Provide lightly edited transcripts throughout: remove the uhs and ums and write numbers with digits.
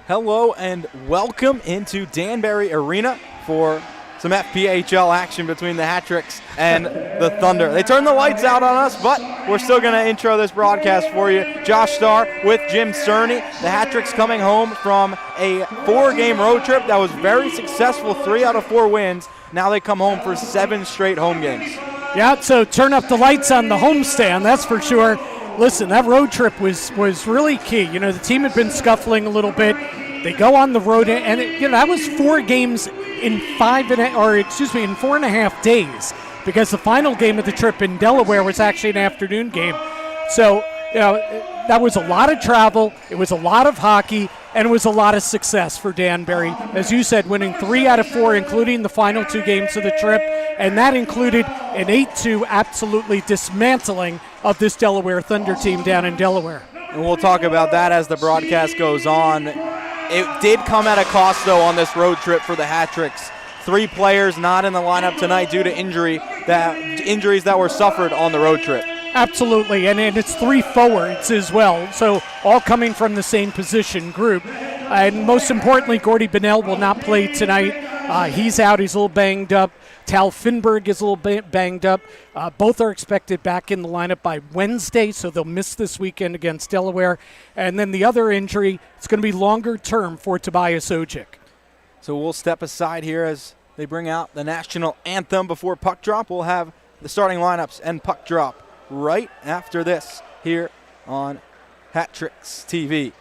Hello and welcome into Danbury Arena for some FPHL action between the Hat-Tricks and the Thunder. They turned the lights out on us, but we're still going to intro this broadcast for you. Josh Starr with Jim Cerny. The Hat-Tricks coming home from a 4-game road trip that was very successful, 3 out of 4 wins. Now they come home for 7 straight home games. Yeah, so turn up the lights on the homestand, that's for sure. Listen, that road trip was really key. You know, the team had been scuffling a little bit. They go on the road, and that was 4 games in 4.5 days, because the final game of the trip in Delaware was actually an afternoon game. So, that was a lot of travel, it was a lot of hockey, and it was a lot of success for Danbury. As you said, winning 3 out of 4, including the final 2 games of the trip, and that included an 8-2 absolutely dismantling of this Delaware Thunder team down in Delaware. And we'll talk about that as the broadcast goes on. It did come at a cost, though, on this road trip for the Hat-Tricks. 3 players not in the lineup tonight due to injuries that were suffered on the road trip. Absolutely, and it's 3 forwards as well, so all coming from the same position group. And most importantly, Gordy Bennell will not play tonight. He's out, he's a little banged up. Tal Finberg is a little bit banged up. Both are expected back in the lineup by Wednesday, so they'll miss this weekend against Delaware. And then the other injury, it's going to be longer term for Tobias Ojic. So we'll step aside here as they bring out the national anthem before puck drop. We'll have the starting lineups and puck drop right after this here on Hat-Tricks TV.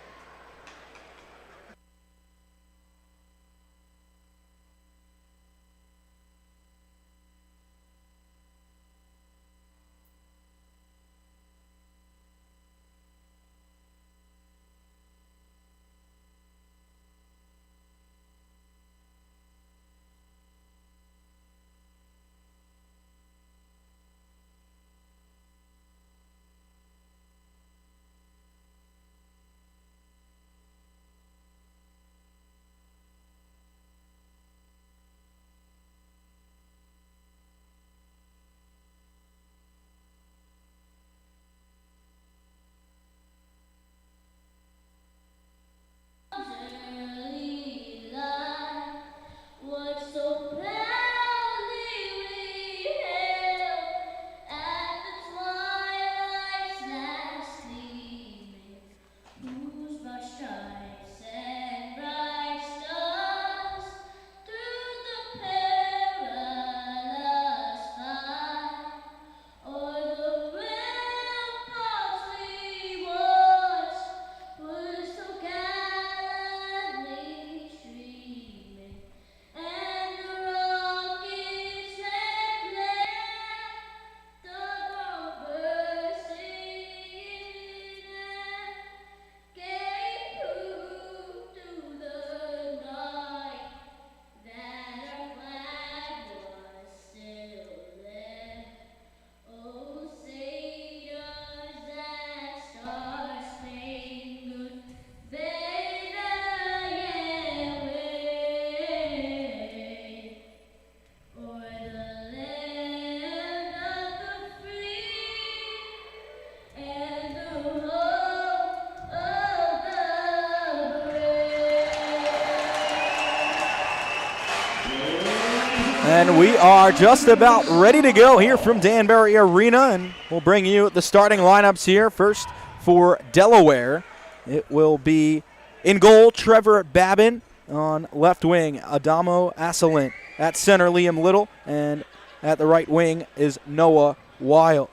And we are just about ready to go here from Danbury Arena, and we'll bring you the starting lineups here. First for Delaware, it will be in goal, Trevor Babin. On left wing, Adamo Asselin. At center, Liam Little. And at the right wing is Noah Wild.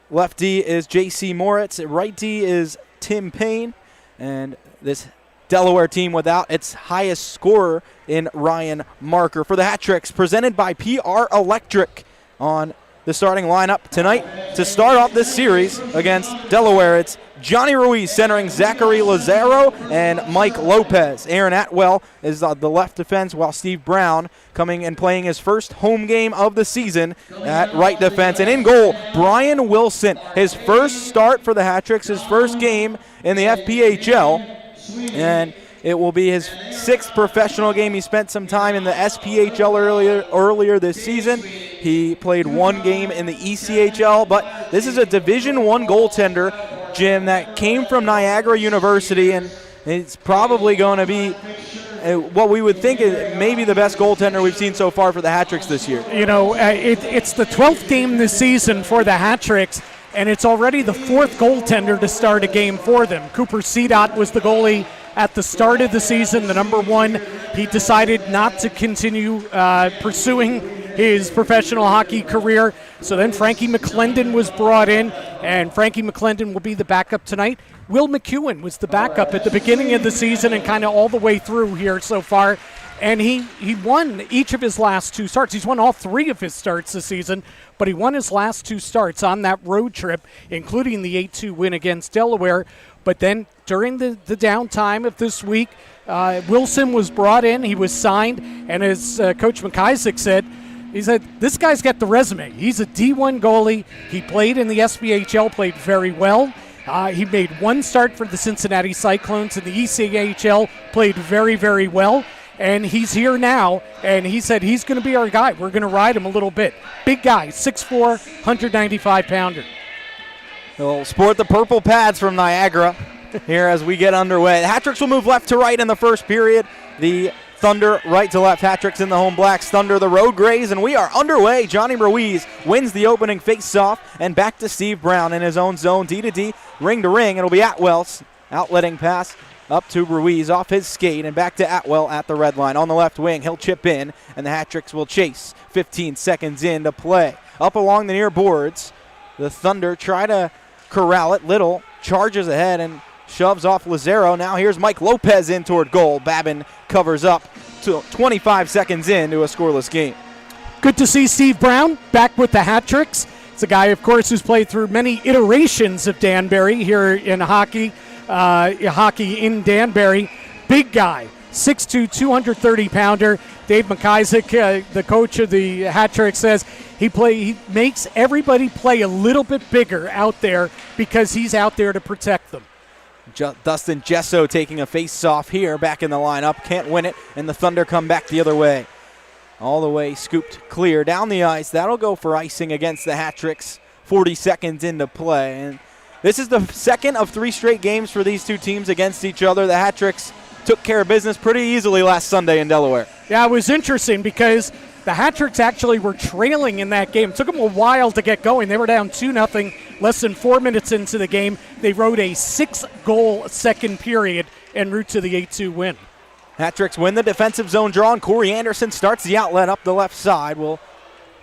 Left D is J.C. Moritz. Right D is Tim Payne. And this Delaware team without its highest scorer in Ryan Marker. For the Hat-Tricks, presented by PR Electric on the starting lineup tonight to start off this series against Delaware. It's Johnny Ruiz centering Zachary Lazaro and Mike Lopez. Aaron Atwell is the left defense, while Steve Brown coming and playing his first home game of the season at right defense. And in goal, Brian Wilson, his first start for the Hat-Tricks, his first game in the FPHL. And it will be his 6th professional game. He spent some time in the SPHL earlier this season. He played 1 game in the ECHL, but this is a Division I goaltender Jim, that came from Niagara University, and it's probably going to be what we would think is maybe the best goaltender we've seen so far for the Hat-Tricks this year. You know, it's the 12th game this season for the Hat-Tricks, and it's already the 4th goaltender to start a game for them. Cooper Cedot was the goalie at the start of the season, the number 1. He decided not to continue pursuing his professional hockey career. So then Frankie McClendon was brought in, and Frankie McClendon will be the backup tonight. Will McEwen was the backup at the beginning of the season and kind of all the way through here so far. And he won each of his last 2 starts. He's won all 3 of his starts this season, but he won his last 2 starts on that road trip, including the 8-2 win against Delaware. But then during the downtime of this week, Wilson was brought in. He was signed, and as Coach McIsaac said, he said, this guy's got the resume. He's a D1 goalie. He played in the SPHL, played very well. He made 1 start for the Cincinnati Cyclones in the ECHL, played very, very well. And he's here now, and he said he's going to be our guy. We're going to ride him a little bit. Big guy, 6'4", 195-pounder. We'll sport the purple pads from Niagara here as we get underway. The Hat-Tricks will move left to right in the first period. The Thunder right to left. Hat-Tricks in the home blacks. Thunder the road grays, and we are underway. Johnny Ruiz wins the opening face-off, and back to Steve Brown in his own zone. D-to-D, ring-to-ring. It'll be Atwell's outletting pass up to Ruiz off his skate, and back to Atwell at the red line. On the left wing, he'll chip in, and the Hat-Tricks will chase. 15 seconds in to play. Up along the near boards, the Thunder try to corral it. Little charges ahead and shoves off Lazaro. Now here's Mike Lopez in toward goal. Babin covers up to 25 seconds into a scoreless game. Good to see Steve Brown back with the Hat-Tricks. It's a guy, of course, who's played through many iterations of Danbury here in hockey in Danbury. Big guy, 6'2", 230-pounder. Dave McIsaac, the coach of the Hat-Tricks, says he makes everybody play a little bit bigger out there because he's out there to protect them. Dustin Gesso taking a face-off here, back in the lineup. Can't win it, and the Thunder come back the other way. All the way scooped clear down the ice. That'll go for icing against the Hat-Tricks. 40 seconds into play. And this is the second of 3 straight games for these 2 teams against each other. The Hat-Tricks took care of business pretty easily last Sunday in Delaware. Yeah, it was interesting because the Hat-Tricks actually were trailing in that game. It took them a while to get going. They were down 2-0 less than 4 minutes into the game. They rode a 6-goal second period en route to the 8-2 win. Hat-Tricks win the defensive zone draw, and Corey Anderson starts the outlet up the left side. Will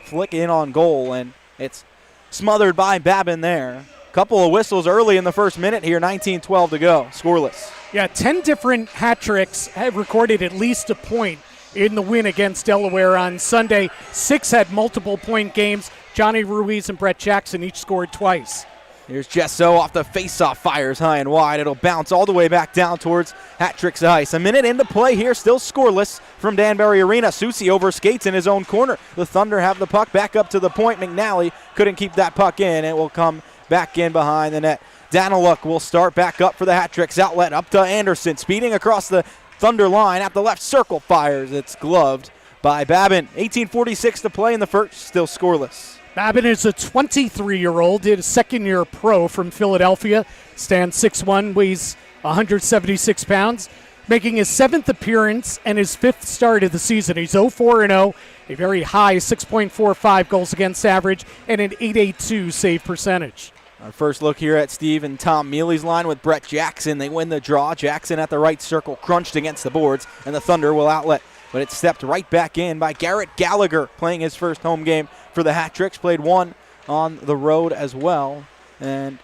flick in on goal, and it's smothered by Babin there. Couple of whistles early in the first minute here, 19-12 to go, scoreless. Yeah, 10 different Hat-Tricks have recorded at least a point in the win against Delaware on Sunday. 6 had multiple-point games. Johnny Ruiz and Brett Jackson each scored twice. Here's Gesso off the face-off, fires high and wide. It'll bounce all the way back down towards Hat-Tricks ice. A minute into play here, still scoreless from Danbury Arena. Susi overskates in his own corner. The Thunder have the puck back up to the point. McNally couldn't keep that puck in. It will come back in behind the net. Daniluk will start back up for the Hat-Tricks. Outlet up to Anderson, speeding across the Thunder line at the left circle, fires. It's gloved by Babin. 18:46 to play in the first, still scoreless. Babin is a 23-year-old, did a second-year pro from Philadelphia. Stands 6'1", weighs 176 pounds, making his 7th appearance and his 5th start of the season. He's 0-4-0, a very high 6.45 goals against average, and an .882 save percentage. Our first look here at Steve and Tom Mealy's line with Brett Jackson. They win the draw. Jackson at the right circle, crunched against the boards, and the Thunder will outlet. But it's stepped right back in by Garrett Gallagher, playing his first home game for the Hat-Tricks. Played 1 on the road as well. And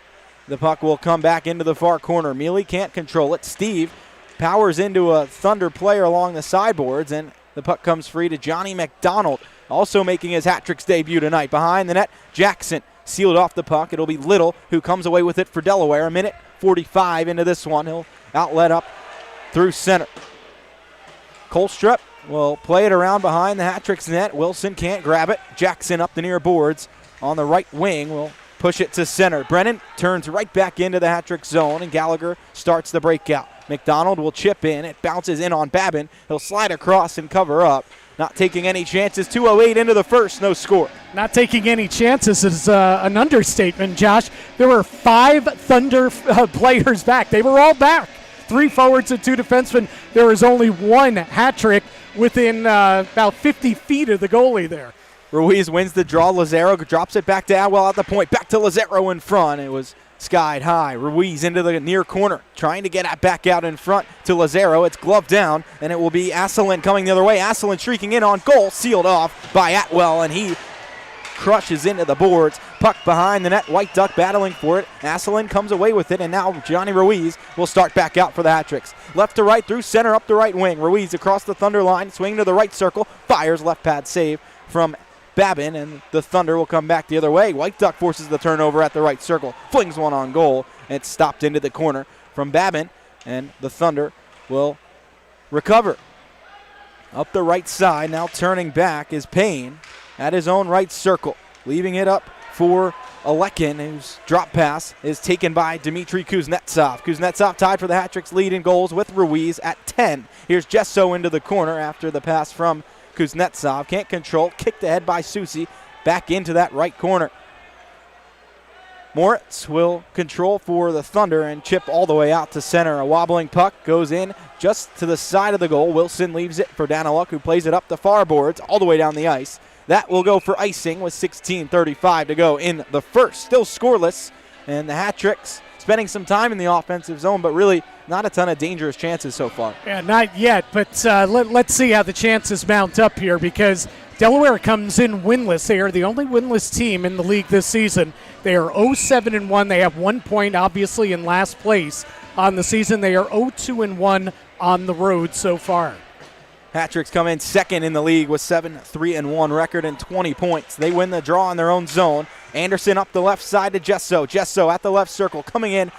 the puck will come back into the far corner. Mealy can't control it. Steve powers into a Thunder player along the sideboards, and the puck comes free to Johnny McDonald, also making his Hat-Tricks debut tonight. Behind the net, Jackson sealed off the puck. It'll be Little who comes away with it for Delaware. A minute 45 into this one. He'll outlet up through center. Colstrup will play it around behind the Hat-Tricks net. Wilson can't grab it. Jackson up the near boards on the right wing will push it to center. Brennan turns right back into the Hat-Tricks zone, and Gallagher starts the breakout. McDonald will chip in. It bounces in on Babin. He'll slide across and cover up. not taking any chances. 2:08 into the first, no score. Not taking any chances is an understatement, Josh. There were 5 Thunder players back. They were all back. 3 forwards and 2 defensemen. There was only 1 hat trick within about 50 feet of the goalie there. Ruiz wins the draw. Lazaro drops it back to Atwell at the point. Back to Lazaro in front. It was skied high. Ruiz into the near corner, trying to get it back out in front to Lazaro. It's gloved down, and it will be Asselin coming the other way. Asselin shrieking in on goal, sealed off by Atwell, and he crushes into the boards. Puck behind the net. White Duck battling for it. Asselin comes away with it, and now Johnny Ruiz will start back out for the hat tricks. Left to right, through center, up the right wing. Ruiz across the Thunder line, swinging to the right circle, fires left pad save from Babin, and the Thunder will come back the other way. White Duck forces the turnover at the right circle, flings one on goal, and it's stopped into the corner from Babin, and the Thunder will recover. Up the right side, now turning back is Payne at his own right circle, leaving it up for Alekin, whose drop pass is taken by Dmitry Kuznetsov. Kuznetsov tied for the hat trick's lead in goals with Ruiz at 10. Here's Jesso into the corner after the pass from Kuznetsov. Can't control, kicked ahead by Susi, back into that right corner. Moritz will control for the Thunder and chip all the way out to center. A wobbling puck goes in just to the side of the goal. Wilson leaves it for Daniluk, who plays it up the far boards all the way down the ice. That will go for icing with 16:35 to go in the first. Still scoreless, and the hat tricks spending some time in the offensive zone, but really not a ton of dangerous chances so far. Yeah, not yet, but let's see how the chances mount up here, because Delaware comes in winless. They are the only winless team in the league this season. They are 0-7-1. They have 1 point, obviously, in last place on the season. They are 0-2-1 on the road so far. Hat tricks come in second in the league with 7-3-1 record and 20 points. They win the draw in their own zone. Anderson up the left side to Jesso. Jesso at the left circle coming in,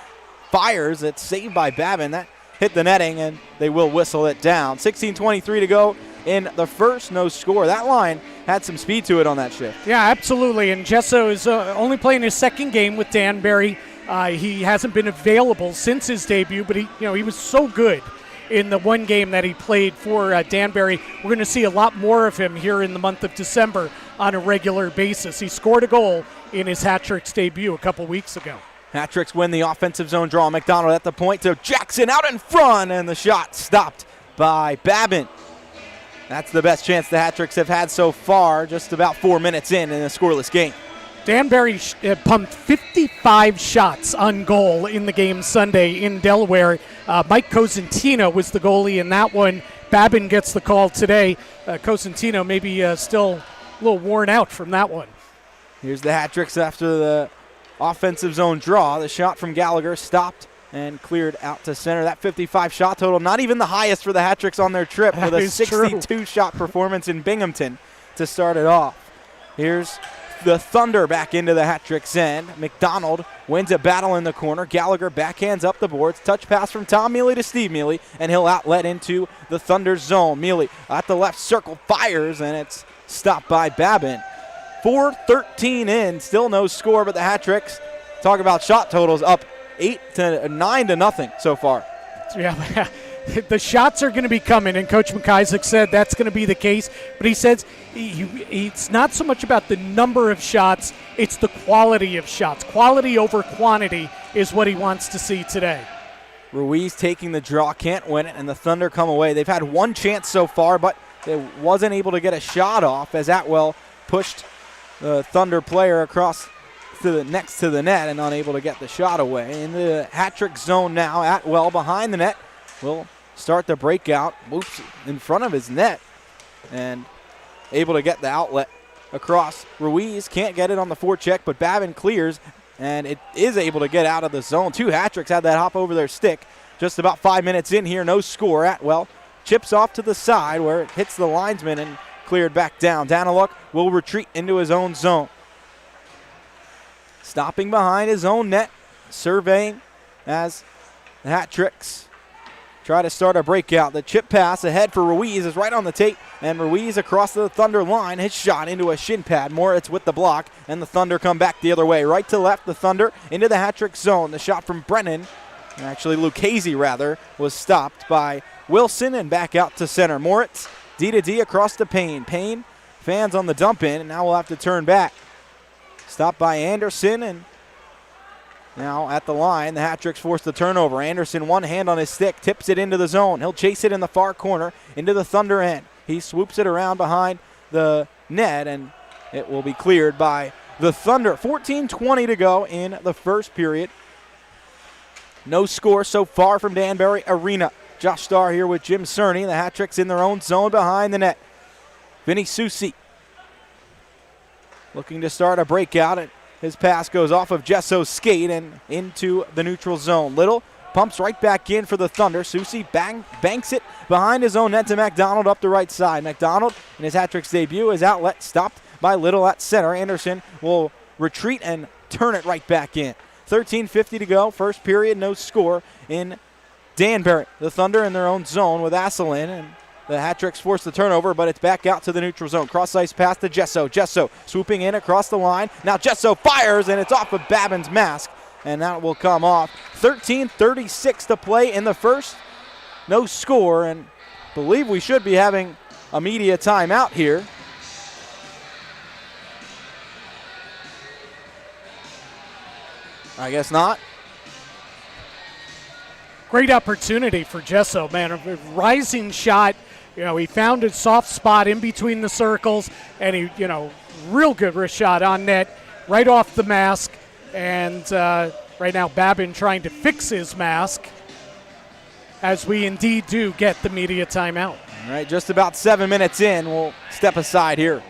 fires. It's saved by Babin. That hit the netting, and they will whistle it down. 16:23 to go in the first, no score. That line had some speed to it on that shift. Yeah, absolutely. And Jesso is only playing his second game with Danbury. He hasn't been available since his debut, but he was so good in the one game that he played for Danbury. We're going to see a lot more of him here in the month of December on a regular basis. He scored a goal in his hat tricks debut a couple weeks ago. Hat tricks win the offensive zone draw. McDonald at the point to Jackson out in front, and the shot stopped by Babin. That's the best chance the hat tricks have had so far, just about 4 minutes in a scoreless game. Danbury pumped 55 shots on goal in the game Sunday in Delaware. Mike Cosentino was the goalie in that one. Babin gets the call today. Cosentino maybe still a little worn out from that one. Here's the hat tricks after the offensive zone draw. The shot from Gallagher stopped and cleared out to center. That 55 shot total, not even the highest for the hat tricks on their trip, with a 62 shot performance in Binghamton to start it off. Here's the Thunder back into the hat trick's end. McDonald wins a battle in the corner. Gallagher backhands up the boards. Touch pass from Tom Mealy to Steve Mealy, and he'll outlet into the Thunder's zone. Mealy at the left circle fires, and it's stopped by Babin. 4:13 in, still no score, but the hat tricks, talk about shot totals, up 9-0 so far. Yeah, the shots are going to be coming, and Coach McIsaac said that's going to be the case. But he says it's not so much about the number of shots, it's the quality of shots. Quality over quantity is what he wants to see today. Ruiz taking the draw, can't win it, and the Thunder come away. They've had one chance so far, but they wasn't able to get a shot off as Atwell pushed the Thunder player across next to the net and unable to get the shot away. In the hat trick zone now, Atwell behind the net will start the breakout, moves in front of his net, and able to get the outlet across. Ruiz can't get it on the forecheck, but Babin clears, and it is able to get out of the zone. 2 hat tricks had that hop over their stick. Just about 5 minutes in here, no score. Atwell chips off to the side where it hits the linesman and cleared back down. Daniluk will retreat into his own zone. Stopping behind his own net, surveying as the hat tricks try to start a breakout. The chip pass ahead for Ruiz is right on the tape, and Ruiz across the Thunder line. His shot into a shin pad. Moritz with the block, and the Thunder come back the other way. Right to left, the Thunder into the hat trick zone. The shot from Brennan, actually Lucchese rather, was stopped by Wilson and back out to center. Moritz D to D across to Payne. Payne fans on the dump in, and now we'll have to turn back. Stopped by Anderson, and now at the line, the Hat-Tricks force the turnover. Anderson, one hand on his stick, tips it into the zone. He'll chase it in the far corner into the Thunder end. He swoops it around behind the net, and it will be cleared by the Thunder. 14:20 to go in the first period. No score so far from Danbury Arena. Josh Starr here with Jim Cerny. The Hat-Tricks in their own zone behind the net. Vinny Susi looking to start a breakout. And his pass goes off of Jesso's skate and into the neutral zone. Little pumps right back in for the Thunder. Susi banks it behind his own net to McDonald up the right side. McDonald in his Hat-Tricks debut, his outlet stopped by Little at center. Anderson will retreat and turn it right back in. 13:50 to go. First period, no score in Danbury. The Thunder in their own zone with Asselin, and the Hat-Tricks force the turnover, but it's back out to the neutral zone. Cross-ice pass to Jesso. Jesso swooping in across the line. Now Jesso fires, and it's off of Babin's mask, and that will come off. 13:36 to play in the first. No score, and believe we should be having a media timeout here. I guess not. Great opportunity for Jesso, man. A rising shot. He found a soft spot in between the circles, and he, real good wrist shot on net, right off the mask. And right now, Babin trying to fix his mask, as we indeed do get the media timeout. All right, just about 7 minutes in. We'll step aside here.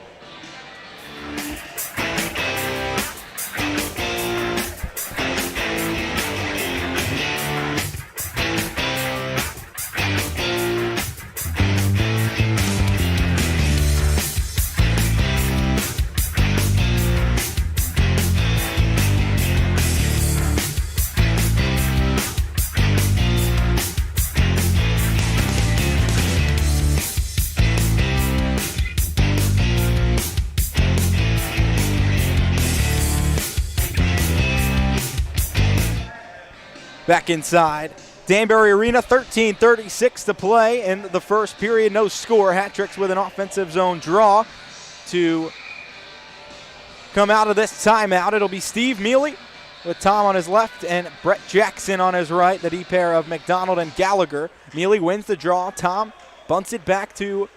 Back inside Danbury Arena, 13:36 to play in the first period. No score. Hat-Tricks with an offensive zone draw to come out of this timeout. It'll be Steve Mealy with Tom on his left and Brett Jackson on his right, the D pair of McDonald and Gallagher. Mealy wins the draw. Tom bunts it back to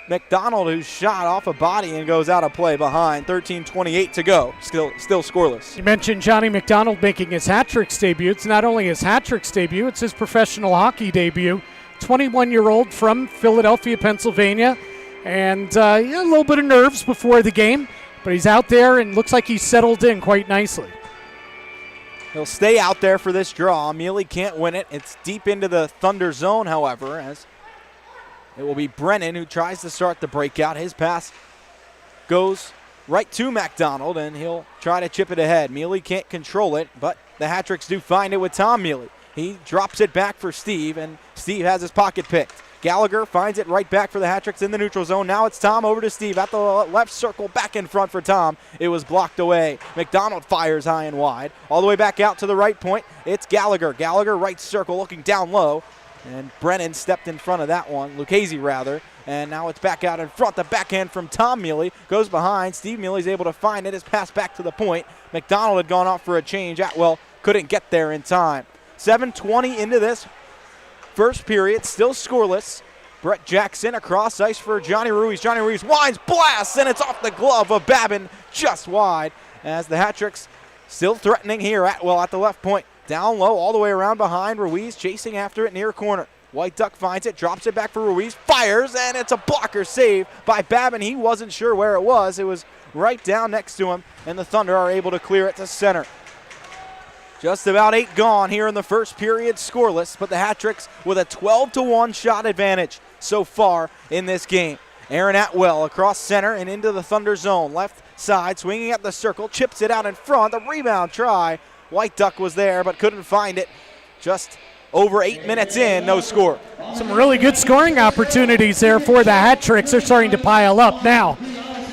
McDonald, who's shot off a body and goes out of play behind. 13:28 to go. Still scoreless. You mentioned Johnny McDonald making his Hat-Tricks debut. It's not only his Hat-Tricks debut, it's his professional hockey debut. 21-year-old from Philadelphia, Pennsylvania. And a little bit of nerves before the game, but he's out there and looks like he's settled in quite nicely. He'll stay out there for this draw. Mealy can't win it. It's deep into the Thunder zone, however, as it will be Brennan who tries to start the breakout. His pass goes right to McDonald, and he'll try to chip it ahead. Mealy can't control it, but the Hat-Tricks do find it with Tom Mealy. He drops it back for Steve, and Steve has his pocket picked. Gallagher finds it right back for the Hat-Tricks in the neutral zone. Now it's Tom over to Steve at the left circle, back in front for Tom. It was blocked away. McDonald fires high and wide. All the way back out to the right point, it's Gallagher. Gallagher right circle looking down low. And Brennan stepped in front of that one, Lucchese rather, and now it's back out in front. The backhand from Tom Mealy goes behind. Steve Mealy's able to find it. His pass back to the point. McDonald had gone off for a change. Atwell couldn't get there in time. 7:20 into this first period, still scoreless. Brett Jackson across ice for Johnny Ruiz. Johnny Ruiz winds, blasts, and it's off the glove of Babin, just wide, as the Hat-Tricks still threatening here. Atwell at the left point. Down low, all the way around behind. Ruiz chasing after it near corner. White Duck finds it, drops it back for Ruiz, fires, and it's a blocker save by Babin. He wasn't sure where it was. It was right down next to him, and the Thunder are able to clear it to center. Just about 8 gone here in the first period, scoreless, but the Hat-Tricks with a 12-1 shot advantage so far in this game. Aaron Atwell across center and into the Thunder zone. Left side, swinging at the circle, chips it out in front. The rebound try. White Duck was there but couldn't find it. Just over 8 minutes in, no score. Some really good scoring opportunities there for the Hat-Tricks. They're starting to pile up now.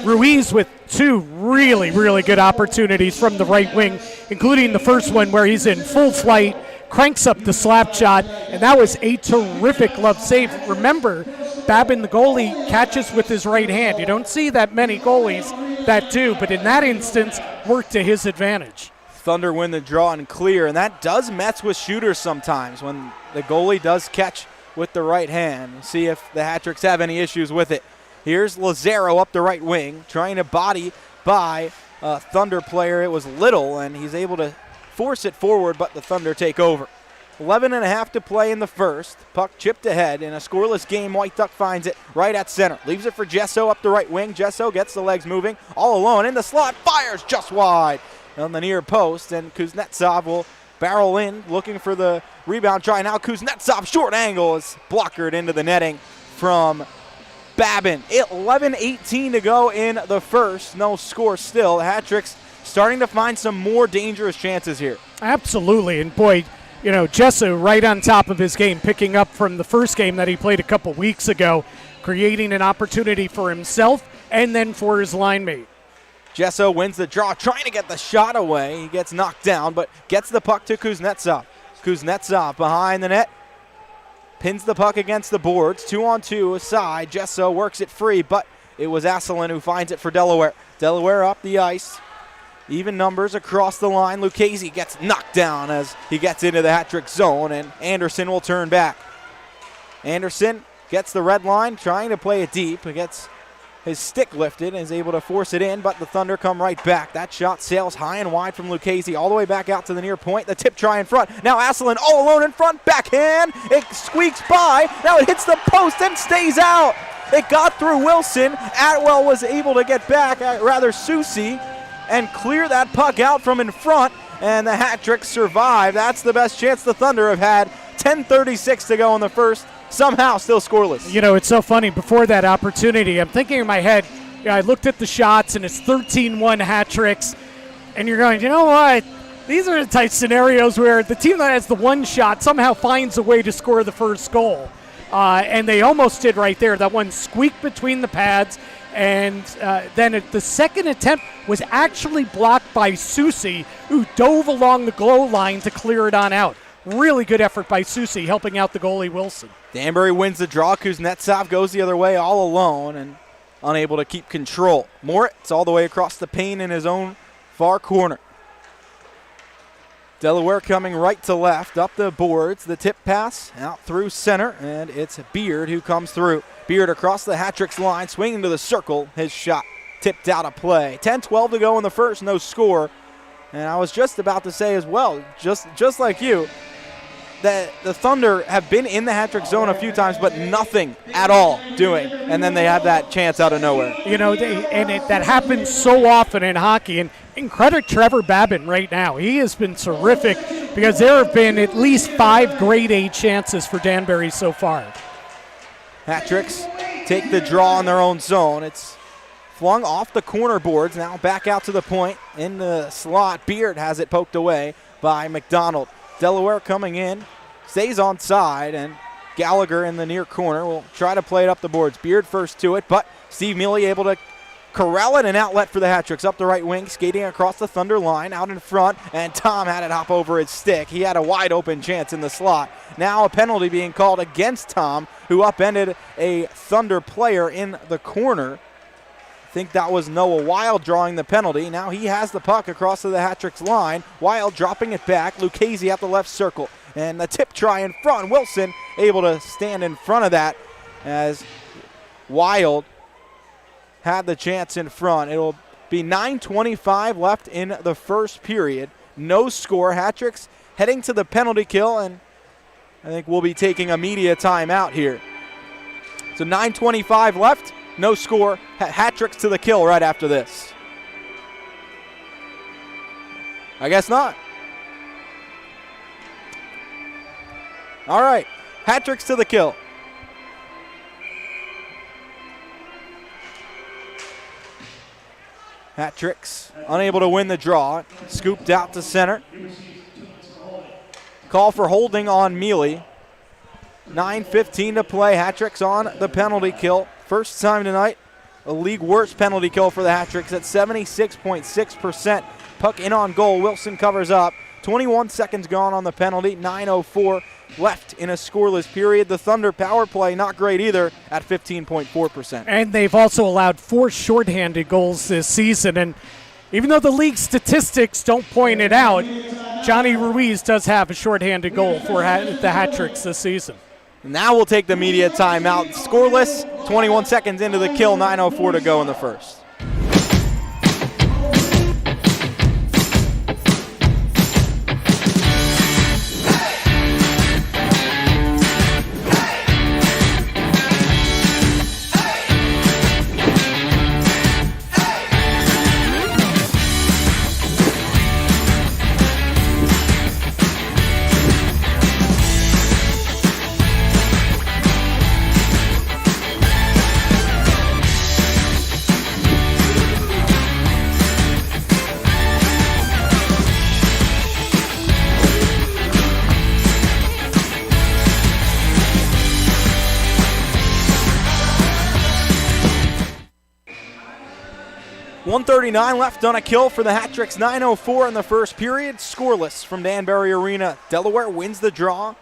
Ruiz with 2 really, really good opportunities from the right wing, including the first one where he's in full flight, cranks up the slap shot, and that was a terrific glove save. Remember, Babin, the goalie, catches with his right hand. You don't see that many goalies that do, but in that instance, worked to his advantage. Thunder win the draw and clear, and that does mess with shooters sometimes when the goalie does catch with the right hand. We'll see if the Hat-Tricks have any issues with it. Here's Lazaro up the right wing, trying to body by a Thunder player. It was Little, and he's able to force it forward, but the Thunder take over. 11.5 to play in the first. Puck chipped ahead in a scoreless game. White Duck finds it right at center. Leaves it for Gesso up the right wing. Gesso gets the legs moving all alone in the slot. Fires just wide on the near post, and Kuznetsov will barrel in looking for the rebound try. Now Kuznetsov, short angle, is blockered into the netting from Babin. 11:18 to go in the first. No score still. Hat-Tricks starting to find some more dangerous chances here. Absolutely, and boy, you know, Gesso right on top of his game, picking up from the first game that he played a couple weeks ago, creating an opportunity for himself and then for his line mate. Gesso wins the draw, trying to get the shot away. He gets knocked down, but gets the puck to Kuznetsov. Kuznetsov behind the net, pins the puck against the boards. 2-on-2 aside. Gesso works it free, but it was Asselin who finds it for Delaware. Delaware up the ice. Even numbers across the line. Lucchese gets knocked down as he gets into the hat-trick zone, and Anderson will turn back. Anderson gets the red line, trying to play it deep. He gets his stick lifted and is able to force it in, but the Thunder come right back. That shot sails high and wide from Lucchese all the way back out to the near point. The tip try in front. Now Asselin all alone in front. Backhand. It squeaks by. Now it hits the post and stays out. It got through Wilson. Atwell was able to get back, Susi, and clear that puck out from in front, and the Hat-Tricks survive. That's the best chance the Thunder have had. 10:36 to go in the first. Somehow still scoreless. You know, it's so funny. Before that opportunity, I'm thinking in my head, I looked at the shots, and it's 13-1 Hat-Tricks, and you're going, you know what? These are the type scenarios where the team that has the one shot somehow finds a way to score the first goal. And they almost did right there. That one squeaked between the pads, and then the second attempt was actually blocked by Susi, who dove along the goal line to clear it on out. Really good effort by Susi, helping out the goalie Wilson. Danbury wins the draw. Kuznetsov goes the other way all alone and unable to keep control. Moritz all the way across the pane in his own far corner. Delaware coming right to left, up the boards. The tip pass out through center, and it's Beard who comes through. Beard across the Hat-Tricks line, swinging to the circle. His shot tipped out of play. 10-12 to go in the first, no score. And I was just about to say as well, just like you, that the Thunder have been in the hat-trick zone a few times, but nothing at all doing. And then they have that chance out of nowhere. You know, that happens so often in hockey. And credit Trevor Babin right now. He has been terrific because there have been at least 5 grade A chances for Danbury so far. Hat-Tricks take the draw in their own zone. It's flung off the corner boards, now back out to the point. In the slot, Beard has it poked away by McDonald. Delaware coming in, stays on side, and Gallagher in the near corner will try to play it up the boards. Beard first to it, but Steve Mealy able to corral it, an outlet for the Hat-Tricks up the right wing, skating across the Thunder line, out in front, and Tom had it hop over his stick. He had a wide open chance in the slot. Now a penalty being called against Tom, who upended a Thunder player in the corner. I think that was Noah Wild drawing the penalty. Now he has the puck across to the Hat-Tricks line. Wild dropping it back. Lucchese at the left circle. And the tip try in front. Wilson able to stand in front of that as Wild had the chance in front. It'll be 9:25 left in the first period. No score. Hat-Tricks heading to the penalty kill, and I think we'll be taking a media timeout here. So 9:25 left. No score. Hat-Tricks to the kill right after this. I guess not. All right. Hat-Tricks to the kill. Hat-Tricks unable to win the draw. Scooped out to center. Call for holding on Mealy. 9:15 to play. Hat-Tricks on the penalty kill. First time tonight, a league worst penalty kill for the Hat-Tricks at 76.6%. Puck in on goal. Wilson covers up. 21 seconds gone on the penalty. 9:04 left in a scoreless period. The Thunder power play not great either at 15.4%. And they've also allowed 4 shorthanded goals this season. And even though the league statistics don't point it out, Johnny Ruiz does have a shorthanded goal for the hat tricks this season. Now we'll take the media timeout. Scoreless, 21 seconds into the kill, 9:04 to go in the first. .139 left on a kill for the Hat Tricks, 9:04 in the first period. Scoreless from Danbury Arena. Delaware wins the draw.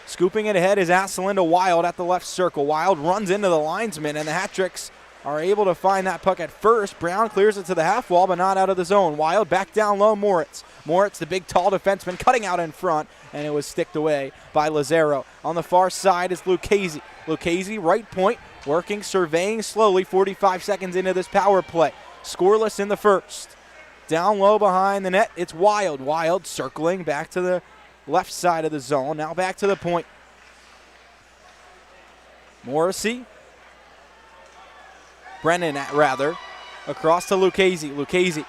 Scooping it ahead is Asselinda Wild at the left circle. Wild runs into the linesman, and the Hat Tricks are able to find that puck at first. Brown clears it to the half wall, but not out of the zone. Wild back down low, Moritz. Moritz, the big, tall defenseman, cutting out in front, and it was sticked away by Lazaro. On the far side is Lucchese. Lucchese, right point, working, surveying slowly, 45 seconds into this power play. Scoreless in the first. Down low behind the net, it's Wild. Wild circling back to the left side of the zone. Now back to the point. Morrissey. Brennan, across to Lucchese. Lucchese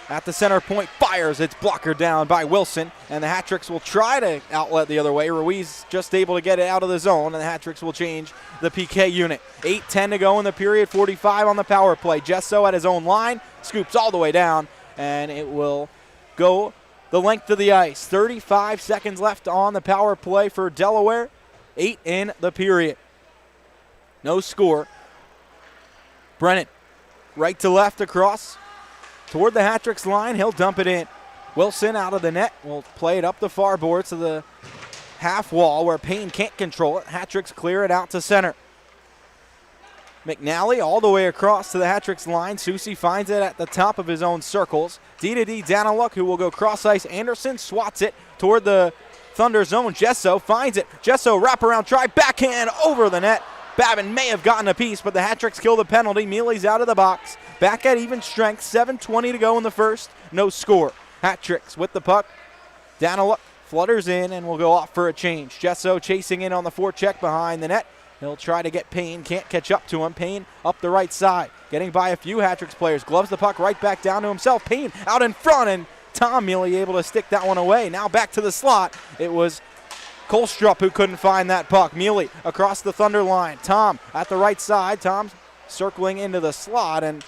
at the center point, fires. It's blocker down by Wilson, and the Hat Tricks will try to outlet the other way. Ruiz just able to get it out of the zone, and the Hat Tricks will change the PK unit. 8:10 to go in the period, 45 on the power play. Gesso at his own line, scoops all the way down, and it will go the length of the ice. 35 seconds left on the power play for Delaware. 8 in the period. No score. Brennan, right to left across toward the Hat Tricks line. He'll dump it in. Wilson out of the net will play it up the far boards to the half wall where Payne can't control it. Hat Tricks clear it out to center. McNally all the way across to the Hat Tricks line. Susi finds it at the top of his own circles. D-to-D Daniluk, who will go cross ice. Anderson swats it toward the Thunder zone. Gesso finds it. Gesso wraparound try, backhand over the net. Babin may have gotten a piece, but the Hat Tricks kill the penalty. Mealy's out of the box. Back at even strength. 7:20 to go in the first. No score. Hat Tricks with the puck. Daniluk flutters in and will go off for a change. Gesso chasing in on the forecheck behind the net. He'll try to get Payne. Can't catch up to him. Payne up the right side. Getting by a few Hat Tricks players. Gloves the puck right back down to himself. Payne out in front, and Tom Mealy able to stick that one away. Now back to the slot. It was Kolstrup who couldn't find that puck. Mealy across the Thunder line. Tom at the right side. Tom circling into the slot and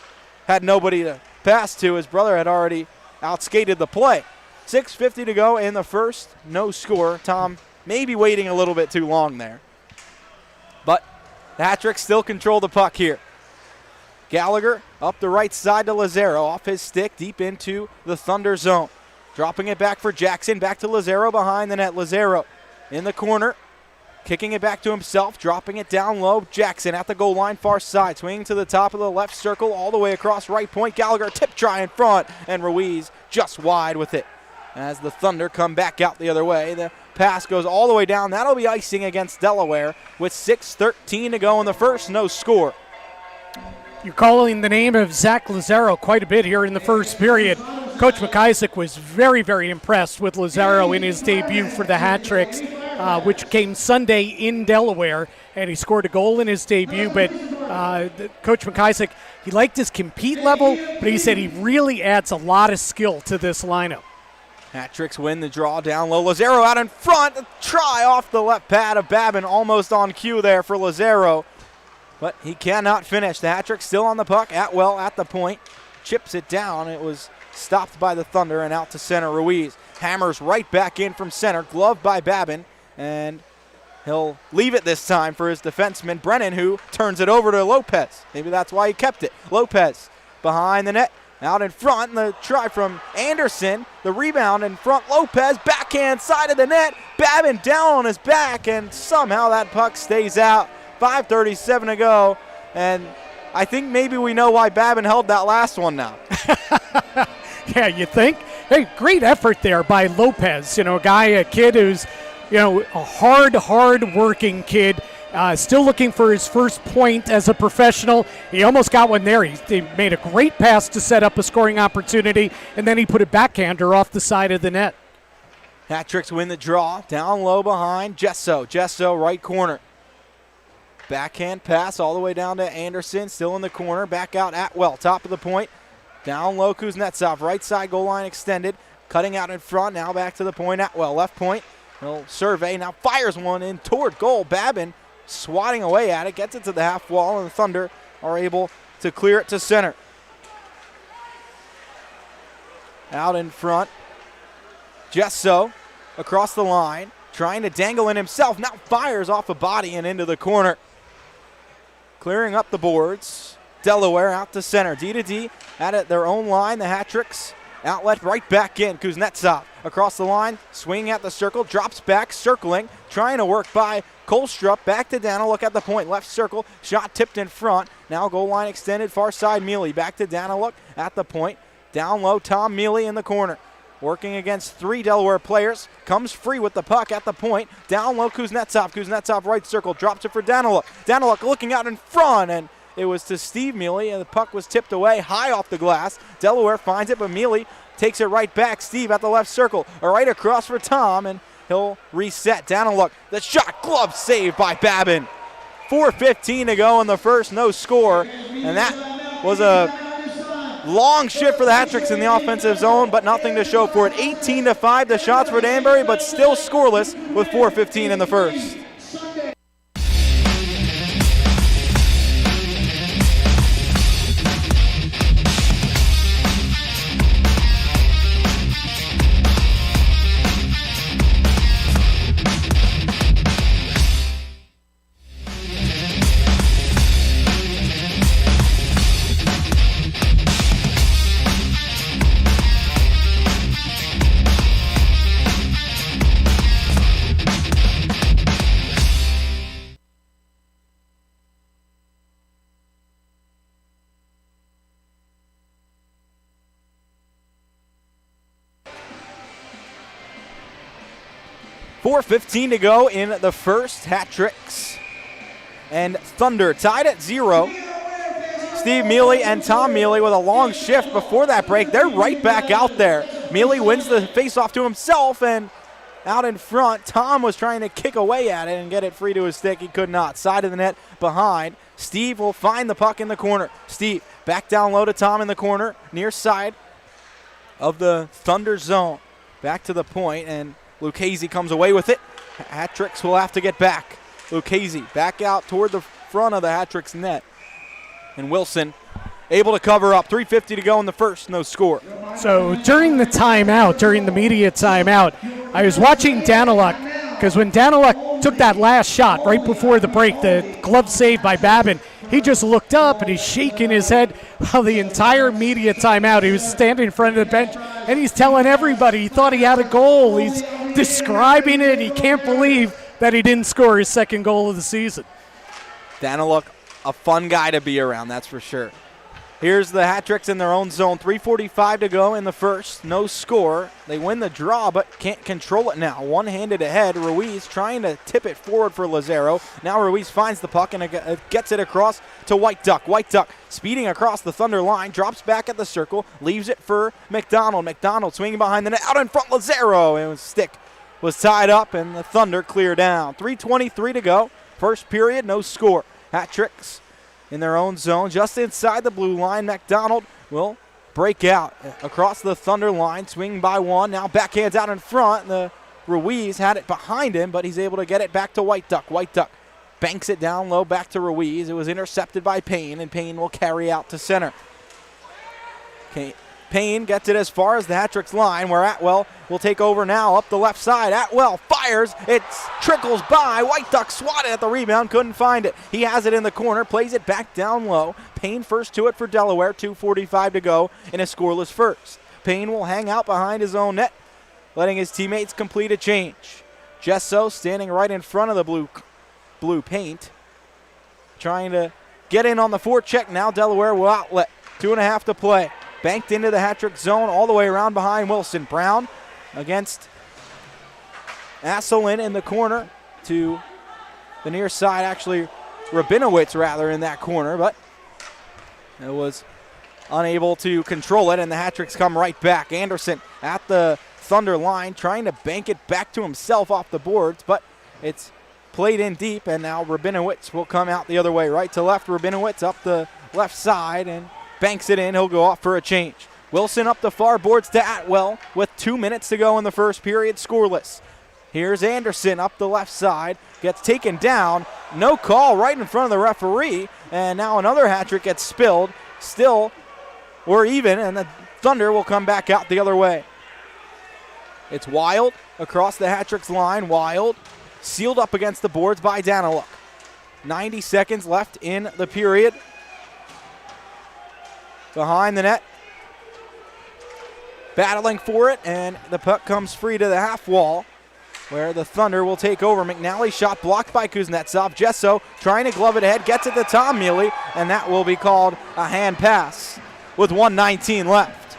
had nobody to pass to. His brother had already outskated the play. 6:50 to go in the first. No score. Tom maybe waiting a little bit too long there. But the Hat Tricks still control the puck here. Gallagher up the right side to Lazaro. Off his stick deep into the Thunder zone. Dropping it back for Jackson. Back to Lazaro behind the net. Lazaro in the corner, kicking it back to himself, dropping it down low. Jackson at the goal line, far side, swinging to the top of the left circle, all the way across right point. Gallagher tip try in front, and Ruiz just wide with it. As the Thunder come back out the other way, the pass goes all the way down. That'll be icing against Delaware with 6:13 to go in the first. No score. You're calling the name of Zach Lazaro quite a bit here in the first period. Coach McIsaac was very, very impressed with Lazaro in his debut for the Hat Tricks, which came Sunday in Delaware, and he scored a goal in his debut. But Coach McIsaac, he liked his compete level, but he said he really adds a lot of skill to this lineup. Hat Tricks win the draw down low. Lazaro out in front. Try off the left pad of Babin, almost on cue there for Lazaro. But he cannot finish. The Hat Tricks still on the puck. Atwell at the point. Chips it down. It was stopped by the Thunder and out to center. Ruiz hammers right back in from center. Gloved by Babin. And he'll leave it this time for his defenseman, Brennan, who turns it over to Lopez. Maybe that's why he kept it. Lopez behind the net. Out in front, and the try from Anderson. The rebound in front, Lopez, backhand side of the net. Babin down on his back, and somehow that puck stays out. 5:37 to go, and I think maybe we know why Babin held that last one now. Yeah, you think? Hey, great effort there by Lopez. A kid who's, a hard working kid. Still looking for his first point as a professional. He almost got one there. He made a great pass to set up a scoring opportunity, and then he put a backhander off the side of the net. Hat-tricks win the draw. Down low behind Gesso. Gesso, right corner. Backhand pass all the way down to Anderson, still in the corner. Back out Atwell, top of the point. Down low, Kuznetsov, right side goal line extended. Cutting out in front, now back to the point. Atwell, left point. He'll survey, now fires one in toward goal. Babin swatting away at it, gets it to the half wall, and the Thunder are able to clear it to center. Out in front, Gesso across the line, trying to dangle in himself, now fires off a body and into the corner. Clearing up the boards, Delaware out to center, D2D at their own line, the Hat-tricks. Outlet right back in, Kuznetsov across the line, swinging at the circle, drops back, circling, trying to work by Kolstrup, back to Daniluk at the point, left circle, shot tipped in front, now goal line extended, far side Mealy, back to Daniluk at the point, down low, Tom Mealy in the corner. Working against 3 Delaware players, comes free with the puck at the point, down low Kuznetsov, Kuznetsov right circle, drops it for Daniluk. Daniluk looking out in front, and it was to Steve Mealy, and the puck was tipped away high off the glass. Delaware finds it, but Mealy takes it right back. Steve at the left circle, right across for Tom, and he'll reset. Daniluk, the shot, glove saved by Babin. 4:15 to go in the first, no score, and that was a long shift for the Hat-tricks in the offensive zone, but nothing to show for it. 18-5 the shots for Danbury, but still scoreless with 4:15 in the first. .4:15 to go in the first. Hat-tricks and Thunder tied at 0. Steve Mealy and Tom Mealy with a long shift before that break. They're right back out there. Mealy wins the faceoff to himself, and out in front, Tom was trying to kick away at it and get it free to his stick. He could not. Side of the net behind. Steve will find the puck in the corner. Steve back down low to Tom in the corner, near side of the Thunder zone. Back to the point, and Lucchese comes away with it. Hat-tricks will have to get back. Lucchese back out toward the front of the Hat-tricks net. And Wilson able to cover up. 3:50 to go in the first, no score. So during the timeout, during the media timeout, I was watching Daniluk, because when Daniluk took that last shot right before the break, the glove saved by Babin, he just looked up and he's shaking his head while the entire media timeout. He was standing in front of the bench and he's telling everybody he thought he had a goal. He's describing it. He can't believe that he didn't score his second goal of the season. Daniluk, a fun guy to be around, that's for sure. Here's the Hat-tricks in their own zone. 3:45 to go in the first. No score. They win the draw, but can't control it now. One-handed ahead. Ruiz trying to tip it forward for Lazaro. Now Ruiz finds the puck and gets it across to White Duck. White Duck speeding across the Thunder line. Drops back at the circle. Leaves it for McDonald. McDonald swinging behind the net. Out in front, Lazaro. And his stick was tied up, and the Thunder clear down. 3:23 to go. First period, no score. Hat-tricks in their own zone, just inside the blue line. McDonald will break out across the Thunder line, swing by one. Now backhands out in front. The Ruiz had it behind him, but he's able to get it back to White Duck. White Duck banks it down low back to Ruiz. It was intercepted by Payne, and Payne will carry out to center. Payne gets it as far as the hat-trick's line, where Atwell will take over now up the left side. Atwell fires. It trickles by. White Duck swatted at the rebound. Couldn't find it. He has it in the corner. Plays it back down low. Payne first to it for Delaware. 2:45 to go in a scoreless first. Payne will hang out behind his own net, letting his teammates complete a change. Gesso standing right in front of the blue paint, trying to get in on the forecheck. Now Delaware will outlet. 2.5 to play. Banked into the hat-trick zone all the way around behind Wilson. Brown against Asselin in the corner to the near side. Actually, Rabinowitz rather in that corner, but it was unable to control it, and the hat-tricks come right back. Anderson at the Thunder line trying to bank it back to himself off the boards, but it's played in deep, and now Rabinowitz will come out the other way. Right to left, Rabinowitz up the left side and banks it in. He'll go off for a change. Wilson up the far boards to Atwell with 2 minutes to go in the first period, scoreless. Here's Anderson up the left side, gets taken down. No call right in front of the referee, and now another hat-trick gets spilled. Still, we're even, and the Thunder will come back out the other way. It's Wild across the hat-trick's line. Wild sealed up against the boards by Daniluk. 90 seconds left in the period. Behind the net, battling for it, and the puck comes free to the half wall, where the Thunder will take over. McNally's shot blocked by Kuznetsov. Gesso trying to glove it ahead, gets it to Tom Mealy, and that will be called a hand pass with 1:19 left.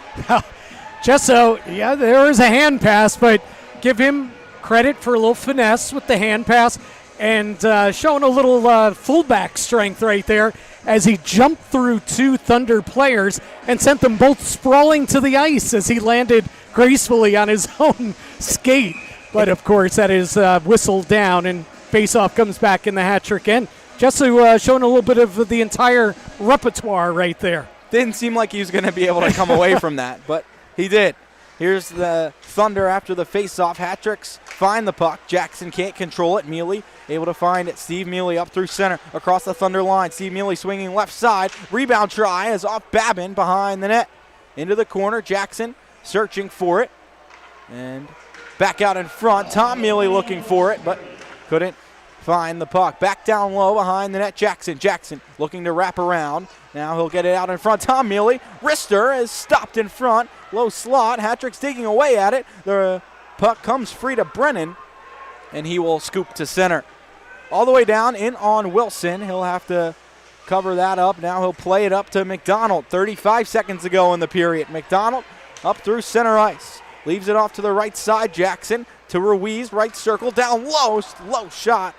Gesso, yeah, there is a hand pass, but give him credit for a little finesse with the hand pass and showing a little fullback strength right there as he jumped through two Thunder players and sent them both sprawling to the ice as he landed gracefully on his own skate. But, of course, that is whistled down, and face-off comes back in the hat-trick end. Gesso showing a little bit of the entire repertoire right there. Didn't seem like he was going to be able to come away from that, but he did. Here's the Thunder after the face-off. Hat-tricks find the puck. Jackson can't control it. Mealy able to find it. Steve Mealy up through center across the Thunder line. Steve Mealy swinging left side. Rebound try is off Babin behind the net. Into the corner. Jackson searching for it. And back out in front. Tom Mealy looking for it, but couldn't find the puck. Back down low behind the net. Jackson looking to wrap around. Now he'll get it out in front. Tom Mealy. Wrister is stopped in front. Low slot. Hat-trick's digging away at it. The puck comes free to Brennan, and he will scoop to center. All the way down in on Wilson. He'll have to cover that up. Now he'll play it up to McDonald. 35 seconds to go in the period. McDonald up through center ice. Leaves it off to the right side. Jackson to Ruiz. Right circle. Down low. Low shot.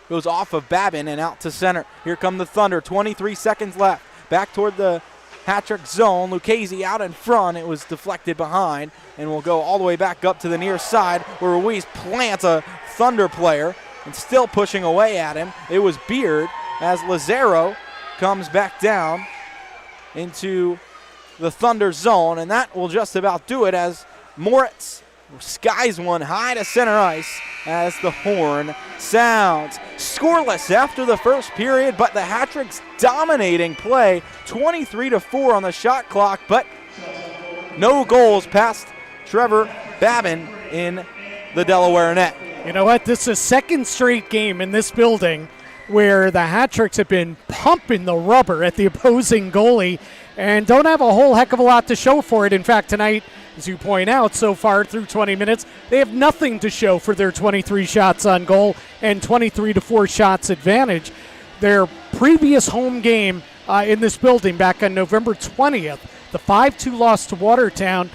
Goes off of Babin and out to center. Here come the Thunder. 23 seconds left. Back toward the hat-trick zone. Lucchese out in front. It was deflected behind, and will go all the way back up to the near side where Ruiz plants a Thunder player and still pushing away at him. It was Beard as Lazaro comes back down into the Thunder zone, and that will just about do it as Moritz skies one high to center ice as the horn sounds. Scoreless after the first period, but the hat-tricks dominating play. 23-4 on the shot clock, but no goals past Trevor Babin in the Delaware net. You know what? This is a second straight game in this building where the hat-tricks have been pumping the rubber at the opposing goalie and don't have a whole heck of a lot to show for it. In fact, tonight, as you point out, so far through 20 minutes, they have nothing to show for their 23 shots on goal and 23-4 shots advantage. Their previous home game in this building back on November 20th, the 5-2 loss to Watertown,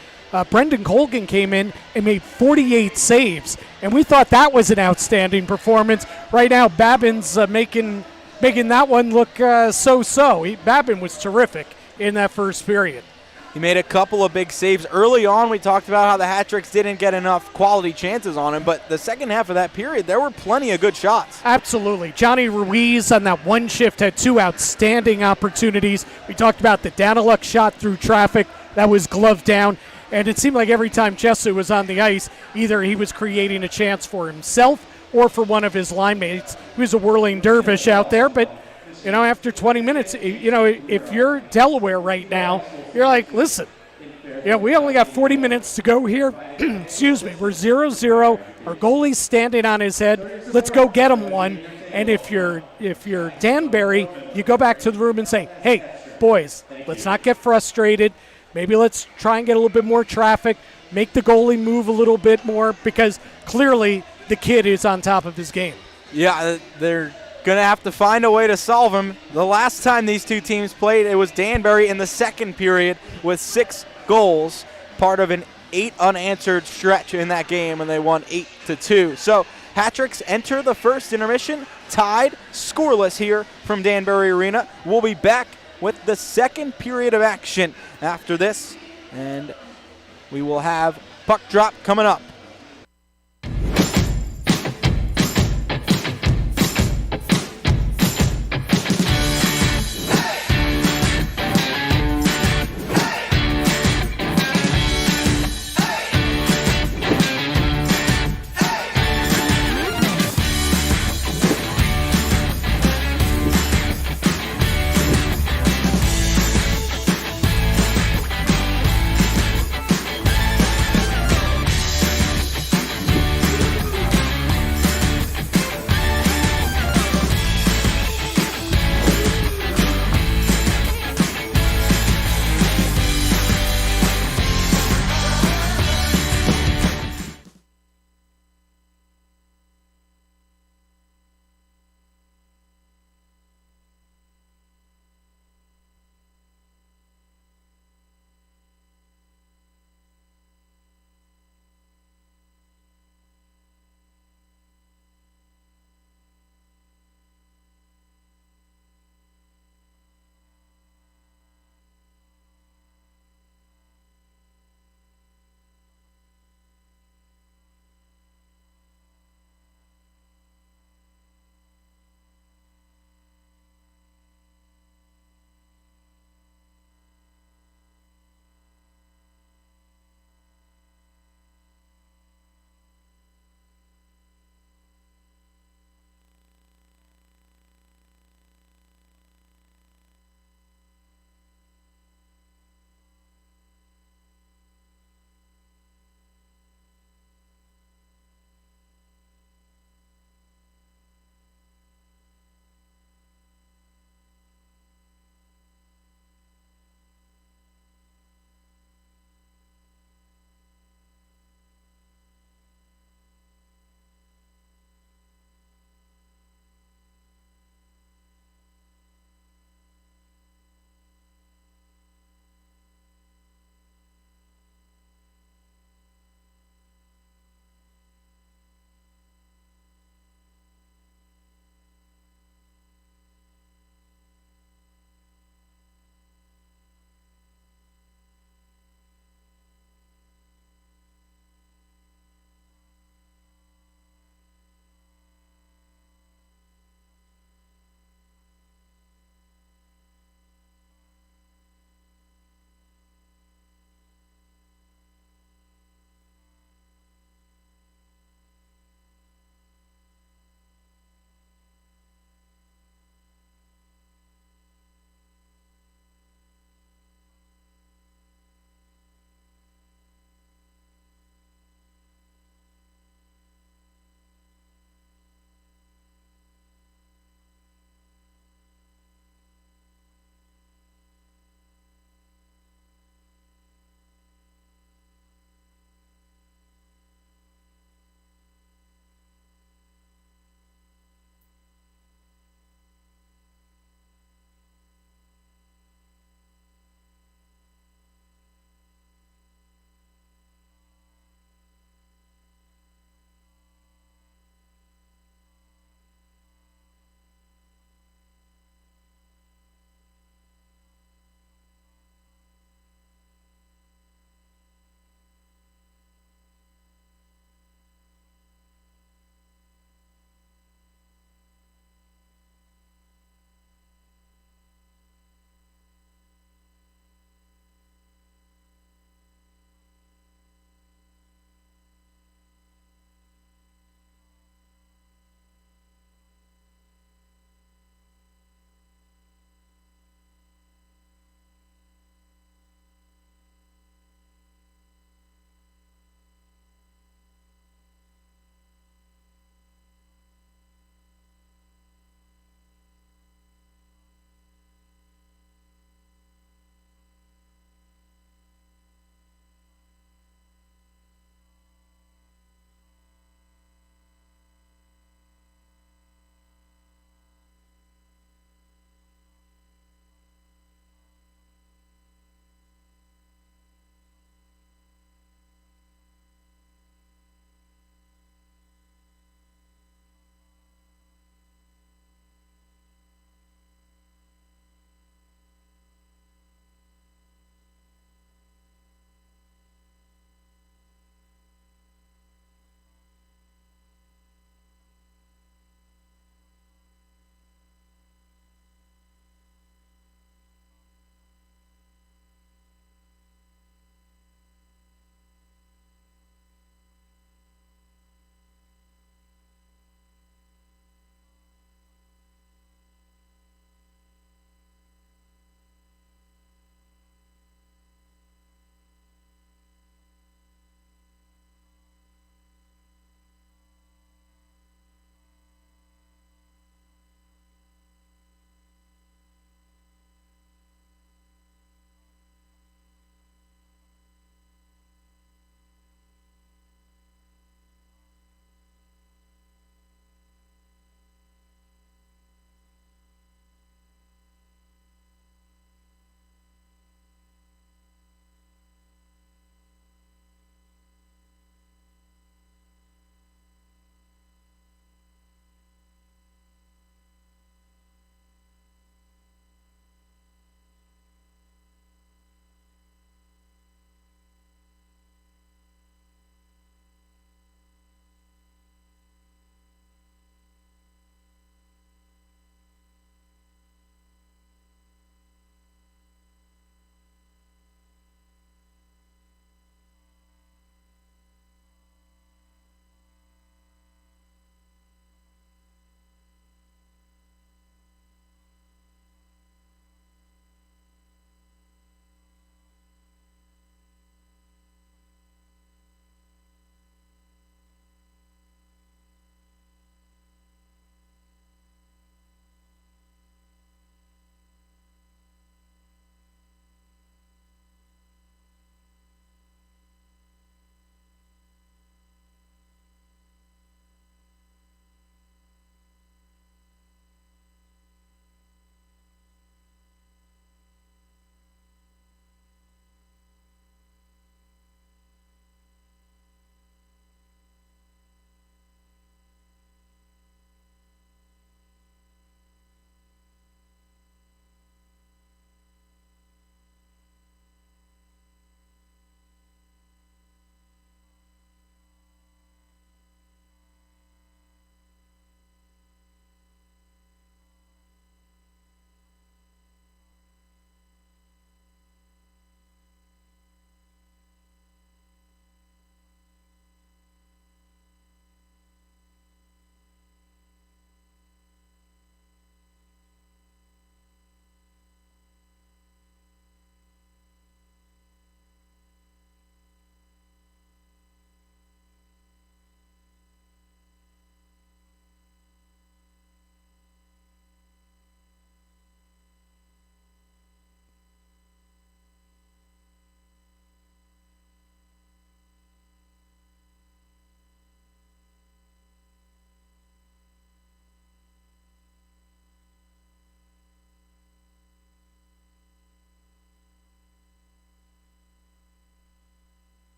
Brendan Colgan came in and made 48 saves, and we thought that was an outstanding performance. Right now, Babin's making that one look so-so. Babin was terrific in that first period. He made a couple of big saves. Early on, we talked about how the hat-tricks didn't get enough quality chances on him, but the second half of that period, there were plenty of good shots. Absolutely. Johnny Ruiz on that one shift had two outstanding opportunities. We talked about the Daniluk shot through traffic. That was gloved down. And it seemed like every time Gesso was on the ice, either he was creating a chance for himself or for one of his line mates. He was a whirling dervish out there, but after 20 minutes, if you're Delaware right now, you're like, listen, Yeah, we only got 40 minutes to go here. Excuse me. We're 0-0. Our goalie's standing on his head. Let's go get him one. And if you're Danbury, you go back to the room and say, hey, boys, let's not get frustrated. Maybe let's try and get a little bit more traffic, make the goalie move a little bit more, because clearly the kid is on top of his game. Yeah, they're going to have to find a way to solve him. The last time these two teams played, it was Danbury in the second period with 6 goals, part of an 8 unanswered stretch in that game, and they won 8-2. So hat-tricks enter the first intermission, tied, scoreless here from Danbury Arena. We'll be back with the second period of action after this, and we will have puck drop coming up.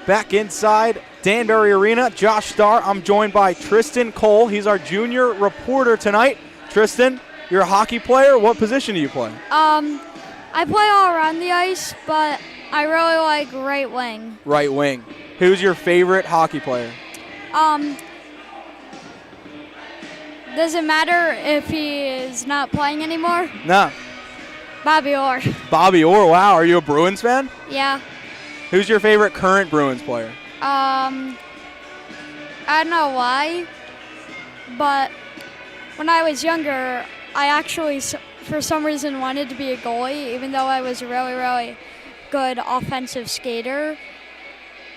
back inside Danbury Arena. Josh Starr. I'm joined by Tristan Cole. He's our junior reporter tonight. Tristan, you're a hockey player. What position do you play? I play all around the ice, but I really like right wing. Right wing. Who's your favorite hockey player? Does it matter if he is not playing anymore? No. Bobby Orr. Bobby Orr. Wow. Are you a Bruins fan? Yeah. Who's your favorite current Bruins player? I don't know why, but when I was younger, I actually, for some reason, wanted to be a goalie, even though I was a really, really good offensive skater.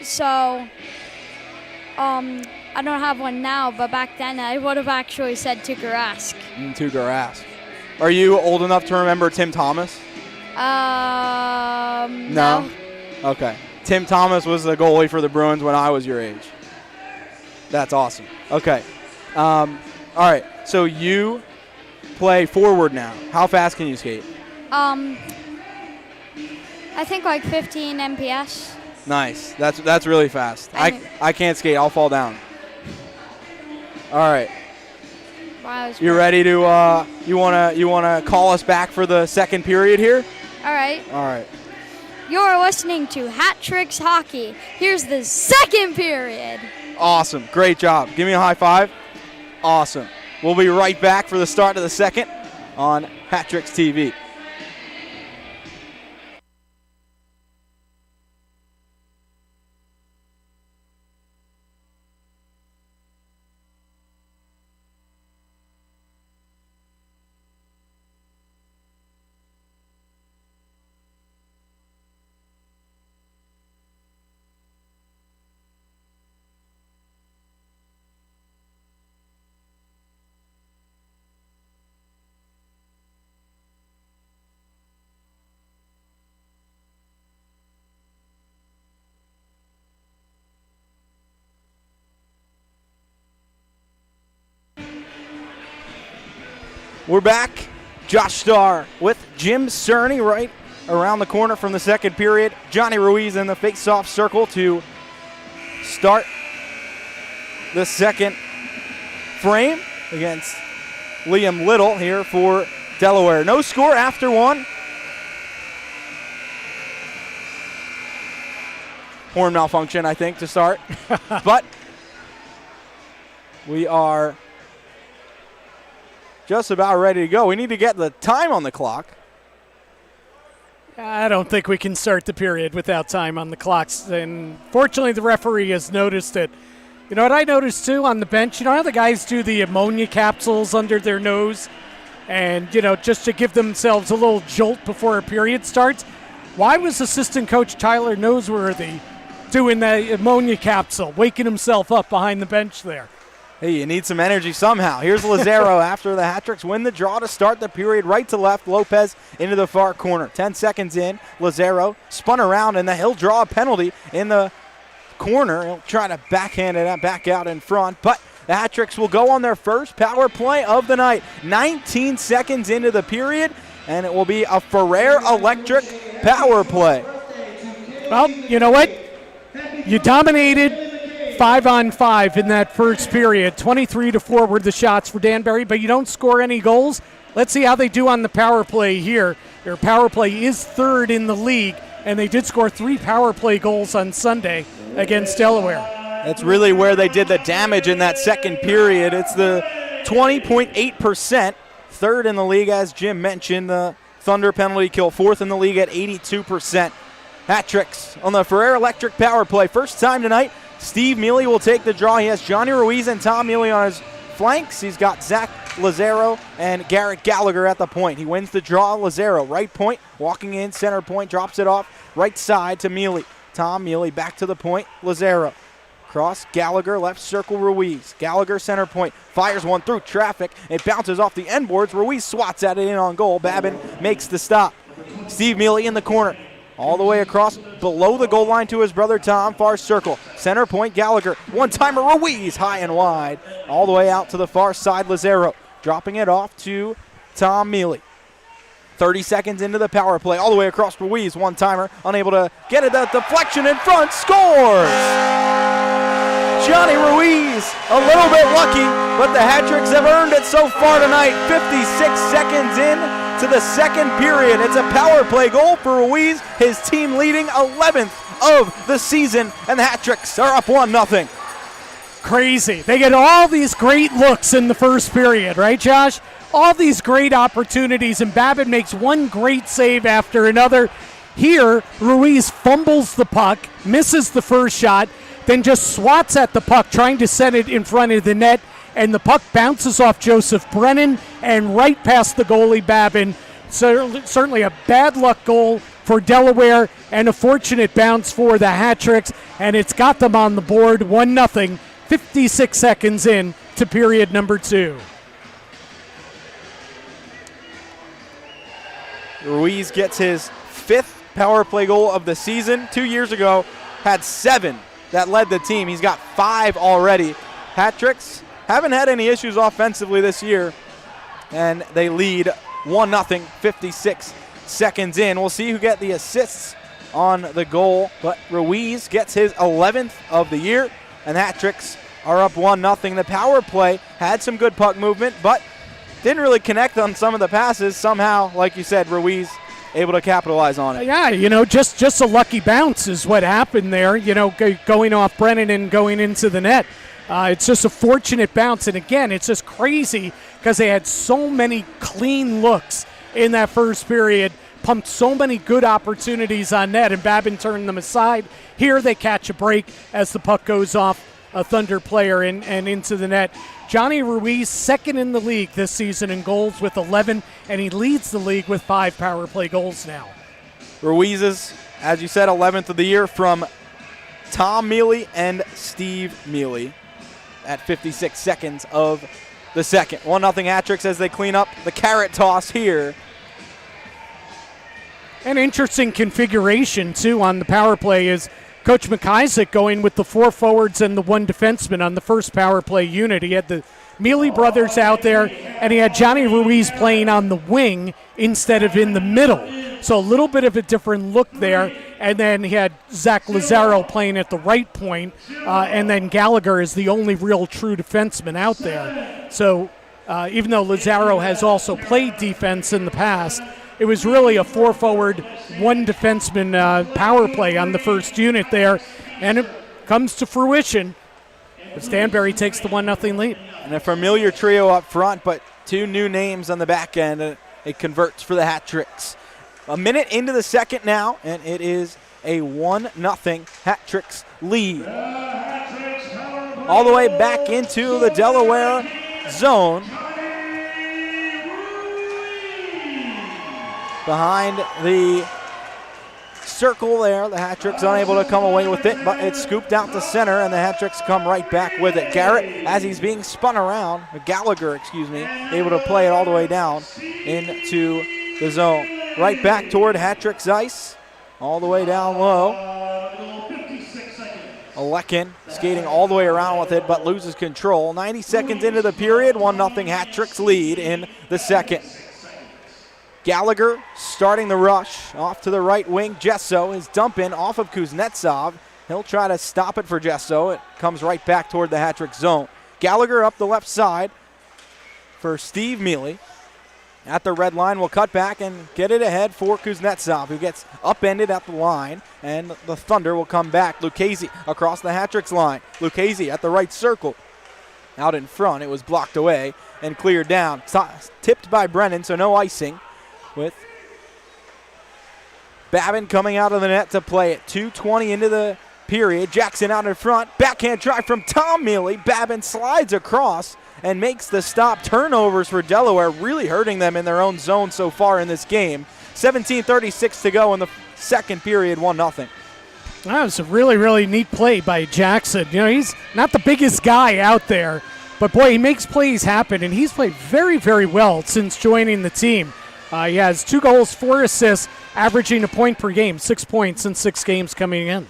So, I don't have one now, but back then I would have actually said Tuukka Rask. Tuukka Rask. Are you old enough to remember Tim Thomas? No. Okay. Tim Thomas was the goalie for the Bruins when I was your age. That's awesome. Okay. All right. So you play forward now. How fast can you skate? I think like 15 MPS. Nice. That's really fast. I can't skate. I'll fall down. All right. Wow, you ready to you wanna call us back for the second period here? All right. All right. You're listening to Hat Tricks Hockey. Here's the second period. Awesome. Great job. Give me a high five. Awesome. We'll be right back for the start of the second on Hat Tricks TV. We're back. Josh Starr with Jim Cerny right around the corner from the second period. Johnny Ruiz in the face-off circle to start the second frame against Liam Little here for Delaware. No score after one. Horn malfunction, I think, to start. But we are just about ready to go. We need to get the time on the clock. I don't think we can start the period without time on the clocks. And fortunately, the referee has noticed it. You know what I noticed, too, on the bench? You know how the guys do the ammonia capsules under their nose? And, you know, just to give themselves a little jolt before a period starts? Why was assistant coach Tyler Noseworthy doing the ammonia capsule, waking himself up behind the bench there? Hey, you need some energy somehow. Here's Lazaro after the hat-tricks win the draw to start the period. Right to left, Lopez into the far corner. 10 seconds in, Lazaro spun around, and he'll draw a penalty in the corner. He'll try to backhand it back out in front, but the hat-tricks will go on their first power play of the night. 19 seconds into the period, and it will be a Ferrer Electric power play. Well, you know what? You dominated 5-on-5 in that first period. 23-4 were the shots for Danbury, but you don't score any goals. Let's see how they do on the power play here. Their power play is third in the league, and they did score 3 power play goals on Sunday against Delaware. That's really where they did the damage in that second period. It's the 20.8%, third in the league, as Jim mentioned. The Thunder penalty kill, fourth in the league at 82%. Hat-tricks on the Ferrer Electric power play. First time tonight, Steve Mealy will take the draw. He has Johnny Ruiz and Tom Mealy on his flanks. He's got Zach Lazaro and Garrett Gallagher at the point. He wins the draw. Lazaro, right point, walking in, center point, drops it off, right side to Mealy. Tom Mealy back to the point. Lazaro. Cross, Gallagher, left circle, Ruiz. Gallagher, center point, fires one through traffic. It bounces off the end boards. Ruiz swats at it in on goal. Babin makes the stop. Steve Mealy in the corner. All the way across, below the goal line to his brother Tom, far circle. Center point, Gallagher. One-timer, Ruiz, high and wide. All the way out to the far side, Lazaro. Dropping it off to Tom Mealy. 30 seconds into the power play, all the way across Ruiz, one-timer, unable to get it, the deflection in front, scores! Johnny Ruiz, a little bit lucky, but the hat-tricks have earned it so far tonight. 56 seconds in to the second period. It's a power play goal for Ruiz, his team leading 11th of the season, and the hat-tricks are up 1-0. Crazy. They get all these great looks in the first period, right, Josh? All these great opportunities, and Babin makes one great save after another. Here, Ruiz fumbles the puck, misses the first shot, then just swats at the puck, trying to set it in front of the net, and the puck bounces off Joseph Brennan and right past the goalie Babin. Certainly a bad luck goal for Delaware and a fortunate bounce for the hat-tricks, and it's got them on the board 1-0, 56 seconds in to period number 2. Ruiz gets his 5th power play goal of the season. 2 years ago, had 7 that led the team. He's got 5 already. Hat-tricks haven't had any issues offensively this year, and they lead 1-0, 56 seconds in. We'll see who get the assists on the goal, but Ruiz gets his 11th of the year, and the hat-tricks are up 1-0. The power play had some good puck movement, but didn't really connect on some of the passes. Somehow, like you said, Ruiz able to capitalize on it. Yeah, just a lucky bounce is what happened there, going off Brennan and going into the net. It's just a fortunate bounce, and again, it's just crazy because they had so many clean looks in that first period, pumped so many good opportunities on net, and Babin turned them aside. Here they catch a break as the puck goes off a Thunder player and into the net. Johnny Ruiz, second in the league this season in goals with 11, and he leads the league with 5 power play goals now. Ruiz's, as you said, 11th of the year from Tom Mealy and Steve Mealy at 56 seconds of the second. 1-0 hat-tricks as they clean up the carrot toss here. An interesting configuration, too, on the power play is Coach McIsaac going with the 4 forwards and the 1 defenseman on the first power play unit. He had the Mealy brothers out there, and he had Johnny Ruiz playing on the wing instead of in the middle. So a little bit of a different look there. And then he had Zach Lazaro playing at the right point, and then Gallagher is the only real true defenseman out there. So even though Lazaro has also played defense in the past, it was really a 4-forward, 1 defenseman power play on the first unit there, and it comes to fruition as Danbury takes the 1-0 lead. And a familiar trio up front, but 2 new names on the back end. It converts for the hat-tricks. A minute into the second now, and it is a 1-0 hat-tricks lead. All the way back into the Delaware zone. Behind the circle there, the hat-tricks unable to come away with it, but it's scooped out to center, and the hat-tricks come right back with it. Garrett, as he's being spun around, Gallagher, able to play it all the way down into the zone. Right back toward hat-tricks ice, all the way down low. Alekin skating all the way around with it, but loses control. 90 seconds into the period, 1-0 hat-tricks lead in the second. Gallagher starting the rush off to the right wing. Jesso is dump in off of Kuznetsov. He'll try to stop it for Jesso. It comes right back toward the hat-trick zone. Gallagher up the left side for Steve Mealy. At the red line, will cut back and get it ahead for Kuznetsov, who gets upended at the line, and the Thunder will come back. Lucchese across the hat-tricks line. Lucchese at the right circle. Out in front, it was blocked away and cleared down. Tipped by Brennan, so no icing, with Babin coming out of the net to play it. 2:20 into the period. Jackson out in front. Backhand drive from Tom Mealy. Babin slides across and makes the stop. Turnovers for Delaware, really hurting them in their own zone so far in this game. 17:36 to go in the second period, 1-0. That was a really, really neat play by Jackson. He's not the biggest guy out there, but boy, he makes plays happen, and he's played very, very well since joining the team. He has 2 goals, 4 assists, averaging a point per game, 6 points in 6 games coming in.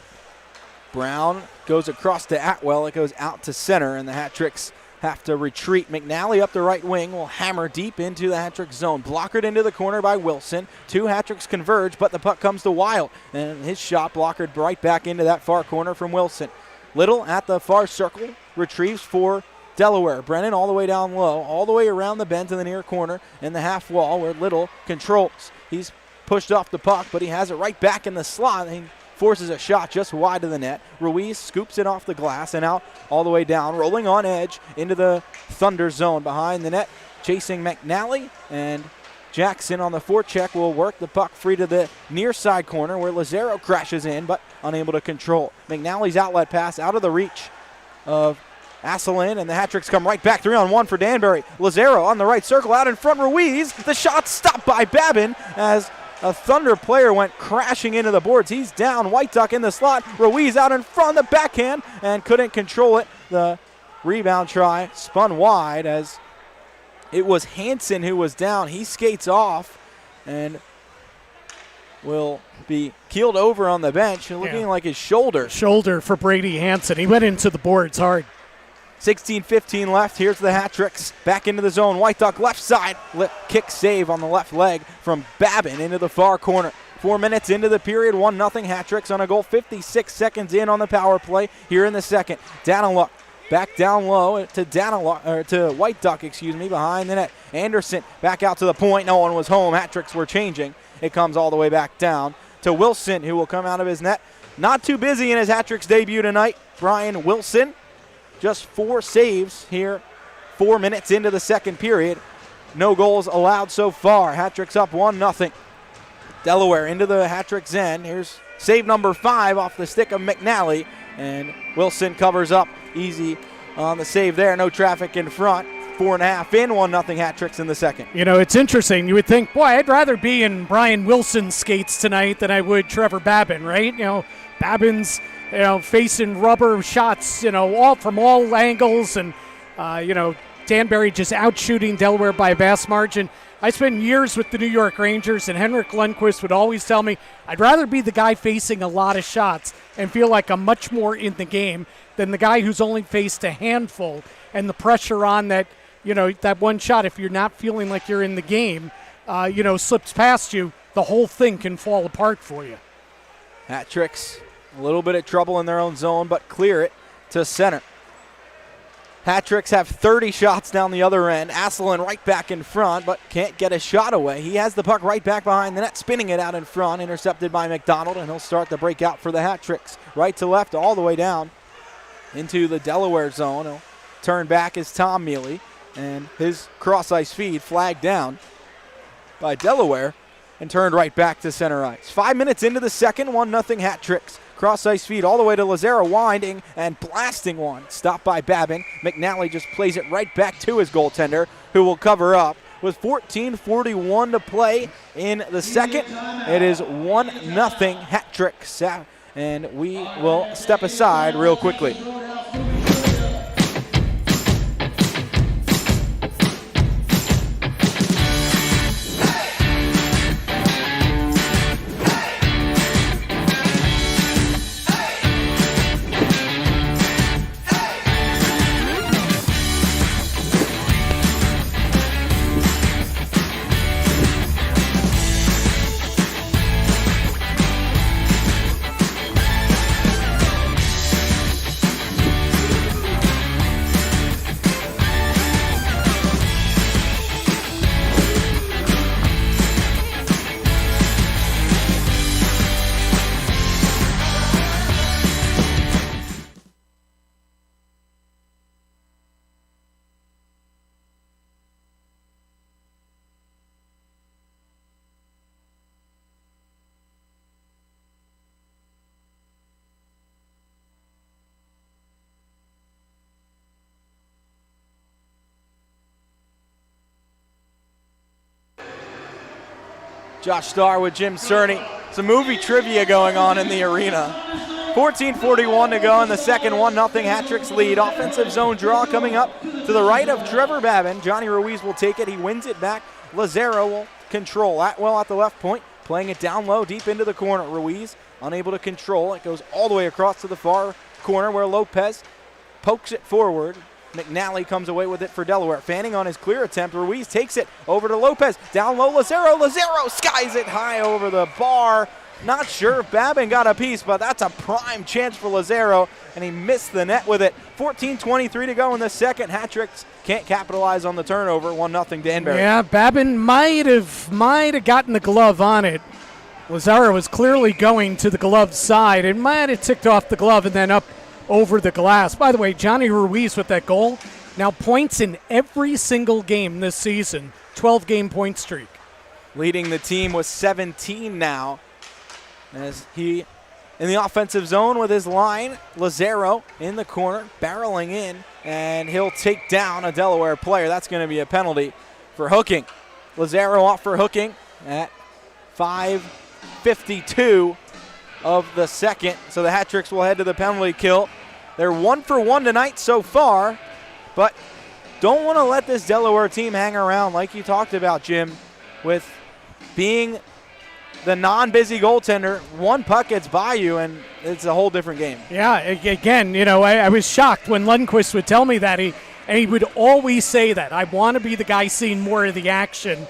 Brown goes across to Atwell. It goes out to center, and the hat-tricks have to retreat. McNally up the right wing will hammer deep into the hat-trick zone. Blockered into the corner by Wilson. 2 hat-tricks converge, but the puck comes to Wild, and his shot blockered right back into that far corner from Wilson. Little at the far circle, retrieves for Delaware. Brennan all the way down low, all the way around the bend to the near corner in the half wall where Little controls. He's pushed off the puck, but he has it right back in the slot. He forces a shot just wide of the net. Ruiz scoops it off the glass and out all the way down, rolling on edge into the Thunder zone behind the net, chasing McNally, and Jackson on the forecheck will work the puck free to the near side corner where Lazaro crashes in but unable to control. McNally's outlet pass out of the reach of Asselin, and the hat-tricks come right back. 3-on-1 for Danbury. Lazaro on the right circle, out in front. Ruiz, the shot stopped by Babin as a Thunder player went crashing into the boards. He's down. White Duck in the slot. Ruiz out in front, the backhand, and couldn't control it. The rebound try spun wide as it was Hansen who was down. He skates off and will be keeled over on the bench, looking like his shoulder. Shoulder for Brady Hansen. He went into the boards hard. 16-15 left. Here's the hat-tricks. Back into the zone. White Duck left side. Kick save on the left leg from Babin into the far corner. 4 minutes into the period. 1-0 hat-tricks on a goal. 56 seconds in on the power play here in the second. Daniluk back down low to White Duck, behind the net. Anderson back out to the point. No one was home. Hat-tricks were changing. It comes all the way back down to Wilson, who will come out of his net. Not too busy in his hat-tricks debut tonight. Brian Wilson. Just 4 saves here, 4 minutes into the second period. No goals allowed so far. Hat-tricks up 1-0. Delaware into the hat-trick's end. Here's save number 5 off the stick of McNally. And Wilson covers up easy on the save there. No traffic in front. 4.5 in, 1-0 hat-tricks in the second. You know, it's interesting. You would think, boy, I'd rather be in Brian Wilson's skates tonight than I would Trevor Babin, right? You know, Babin's facing rubber shots, all from all angles, and Danbury just out-shooting Delaware by a vast margin. I spent years with the New York Rangers, and Henrik Lundqvist would always tell me, I'd rather be the guy facing a lot of shots and feel like I'm much more in the game than the guy who's only faced a handful, and the pressure on that, that one shot, if you're not feeling like you're in the game, slips past you, the whole thing can fall apart for you. Hat-tricks. A little bit of trouble in their own zone, but clear it to center. Hat-tricks have 30 shots down the other end. Asselin right back in front, but can't get a shot away. He has the puck right back behind the net, spinning it out in front, intercepted by McDonald, and he'll start the breakout for the hat-tricks. Right to left, all the way down into the Delaware zone. He'll turn back is Tom Mealy, and his cross-ice feed flagged down by Delaware and turned right back to center ice. 5 minutes into the second, 1-0 hat-tricks. Cross-ice feed all the way to Lazaro, winding and blasting one. Stopped by Babin. McNally just plays it right back to his goaltender, who will cover up. With 14:41 to play in the second, it is 1-0 hat-tricks. And we will step aside real quickly. Josh Starr with Jim Cerny. Some movie trivia going on in the arena. 14:41 to go in the second, 1-0 hat-tricks lead. Offensive zone draw coming up to the right of Trevor Babin. Johnny Ruiz will take it. He wins it back. Lazaro will control. Atwell at the left point, playing it down low, deep into the corner. Ruiz unable to control. It goes all the way across to the far corner where Lopez pokes it forward. McNally comes away with it for Delaware. Fanning on his clear attempt. Ruiz takes it over to Lopez. Down low, Lazaro. Lazaro skies it high over the bar. Not sure if Babin got a piece, but that's a prime chance for Lazaro, and he missed the net with it. 14:23 to go in the second. Hat-tricks can't capitalize on the turnover. 1-0 Danbury. Yeah, Babin might have gotten the glove on it. Lazaro was clearly going to the glove side. It might have ticked off the glove and then up over the glass. By the way, Johnny Ruiz with that goal. Now points in every single game this season. 12-game point streak. Leading the team with 17 now. As he in the offensive zone with his line. Lazaro in the corner, barreling in, and he'll take down a Delaware player. That's going to be a penalty for hooking. Lazaro off for hooking at 5:52 of the second. So the Hat-tricks will head to the penalty kill. They're 1 for 1 tonight so far, but don't want to let this Delaware team hang around like you talked about, Jim, with being the non-busy goaltender. One puck gets by you, and it's a whole different game. Yeah, again, I was shocked when Lundqvist would tell me that. He would always say that. I want to be the guy seeing more of the action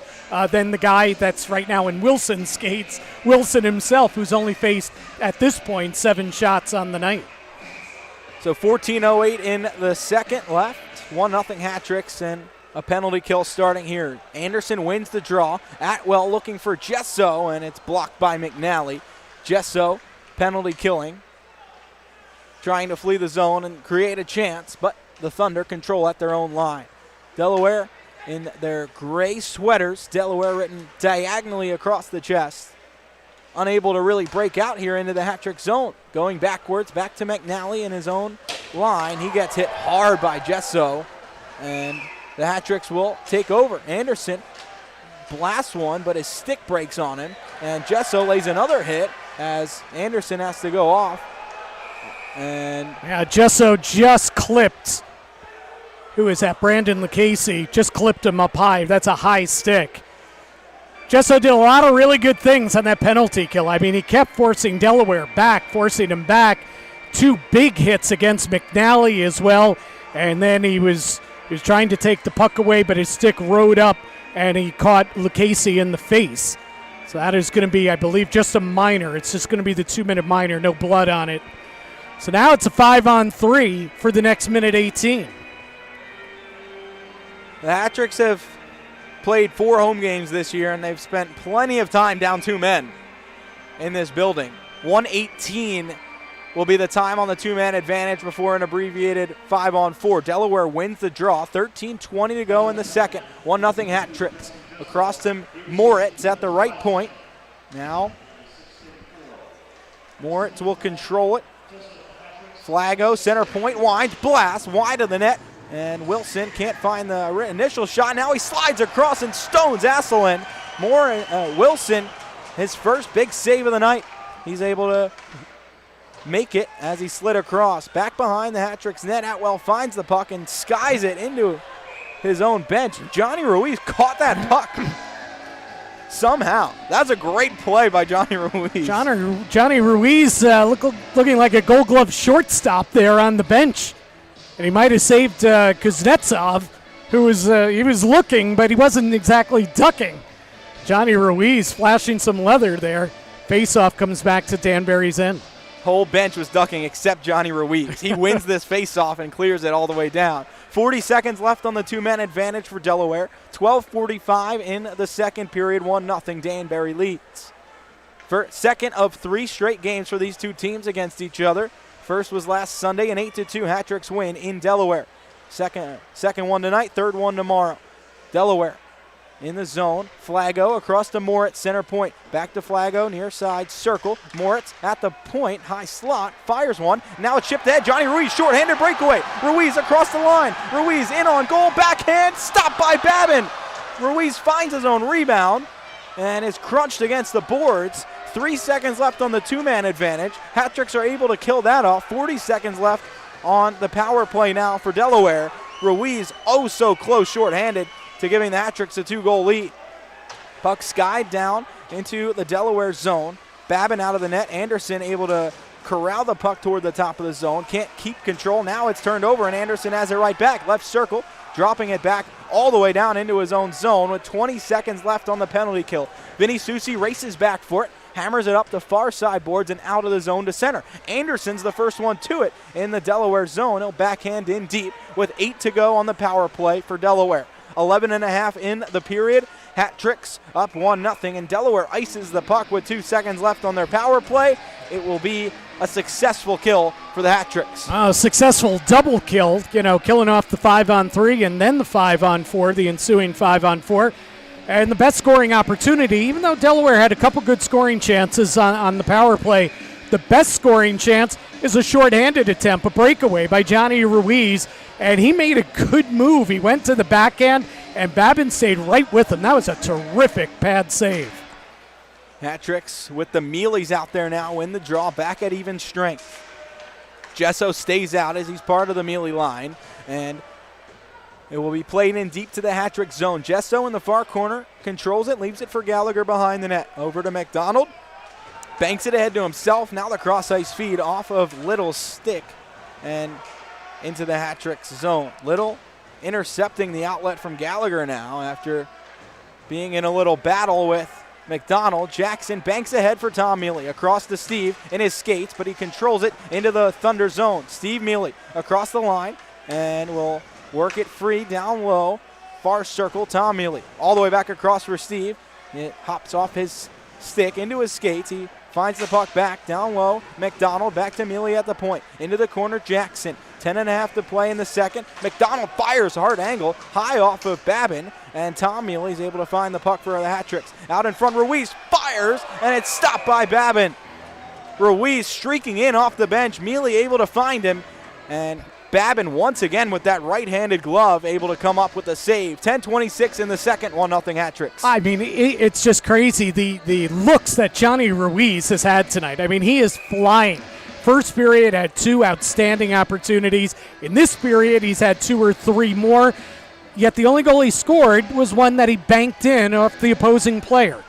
than the guy that's right now in Wilson's skates, Wilson himself, who's only faced, at this point, 7 shots on the night. So 14:08 in the second left. 1-0 Hat-tricks, and a penalty kill starting here. Anderson wins the draw. Atwell looking for Gesso, and it's blocked by McNally. Gesso penalty killing, trying to flee the zone and create a chance, but the Thunder control at their own line. Delaware in their gray sweaters, Delaware written diagonally across the chest. Unable to really break out here into the hat-trick zone. Going backwards, back to McNally in his own line. He gets hit hard by Gesso, and the Hat-tricks will take over. Anderson blasts one, but his stick breaks on him, and Gesso lays another hit as Anderson has to go off. And yeah, Gesso just clipped. Who is that? Brandon Lucchese just clipped him up high. That's a high stick. Gesso did a lot of really good things on that penalty kill. I mean, he kept forcing Delaware back, forcing him back. 2 big hits against McNally as well, and then he was trying to take the puck away, but his stick rode up, and he caught Lucchese in the face. So that is going to be, I believe, just a minor. It's just going to be the 2-minute minor, no blood on it. So now it's a 5-on-3 for the next minute 18. the Hat-tricks have played 4 home games this year, and they've spent plenty of time down 2 men in this building. 1:18 will be the time on the 2-man advantage before an abbreviated 5-on-4. Delaware wins the draw. 13:20 to go in the second. 1-0 Hat-tricks. Across to Moritz at the right point. Now, Moritz will control it. Flaggo, center point, winds, blast, wide of the net. And Wilson can't find the initial shot. Now he slides across and stones Asselin. Wilson, his first big save of the night. He's able to make it as he slid across. Back behind the Hat-tricks net, Atwell finds the puck and skies it into his own bench. Johnny Ruiz caught that puck somehow. That's a great play by Johnny Ruiz. Johnny Ruiz looking like a Gold Glove shortstop there on the bench. And he might have saved Kuznetsov, who was he was looking, but he wasn't exactly ducking. Johnny Ruiz flashing some leather there. Faceoff comes back to Danbury's end. Whole bench was ducking except Johnny Ruiz. He wins this faceoff and clears it all the way down. 40 seconds left on the 2-man advantage for Delaware. 12:45 in the second period. 1-0 Danbury leads. For second of 3 straight games for these two teams against each other. First was last Sunday, an 8-2 Hat-tricks win in Delaware. Second one tonight, third one tomorrow. Delaware in the zone. Flaggo across to Moritz, center point. Back to Flaggo, near side, circle. Moritz at the point, high slot, fires one. Now it's chipped ahead. Johnny Ruiz, short-handed breakaway. Ruiz across the line. Ruiz in on goal, backhand, stopped by Babin. Ruiz finds his own rebound and is crunched against the boards. 3 seconds left on the 2-man advantage. Hat-tricks are able to kill that off. 40 seconds left on the power play now for Delaware. Ruiz oh so close short-handed to giving the Hat-tricks a 2-goal lead. Puck skied down into the Delaware zone. Babin out of the net. Anderson able to corral the puck toward the top of the zone. Can't keep control. Now it's turned over, and Anderson has it right back. Left circle, dropping it back all the way down into his own zone with 20 seconds left on the penalty kill. Vinny Susi races back for it, hammers it up the far side boards and out of the zone to center. Anderson's the first one to it in the Delaware zone. He'll backhand in deep with 8 to go on the power play for Delaware. 11.5 in the period. Hat Tricks up 1-0, and Delaware ices the puck with 2 seconds left on their power play. It will be a successful kill for the Hat Tricks. Successful double kill, killing off the 5-on-3 and then the 5-on-4, the ensuing 5-on-4. And the best scoring opportunity, even though Delaware had a couple good scoring chances on the power play, the best scoring chance is a shorthanded attempt, a breakaway by Johnny Ruiz, and he made a good move. He went to the backhand, and Babin stayed right with him. That was a terrific pad save. Hat Tricks with the Mealies out there now in the draw, back at even strength. Gesso stays out as he's part of the Mealy line, and it will be played in deep to the Hat Trick zone. Gesso in the far corner controls it, leaves it for Gallagher behind the net. Over to McDonald, banks it ahead to himself. Now the cross-ice feed off of Little's stick and into the Hat Trick zone. Little intercepting the outlet from Gallagher now after being in a little battle with McDonald. Jackson banks ahead for Tom Mealy. Across to Steve in his skates, but he controls it into the Thunder zone. Steve Mealy across the line and will work it free down low. Far circle, Tom Mealy. All the way back across for Steve. It hops off his stick into his skates. He finds the puck back down low. McDonald back to Mealy at the point. Into the corner, Jackson. 10.5 to play in the second. McDonald fires hard angle, high off of Babin, and Tom Mealy's able to find the puck for the Hat Tricks. Out in front, Ruiz fires, and it's stopped by Babin. Ruiz streaking in off the bench. Mealy able to find him, and Babin once again with that right-handed glove able to come up with a save. 10:26 in the second, 1-0 Hat Tricks. I mean, it's just crazy, the looks that Johnny Ruiz has had tonight. I mean, he is flying. First period had 2 outstanding opportunities. In this period, he's had 2 or 3 more, yet the only goal he scored was one that he banked in off the opposing player.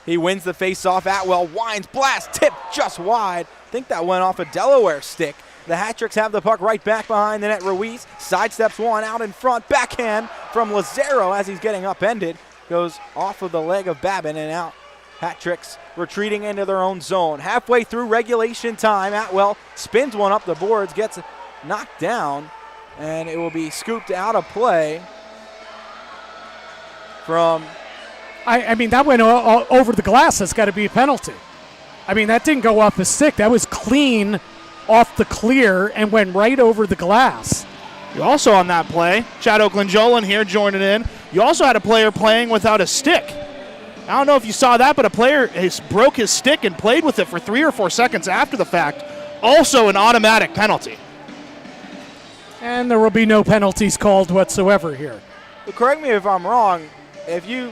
He wins the face-off. Atwell winds, blast, tip just wide. I think that went off a Delaware stick. The Hat Tricks have the puck right back behind the net. Ruiz sidesteps one out in front. Backhand from Lazaro as he's getting upended. Goes off of the leg of Babin and out. Hat Tricks retreating into their own zone. Halfway through regulation time, Atwell spins one up the boards, gets knocked down, and it will be scooped out of play from... I mean, that went over the glass. That's got to be a penalty. I mean, that didn't go off the stick. That was clean off the clear and went right over the glass. You also on that play, Chad Oklin-Jolin here joining in. You also had a player playing without a stick. I don't know if you saw that, but a player broke his stick and played with it for 3 or 4 seconds after the fact. Also an automatic penalty. And there will be no penalties called whatsoever here. But correct me if I'm wrong, if you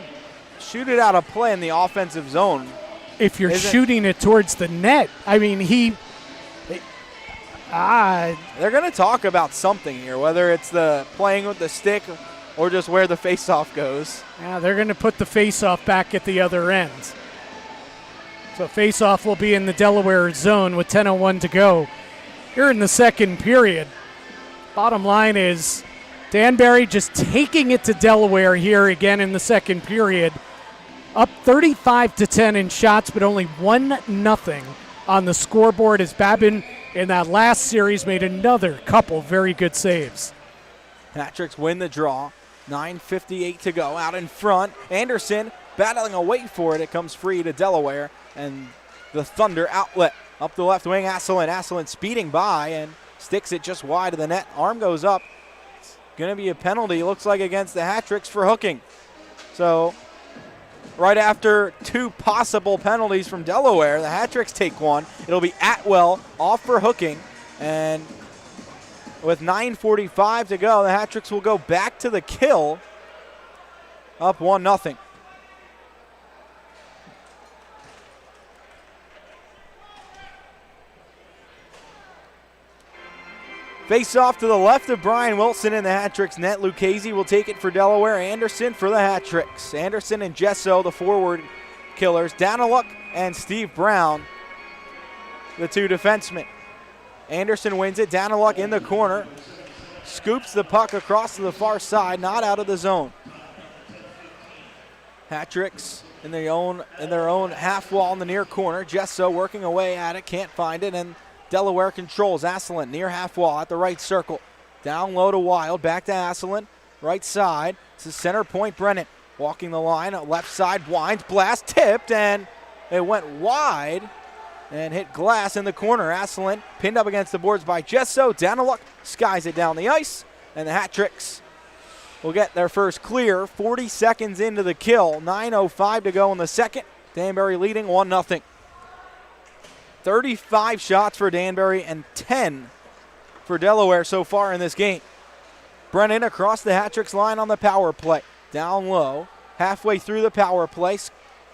shoot it out of play in the offensive zone. If you're shooting it towards the net, I mean, they're going to talk about something here, whether it's the playing with the stick or just where the face-off goes. Yeah, they're going to put the face-off back at the other end. So face-off will be in the Delaware zone with 10:01 to go. Here in the second period, bottom line is Danbury just taking it to Delaware here again in the second period. Up 35-10 in shots, but only 1-0 on the scoreboard as Babin in that last series made another couple very good saves. Hat Tricks win the draw. 9:58 to go. Out in front, Anderson battling away for it. It comes free to Delaware, and the Thunder outlet up the left wing. Asselin speeding by and sticks it just wide of the net. Arm goes up. It's going to be a penalty, looks like, against the Hat Tricks for hooking. So right after 2 possible penalties from Delaware, the Hat Tricks take one. It'll be Atwell off for hooking, and with 9:45 to go, the Hat Tricks will go back to the kill, up 1-0. Face off to the left of Brian Wilson in the Hat Tricks net. Lucchese will take it for Delaware. Anderson for the Hat Tricks. Anderson and Gesso, the forward killers. Daniluk and Steve Brown the two defensemen. Anderson wins it. Daniluk in the corner. Scoops the puck across to the far side, not out of the zone. Hat-tricks in their own half wall in the near corner. Jesso working away at it, can't find it, and Delaware controls. Asselin near half wall at the right circle. Down low to Wild, back to Asselin. Right side, it's the center point. Brennan walking the line, left side, winds, blast, tipped, and it went wide and hit glass in the corner. Asselin pinned up against the boards by Jesso. Daniluk skies it down the ice, and the Hat-tricks will get their first clear. 40 seconds into the kill, 9:05 to go in the second. Danbury leading 1-0. 35 shots for Danbury and 10 for Delaware so far in this game. Brennan across the Hat-tricks line on the power play. Down low, halfway through the power play,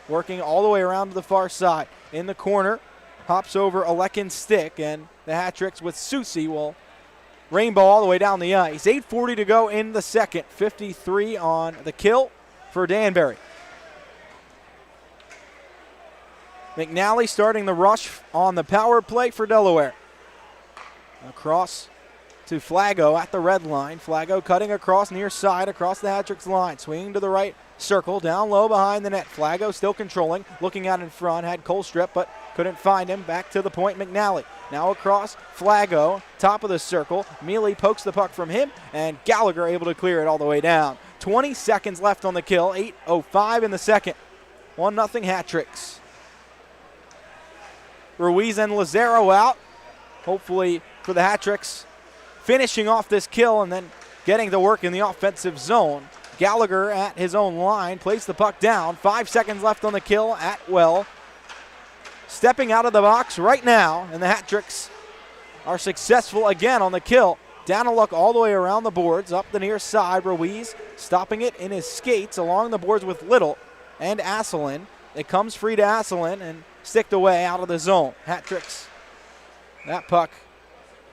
working all the way around to the far side. In the corner, hops over Alekin's stick, and the Hat-tricks with Susi will rainbow all the way down the ice. 8:40 to go in the second. 53 on the kill for Danbury. McNally starting the rush on the power play for Delaware. Across to Flago at the red line. Flago cutting across near side across the Hat-tricks line. Swinging to the right circle, down low behind the net. Flago still controlling, looking out in front. Had Colstrip, but couldn't find him. Back to the point, McNally. Now across, Flago, top of the circle. Mealy pokes the puck from him, and Gallagher able to clear it all the way down. 20 seconds left on the kill, 8:05 in the second. 1-0 Hat-tricks. Ruiz and Lazaro out. Hopefully for the Hat-tricks, finishing off this kill and then getting to work in the offensive zone. Gallagher at his own line, plays the puck down. 5 seconds left on the kill. Atwell stepping out of the box right now, and the Hat-tricks are successful again on the kill. Daniluk all the way around the boards, up the near side. Ruiz stopping it in his skates along the boards with Little and Asselin. It comes free to Asselin and sticked away out of the zone. Hat-tricks, that puck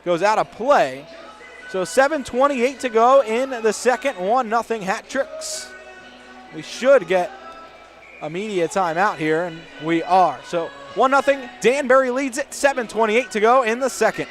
goes out of play. So 7:28 to go in the second. 1-0 Hat-tricks. We should get a media timeout here, and we are. So 1-0, Danbury leads it. 7:28 to go in the second.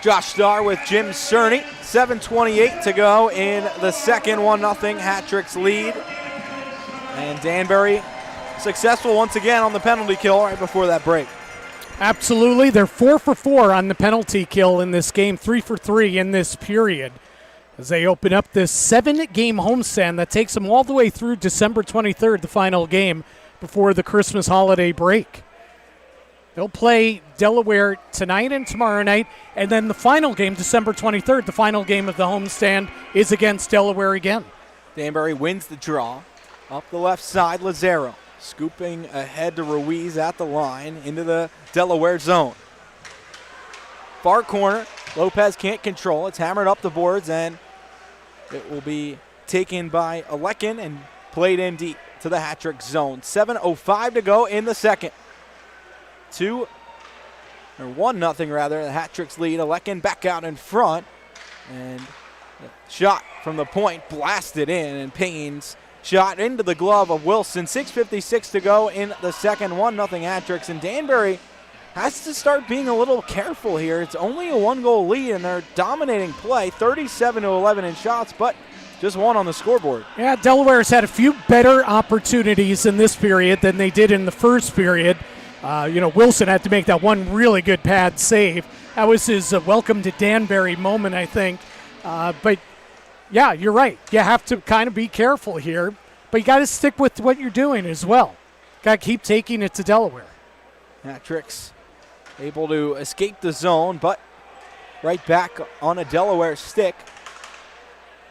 Josh Starr with Jim Cerny. 7:28 to go in the second. 1-0 Hat-tricks lead. And Danbury successful once again on the penalty kill right before that break. Absolutely. They're 4 for 4 on the penalty kill in this game, 3 for 3 in this period, as they open up this 7-game homestand that takes them all the way through December 23rd, the final game before the Christmas holiday break. They'll play Delaware tonight and tomorrow night, and then the final game, December 23rd, the final game of the homestand, is against Delaware again. Danbury wins the draw. Up the left side, Lazaro scooping ahead to Ruiz at the line into the Delaware zone. Far corner, Lopez can't control. It's hammered up the boards, and it will be taken by Alekin and played in deep to the Hat-tricks zone. 7:05 to go in the second. 1-0 rather. The Hat-tricks lead. Alekin back out in front, and the shot from the point blasted in, and Payne's shot into the glove of Wilson. 6:56 to go in the second. 1-0 Hat-tricks, and Danbury has to start being a little careful here. It's only a 1-goal lead, and they're dominating play, 37-11 in shots, but just one on the scoreboard. Yeah, Delaware's had a few better opportunities in this period than they did in the first period. Wilson had to make that one really good pad save. That was his welcome to Danbury moment, I think. But, yeah, you're right. You have to kind of be careful here. But you got to stick with what you're doing as well. Got to keep taking it to Delaware. Hat-tricks able to escape the zone, but right back on a Delaware stick.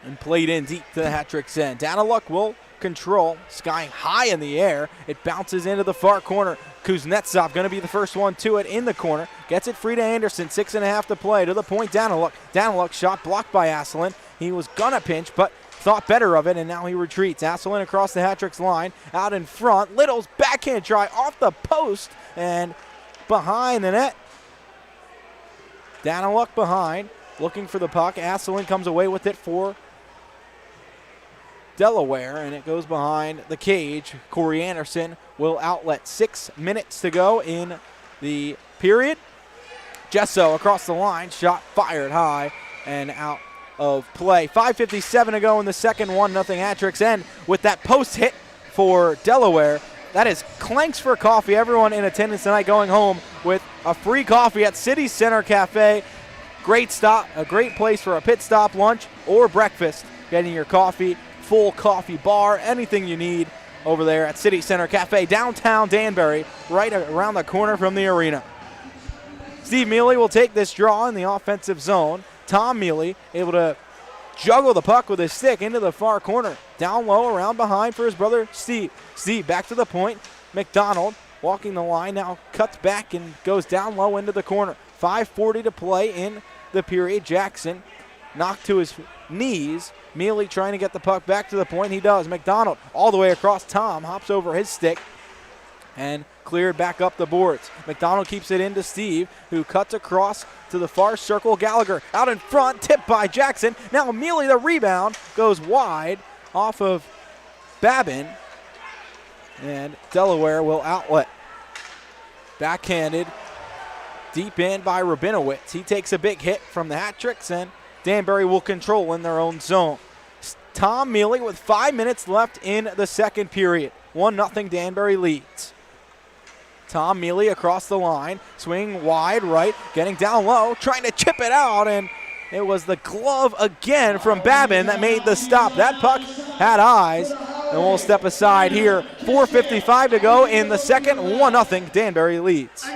and played in deep to the hat-trick's end. Daniluk will control, skying high in the air. It bounces into the far corner. Kuznetsov going to be the first one to it in the corner. Gets it free to Anderson, 6.5 to play. To the point, Daniluk. Daniluk shot blocked by Asselin. He was going to pinch, but thought better of it, and now he retreats. Asselin across the hat-trick's line, out in front. Little's backhand try off the post and behind the net. Daniluk behind, looking for the puck. Asselin comes away with it for Delaware, and it goes behind the cage. Corey Anderson will outlet. 6 minutes to go in the period. Gesso across the line, shot fired high and out of play. 5:57 to go in the second, 1-0 hat-trick's end with that post hit for Delaware. That is Clanks for Coffee. Everyone in attendance tonight going home with a free coffee at City Center Cafe. Great stop, a great place for a pit stop, lunch, or breakfast. Getting your coffee, full coffee bar, anything you need over there at City Center Cafe, downtown Danbury, right around the corner from the arena. Steve Mealy will take this draw in the offensive zone. Tom Mealy able to juggle the puck with his stick into the far corner. Down low, around behind for his brother Steve. Steve back to the point. McDonald walking the line, now cuts back and goes down low into the corner. 5:40 to play in the period. Jackson knocked to his knees. Mealy trying to get the puck back to the point. He does. McDonald all the way across. Tom hops over his stick and cleared back up the boards. McDonald keeps it into Steve, who cuts across to the far circle. Gallagher out in front, tipped by Jackson. Now Mealy, the rebound, goes wide off of Babin, and Delaware will outlet. Backhanded deep in by Rabinowitz. He takes a big hit from the hat-tricks, and Danbury will control in their own zone. Tom Mealy with 5 minutes left in the second period. 1-0 Danbury leads. Tom Mealy across the line, swinging wide right, getting down low, trying to chip it out, and it was the glove again from Babin that made the stop. That puck had eyes, and we'll step aside here. 4:55 to go in the second, 1-0 Danbury leads.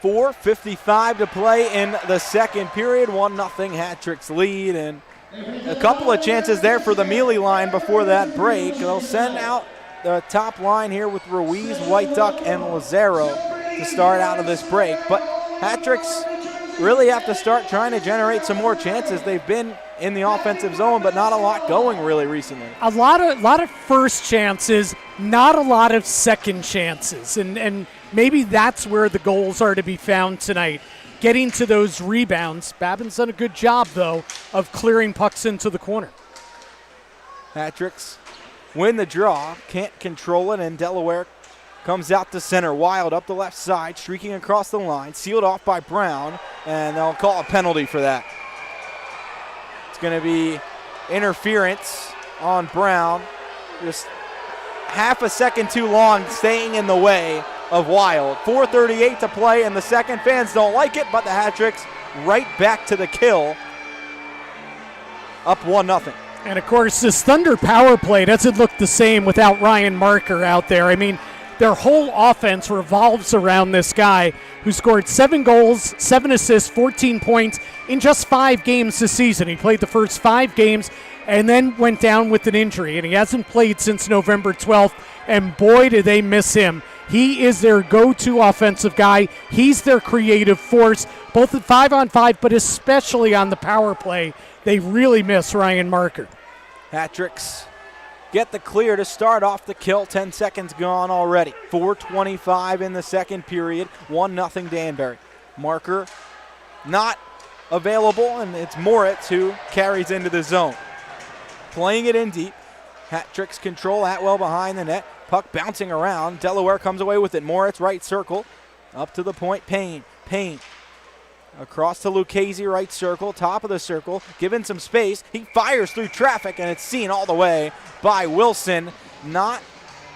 4:55 to play in the second period. 1-0 hat-tricks lead, and a couple of chances there for the Mealy line before that break. They'll send out the top line here with Ruiz, White Duck, and Lazaro to start out of this break. But hat-tricks really have to start trying to generate some more chances. They've been in the offensive zone, but not a lot going really recently. A lot of first chances, not a lot of second chances, and maybe that's where the goals are to be found tonight. Getting to those rebounds. Babin's done a good job, though, of clearing pucks into the corner. Hat-tricks win the draw, can't control it, and Delaware comes out to center. Wild up the left side, streaking across the line, sealed off by Brown, and they'll call a penalty for that. It's going to be interference on Brown. Just half a second too long, staying in the way of Wild. 4:38 to play in the second. Fans don't like it, but the hat-tricks right back to the kill. Up 1-0. And, of course, this Thunder power play doesn't look the same without Ryan Marker out there. I mean, their whole offense revolves around this guy who scored 7 goals, 7 assists, 14 points in just 5 games this season. He played the first 5 games and then went down with an injury, and he hasn't played since November 12th, and boy, do they miss him. He is their go-to offensive guy. He's their creative force, both at 5-on-5, but especially on the power play. They really miss Ryan Marker. Hat-tricks get the clear to start off the kill. 10 seconds gone already. 4:25 in the second period. 1-0 Danbury. Marker not available, and it's Moritz who carries into the zone. Playing it in deep. Hat-tricks control. Atwell behind the net. Puck bouncing around. Delaware comes away with it. Moritz right circle. Up to the point. Payne. Across to Lucchese, right circle, top of the circle, given some space. He fires through traffic, and it's seen all the way by Wilson.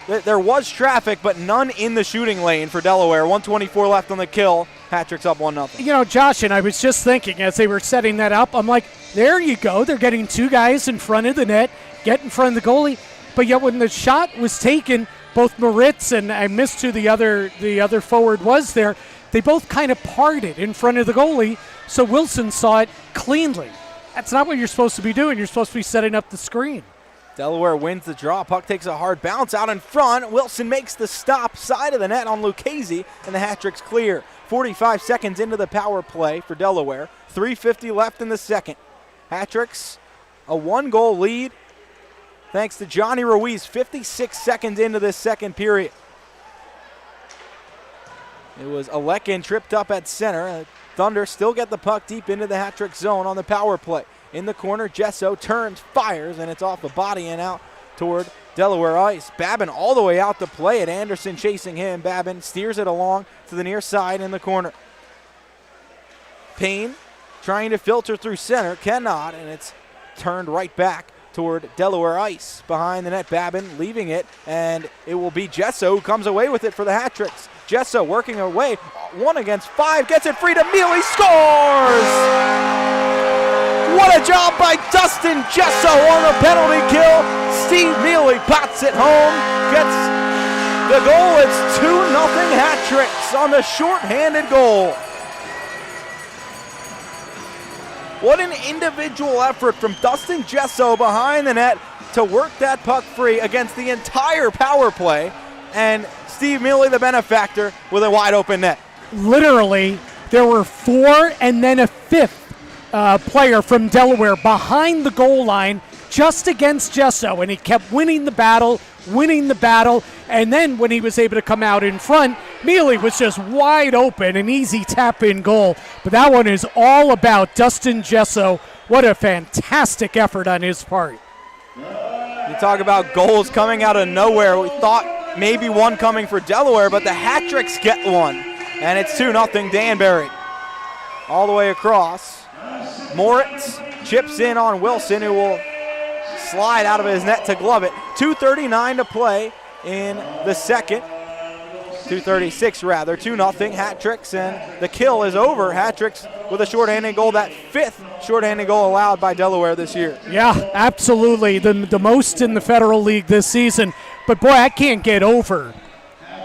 There was traffic, but none in the shooting lane for Delaware. 1:24 left on the kill. Hat-tricks up 1-0. You know, Josh, and I was just thinking as they were setting that up, I'm like, there you go. They're getting two guys in front of the net, get in front of the goalie. But yet when the shot was taken, both Moritz and I missed who the other forward was there, they both kind of parted in front of the goalie, so Wilson saw it cleanly. That's not what you're supposed to be doing. You're supposed to be setting up the screen. Delaware wins the draw. Puck takes a hard bounce out in front. Wilson makes the stop side of the net on Lucchese, and the hat-trick's clear. 45 seconds into the power play for Delaware. 3:50 left in the second. Hat-tricks, a one-goal lead thanks to Johnny Ruiz. 56 seconds into this second period. It was Oklin tripped up at center. Thunder still get the puck deep into the hat-trick zone on the power play. In the corner, Gesso turns, fires, and it's off the body and out toward Delaware ice. Babin all the way out to play it. Anderson chasing him. Babin steers it along to the near side in the corner. Payne trying to filter through center, cannot, and it's turned right back toward Delaware ice. Behind the net, Babin leaving it, and it will be Gesso who comes away with it for the hat-tricks. Gesso working away, 1 against 5, gets it free to Mealy, scores! What a job by Dustin Gesso on the penalty kill. Steve Mealy pots it home, gets the goal. It's 2-0 hat-tricks on the short-handed goal. What an individual effort from Dustin Gesso behind the net to work that puck free against the entire power play, and Steve Mealy, the benefactor, with a wide-open net. Literally, there were 4 and then a 5th player from Delaware behind the goal line just against Gesso, and he kept winning the battle, and then when he was able to come out in front, Mealy was just wide open, an easy tap-in goal. But that one is all about Dustin Gesso. What a fantastic effort on his part. You talk about goals coming out of nowhere. We thought maybe one coming for Delaware, but the hat-tricks get one, and it's 2-0 Danbury. All the way across. Moritz chips in on Wilson, who will slide out of his net to glove it. 2:39 to play in the second. 2:36 rather. 2-0 hat-tricks, and the kill is over. Hat-tricks with a shorthanded goal, that 5th shorthanded goal allowed by Delaware this year. Yeah, absolutely. The most in the Federal League this season. But boy, I can't get over,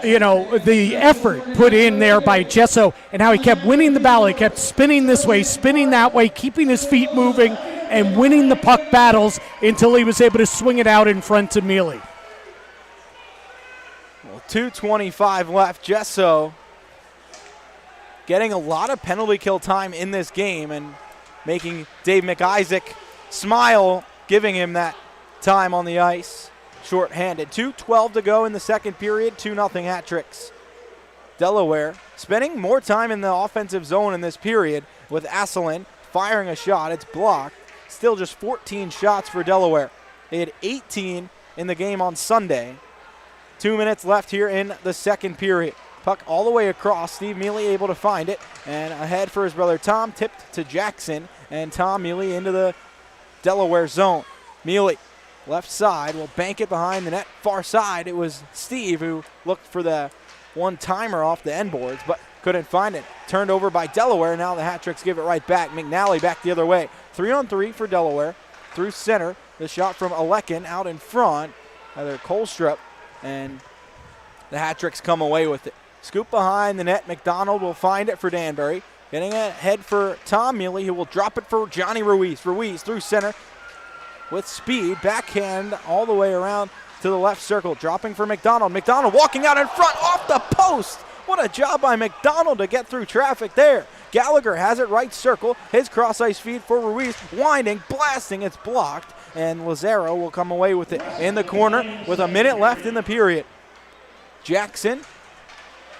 the effort put in there by Gesso and how he kept winning the battle. He kept spinning this way, spinning that way, keeping his feet moving, and winning the puck battles until he was able to swing it out in front to Mealy. Well, 2:25 left. Gesso getting a lot of penalty kill time in this game and making Dave McIsaac smile, giving him that time on the ice. Short-handed. 2:12 to go in the second period. 2-0 hat-tricks. Delaware spending more time in the offensive zone in this period with Asselin firing a shot. It's blocked. Still just 14 shots for Delaware. They had 18 in the game on Sunday. 2 minutes left here in the second period. Puck all the way across. Steve Mealy able to find it. And ahead for his brother Tom. Tipped to Jackson. And Tom Mealy into the Delaware zone. Mealy, left side, will bank it behind the net. Far side, it was Steve who looked for the one-timer off the end boards, but couldn't find it. Turned over by Delaware. Now the hat-tricks give it right back. McNally back the other way. 3-on-3 for Delaware. Through center. The shot from Oklin out in front. Either Colstrup, and the hat-tricks come away with it. Scoop behind the net. McDonald will find it for Danbury. Getting ahead for Tom Mealy, who will drop it for Johnny Ruiz. Ruiz through center with speed. Backhand all the way around to the left circle. Dropping for McDonald. McDonald walking out in front off the post. What a job by McDonald to get through traffic there. Gallagher has it right circle. His cross-ice feed for Ruiz. Winding, blasting. It's blocked. And Lazaro will come away with it in the corner with a minute left in the period. Jackson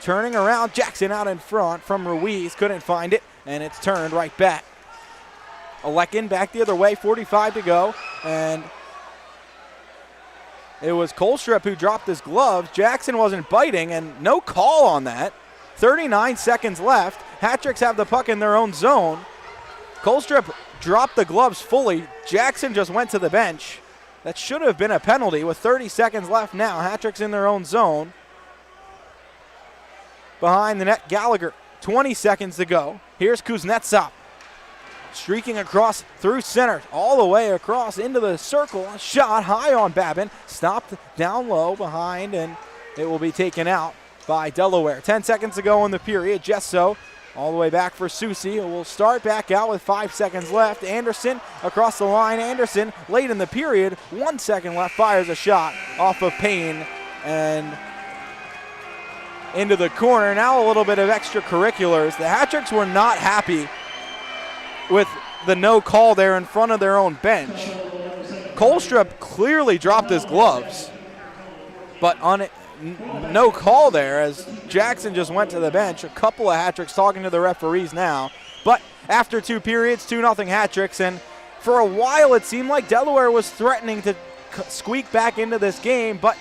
turning around. Jackson out in front from Ruiz. Couldn't find it. And it's turned right back. Oklin back the other way, 45 to go, and it was Colstrip who dropped his gloves. Jackson wasn't biting, and no call on that. 39 seconds left. Hat-Tricks have the puck in their own zone. Colstrip dropped the gloves fully. Jackson just went to the bench. That should have been a penalty with 30 seconds left now. Hat-Tricks in their own zone. Behind the net, Gallagher, 20 seconds to go. Here's Kuznetsov. Streaking across through center, all the way across into the circle. Shot high on Babin. Stopped down low behind, and it will be taken out by Delaware. 10 seconds to go in the period. Jesso all the way back for Susi, who will start back out with 5 seconds left. Anderson across the line. Anderson late in the period. 1 second left. Fires a shot off of Payne and into the corner. Now a little bit of extracurriculars. The Hat-Tricks were not happy with the no call there in front of their own bench. Colstrip clearly dropped his gloves, but no call there as Jackson just went to the bench. A couple of Hat-Tricks talking to the referees now. But after 2 periods, 2-0 Hat-Tricks, and for a while it seemed like Delaware was threatening to squeak back into this game, but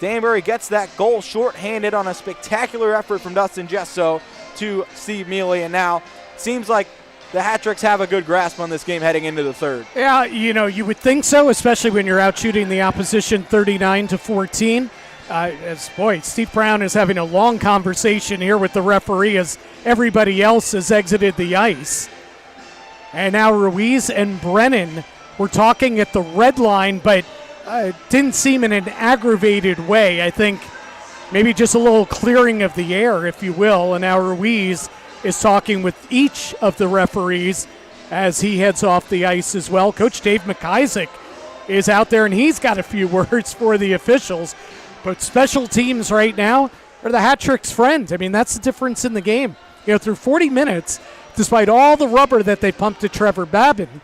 Danbury gets that goal shorthanded on a spectacular effort from Dustin Jesso to Steve Mealy, and now seems like the Hat-Tricks have a good grasp on this game heading into the third. Yeah, you would think so, especially when you're out shooting the opposition 39-14. Steve Brown is having a long conversation here with the referee as everybody else has exited the ice. And now Ruiz and Brennan were talking at the red line, but it didn't seem in an aggravated way. I think maybe just a little clearing of the air, if you will. And now Ruiz is talking with each of the referees as he heads off the ice as well. Coach Dave McIsaac is out there, and he's got a few words for the officials. But special teams right now are the Hat-Tricks' friend. I mean, that's the difference in the game. Through 40 minutes, despite all the rubber that they pumped to Trevor Babin,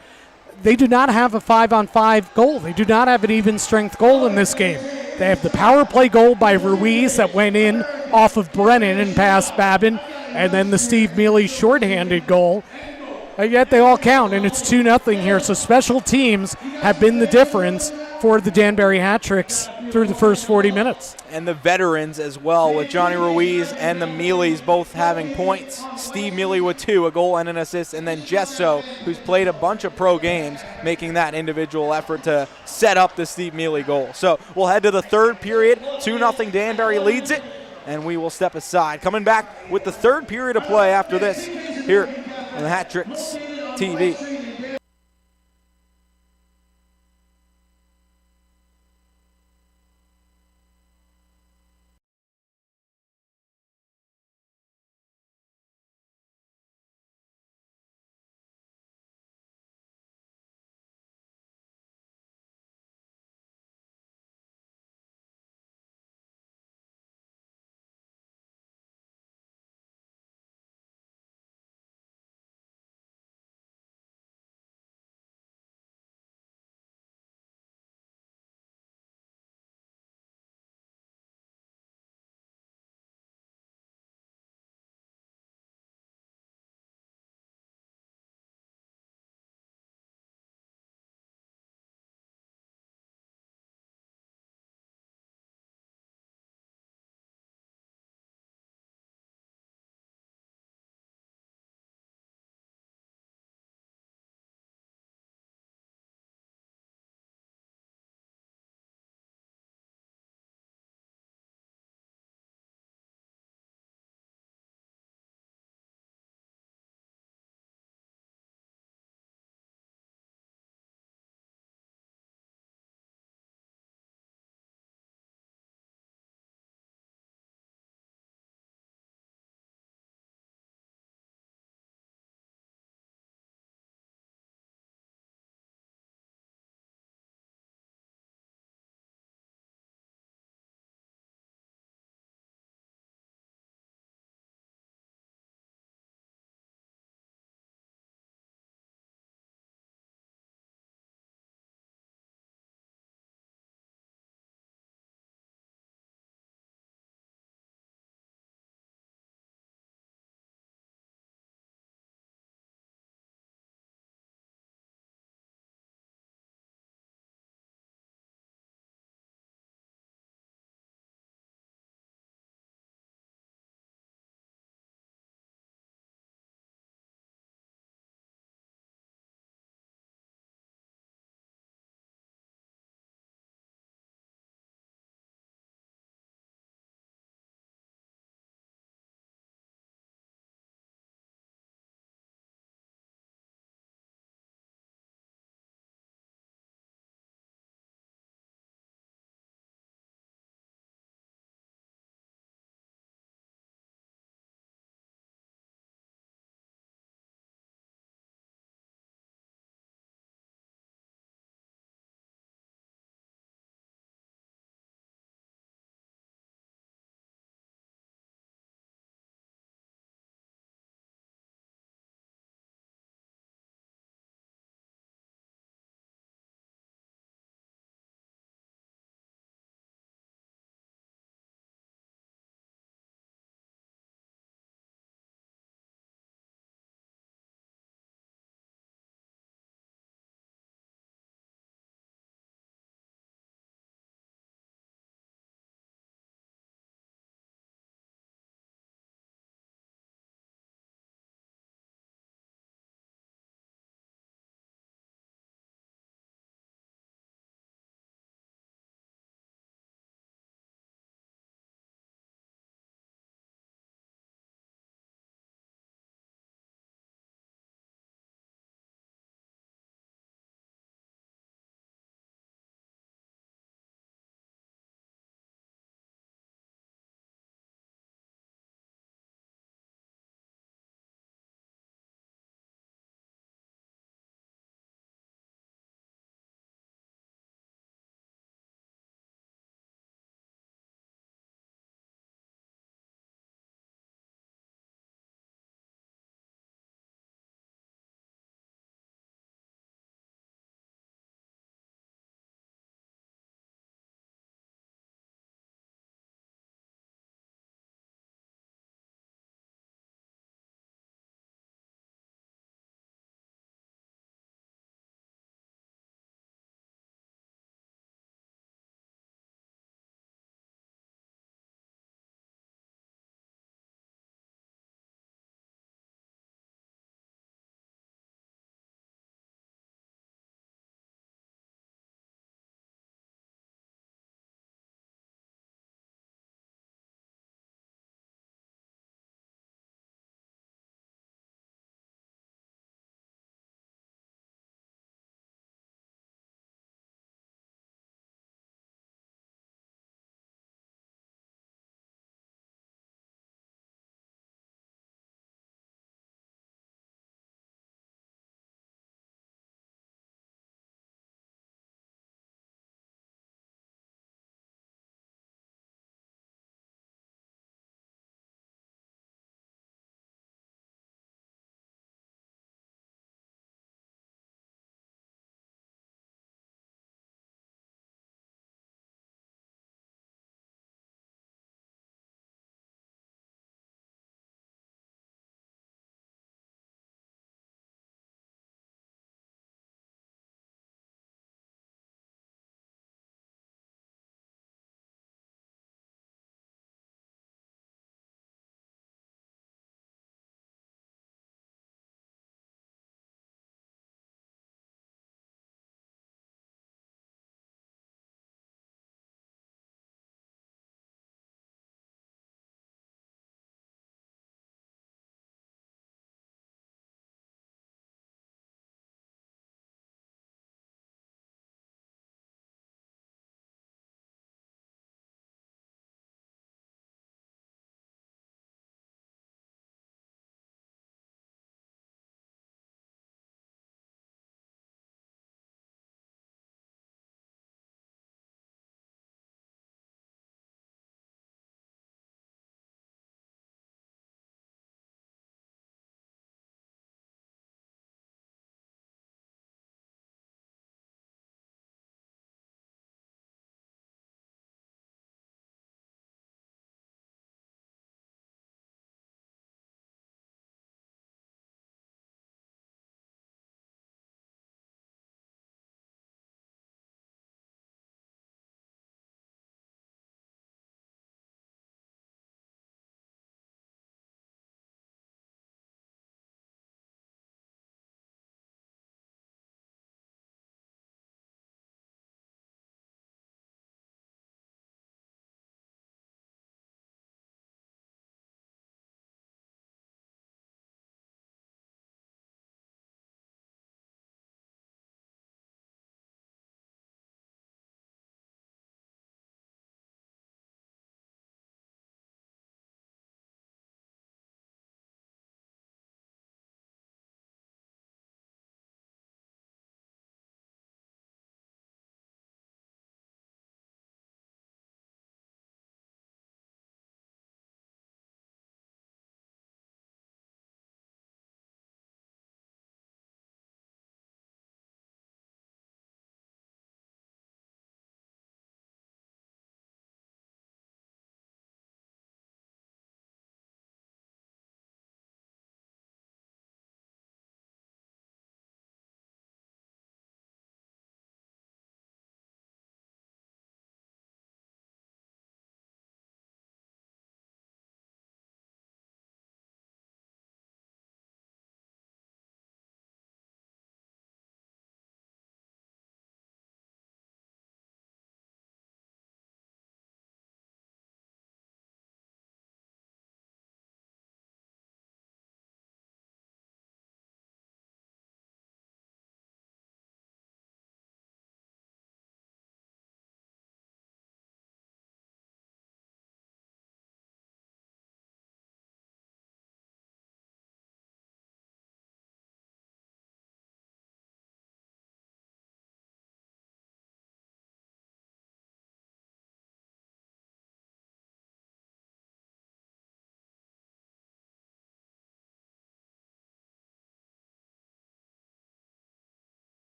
they do not have a 5-on-5 goal. They do not have an even-strength goal in this game. They have the power play goal by Ruiz that went in off of Brennan and past Babin, and then the Steve Mealy shorthanded goal. Yet they all count, and it's 2-0 here. So special teams have been the difference for the Danbury Hat-Tricks through the first 40 minutes. And the veterans as well, with Johnny Ruiz and the Mealys both having points. Steve Mealy with 2, a goal and an assist, and then Jesso, who's played a bunch of pro games, making that individual effort to set up the Steve Mealy goal. So we'll head to the third period. 2-0 Danbury leads it, and we will step aside. Coming back with the third period of play after this here on the Hat-Tricks TV.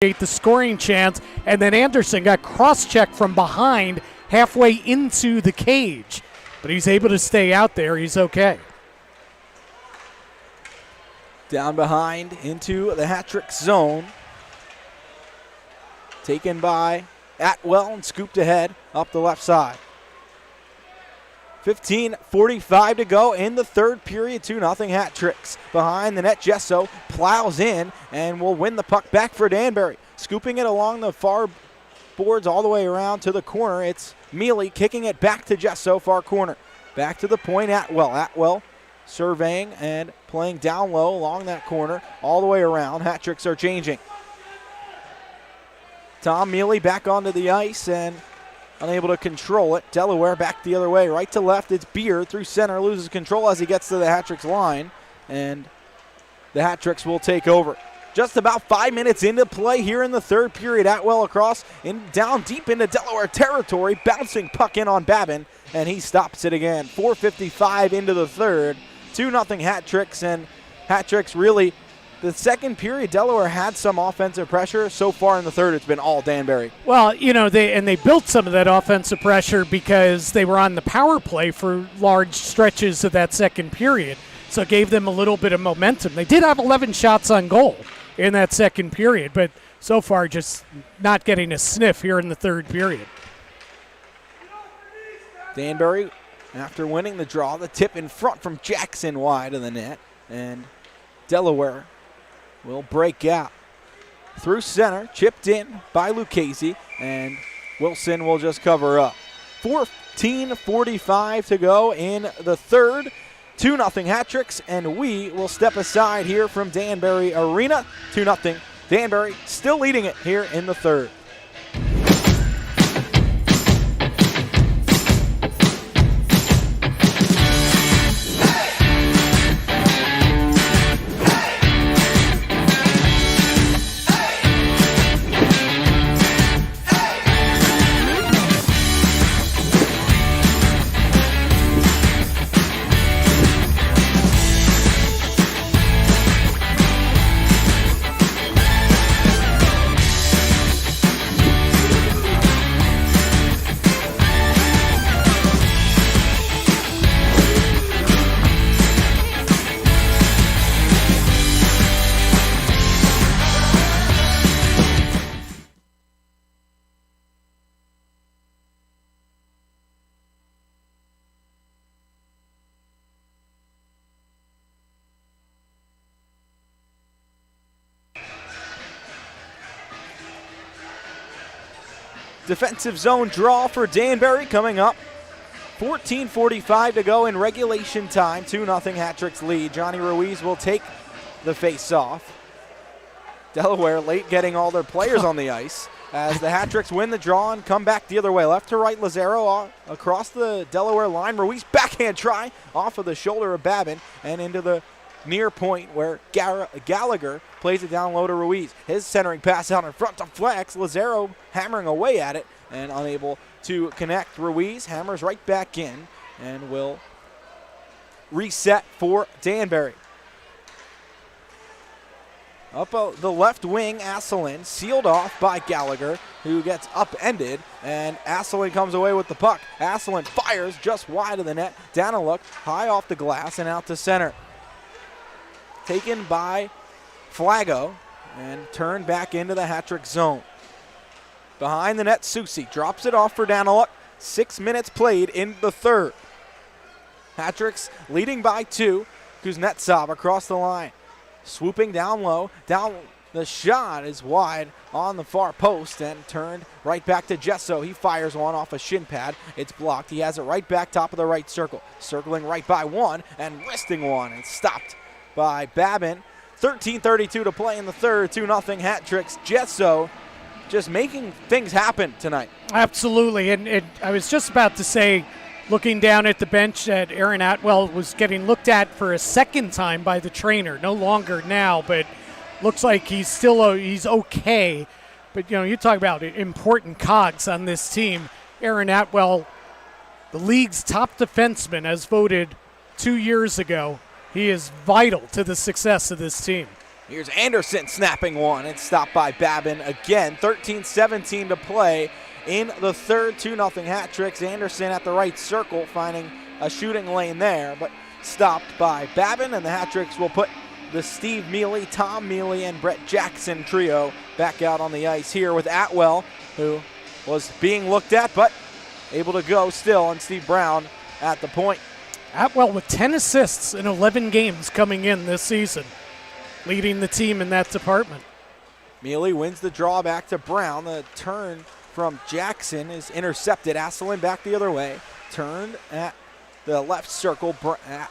the scoring chance, and then Anderson got cross-checked from behind halfway into the cage, but he's able to stay out there. He's okay. Down behind into the hat-trick zone. Taken by Atwell and scooped ahead up the left side. 15:45 to go in the third period. 2-0 hat tricks. Behind the net, Gesso plows in and will win the puck back for Danbury. Scooping it along the far boards all the way around to the corner. It's Mealy kicking it back to Gesso, far corner. Back to the point, Atwell. Atwell surveying and playing down low along that corner all the way around. Hat tricks are changing. Tom Mealy back onto the ice and unable to control it. Delaware back the other way, right to left. It's Beard through center, loses control as he gets to the hat-tricks line, and the hat-tricks will take over. Just about 5 minutes into play here in the third period. Atwell across and down deep into Delaware territory, bouncing puck in on Babin, and he stops it again. 4:55 into the third. 2-0 hat-tricks, and hat-tricks really, the second period, Delaware had some offensive pressure. So far in the third, it's been all Danbury. Well, they built some of that offensive pressure because they were on the power play for large stretches of that second period. So it gave them a little bit of momentum. They did have 11 shots on goal in that second period, but so far just not getting a sniff here in the third period. Danbury, after winning the draw, the tip in front from Jackson wide of the net, and Delaware will break out. Through center, chipped in by Lucchese, and Wilson will just cover up. 14:45 to go in the third. 2-0 hat-tricks, and we will step aside here from Danbury Arena. 2-0. Danbury still leading it here in the third. Defensive zone draw for Danbury coming up. 14:45 to go in regulation time. 2-0 hat-tricks lead. Johnny Ruiz will take the face-off. Delaware late getting all their players on the ice as the hat-tricks win the draw and come back the other way. Left to right, Lazaro across the Delaware line. Ruiz backhand try off of the shoulder of Babin and into the near point where Gallagher plays it down low to Ruiz. His centering pass out in front to Flex. Lazaro hammering away at it and unable to connect. Ruiz hammers right back in and will reset for Danbury. Up the left wing, Asselin sealed off by Gallagher, who gets upended, and Asselin comes away with the puck. Asselin fires just wide of the net. Down a look, high off the glass and out to center. Taken by Flago and turned back into the hat-trick zone. Behind the net, Susi drops it off for Daniluk. 6 minutes played in the third. Hat-tricks leading by 2. Kuznetsov across the line. Swooping down low. Down the shot is wide on the far post and turned right back to Gesso. He fires one off a shin pad. It's blocked. He has it right back top of the right circle. Circling right by one and wristing one and stopped by Babin. 13:32 to play in the third. 2-0 hat-tricks. Gesso just making things happen tonight. Absolutely, and I was just about to say, looking down at the bench, that Aaron Atwell was getting looked at for a second time by the trainer. No longer now, but looks like he's okay. But, you talk about important cogs on this team. Aaron Atwell, the league's top defenseman, as voted 2 years ago. He is vital to the success of this team. Here's Anderson snapping one. It's stopped by Babin again. 13-17 to play in the third. 2-0 hat tricks. Anderson at the right circle, finding a shooting lane there, but stopped by Babin, and the hat tricks will put the Steve Mealy, Tom Mealy, and Brett Jackson trio back out on the ice here with Atwell, who was being looked at, but able to go still, and Steve Brown at the point. Atwell with 10 assists in 11 games coming in this season, leading the team in that department. Mealy wins the draw back to Brown. The turn from Jackson is intercepted. Asselin back the other way. Turned at the left circle.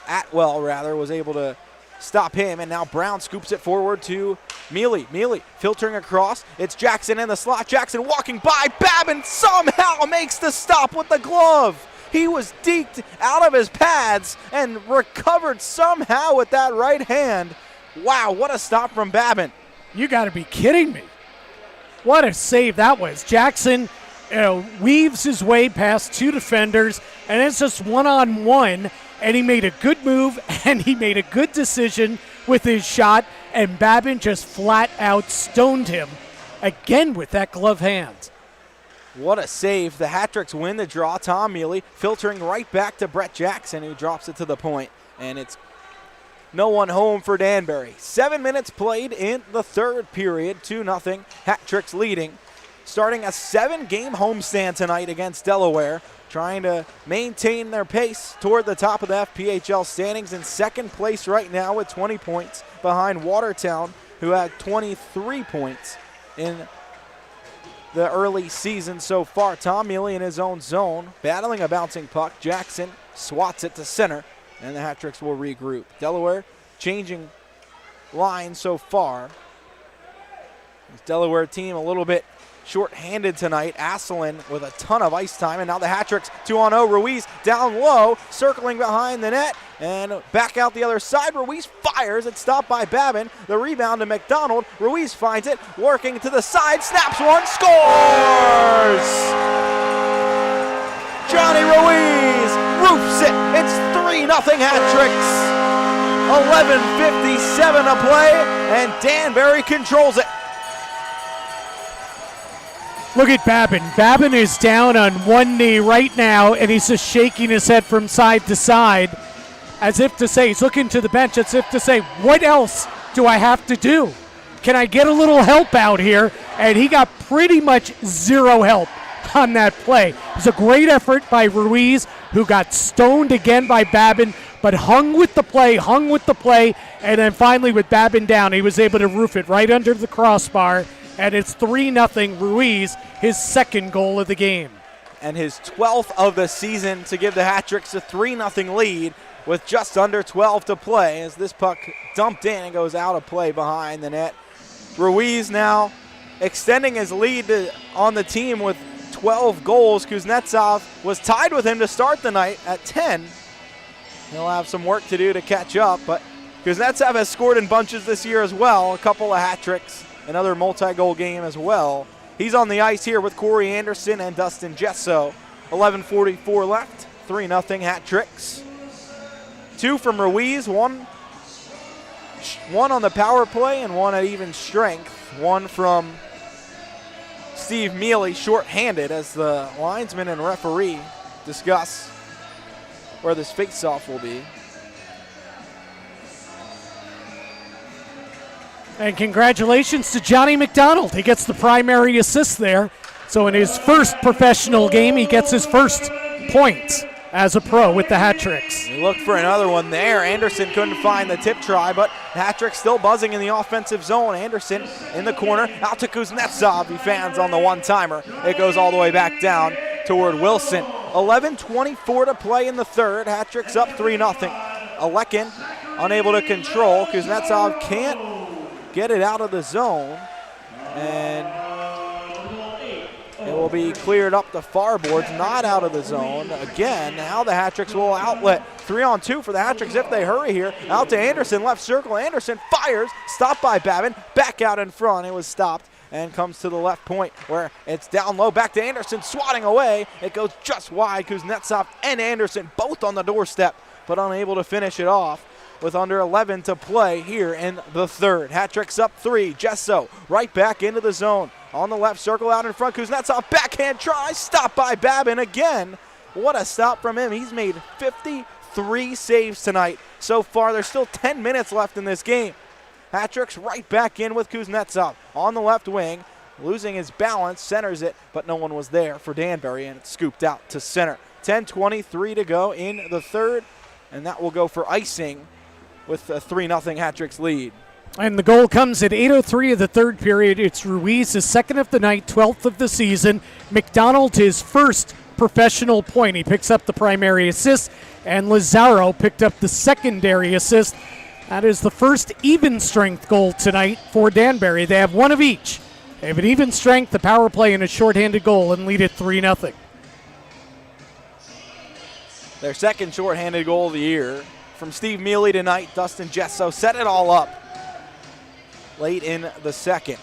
Atwell, was able to stop him, and now Brown scoops it forward to Mealy. Mealy filtering across. It's Jackson in the slot. Jackson walking by. Babin somehow makes the stop with the glove. He was deked out of his pads and recovered somehow with that right hand. Wow, what a stop from Babin. You got to be kidding me. What a save that was. Jackson weaves his way past two defenders, and it's just one-on-one, and he made a good move, and he made a good decision with his shot, and Babin just flat out stoned him again with that glove hand. What a save. The hat-tricks win the draw. Tom Mealy filtering right back to Brett Jackson, who drops it to the point, and it's no one home for Danbury. 7 minutes played in the third period. 2-0. Hat-tricks leading. Starting a 7-game homestand tonight against Delaware, trying to maintain their pace toward the top of the FPHL standings. In second place right now with 20 points behind Watertown, who had 23 points in the early season so far. Tom Mealy in his own zone, battling a bouncing puck. Jackson swats it to center, and the hat-tricks will regroup. Delaware changing lines so far. This Delaware team a little bit short-handed tonight. Asselin with a ton of ice time, and now the hat-tricks 2-on-0. Ruiz down low, circling behind the net, and back out the other side. Ruiz fires. It's stopped by Babin. The rebound to McDonald. Ruiz finds it, working to the side, snaps one, scores! Johnny Ruiz roofs it. It's 3-0 hat-tricks. 11:57 to play, and Danbury controls it. Look at Babin. Babin is down on one knee right now, and he's just shaking his head from side to side as if to say, he's looking to the bench as if to say, what else do I have to do? Can I get a little help out here? And he got pretty much zero help on that play. It was a great effort by Ruiz, who got stoned again by Babin, but hung with the play, and then finally with Babin down, he was able to roof it right under the crossbar. And it's 3-0 Ruiz, his second goal of the game. And his 12th of the season to give the hat-tricks a 3-0 lead with just under 12 to play as this puck dumped in and goes out of play behind the net. Ruiz now extending his lead on the team with 12 goals. Kuznetsov was tied with him to start the night at 10. He'll have some work to do to catch up, but Kuznetsov has scored in bunches this year as well, a couple of hat-tricks. Another multi-goal game as well. He's on the ice here with Corey Anderson and Dustin Gesso. 11:44 left. 3-0 hat-tricks. Two from Ruiz, one on the power play and one at even strength. One from Steve Mealy, short-handed, as the linesman and referee discuss where this face-off will be. And congratulations to Johnny McDonald. He gets the primary assist there. So in his first professional game, he gets his first points as a pro with the hat-tricks. He looked for another one there. Anderson couldn't find the tip try, but hat-trick still buzzing in the offensive zone. Anderson in the corner, out to Kuznetsov. He fans on the one-timer. It goes all the way back down toward Wilson. 11:24 to play in the third. Hat-tricks up 3-0. Alekin unable to control. Kuznetsov can't get it out of the zone, and it will be cleared up the far boards, not out of the zone. Again, now the hat-tricks will outlet. 3-on-2 for the hat-tricks if they hurry here. Out to Anderson, left circle. Anderson fires, stopped by Babin, back out in front. It was stopped and comes to the left point where it's down low. Back to Anderson, swatting away. It goes just wide. Kuznetsov and Anderson both on the doorstep, but unable to finish it off. with under 11 to play here in the third. Hat-tricks up 3. Jesso right back into the zone. On the left circle out in front. Kuznetsov backhand try. Stopped by Babin again. What a stop from him. He's made 53 saves tonight so far. There's still 10 minutes left in this game. Hat-tricks right back in with Kuznetsov on the left wing. Losing his balance, centers it, but no one was there for Danbury, and it's scooped out to center. 10:23 to go in the third, and that will go for icing with a 3-0 Hat-tricks lead. And the goal comes at 8:03 of the third period. It's Ruiz, his second of the night, 12th of the season. McDonald, his first professional point. He picks up the primary assist, and Lazaro picked up the secondary assist. That is the first even strength goal tonight for Danbury. They have one of each. They have an even strength, the power play, and a shorthanded goal, and lead it 3-0. Their second shorthanded goal of the year from Steve Mealy tonight. Dustin Jesso set it all up late in the second.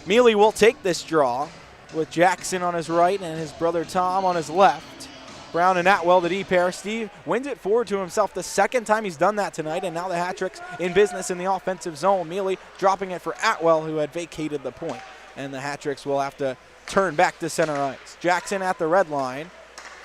Mealy will take this draw with Jackson on his right and his brother Tom on his left. Brown and Atwell, the D pair. Steve wins it forward to himself the second time he's done that tonight, and now the Hat-tricks in business in the offensive zone. Mealy dropping it for Atwell, who had vacated the point, and the Hat-tricks will have to turn back to center ice. Jackson at the red line.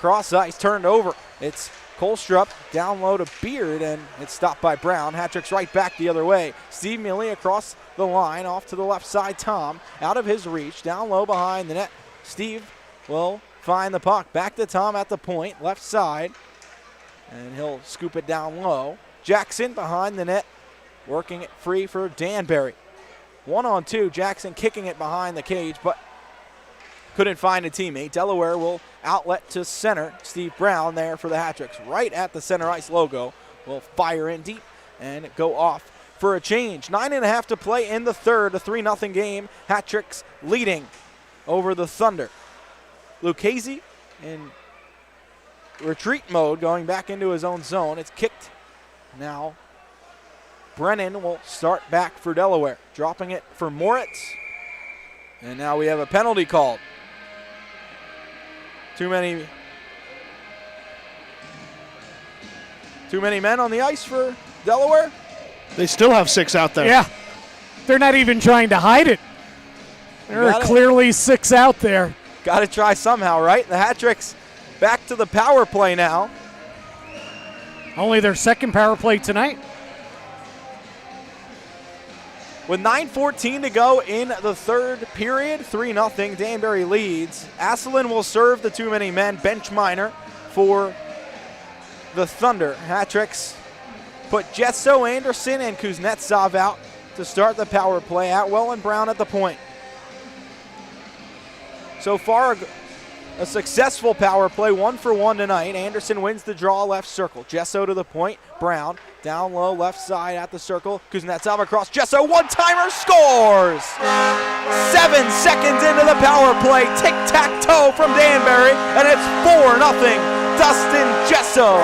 Cross ice, turned over. It's Kolstrup down low to Beard, and it's stopped by Brown. Hat-tricks right back the other way. Steve Mealy across the line, off to the left side. Tom out of his reach, down low behind the net. Steve will find the puck. Back to Tom at the point, left side, and he'll scoop it down low. Jackson behind the net, working it free for Danbury. 1-on-2, Jackson kicking it behind the cage, but couldn't find a teammate. Delaware will outlet to center. Steve Brown there for the Hat-tricks, right at the center ice logo. Will fire in deep and go off for a change. 9.5 to play in the third, a 3-0 game. Hat-tricks leading over the Thunder. Lucchese in retreat mode, going back into his own zone. It's kicked now. Brennan will start back for Delaware, dropping it for Moritz. And now we have a penalty called. Too many men on the ice for Delaware. They still have 6 out there. Yeah, they're not even trying to hide it. There are clearly 6 out there. Got to try somehow, right? The Hat-tricks back to the power play now. Only their second power play tonight. With 9:14 to go in the third period, 3-0, Danbury leads. Asselin will serve the too many men, bench minor for the Thunder. Hat-tricks put Jesso, Anderson, and Kuznetsov out to start the power play. Atwell and Brown at the point. So far, a successful power play, 1-for-1 tonight. Anderson wins the draw left circle. Jesso to the point. Brown down low left side at the circle. Kuznetsov across. Jesso, one-timer, scores! 7 seconds into the power play. Tic-tac-toe from Danbury, and it's 4-0. Dustin Jesso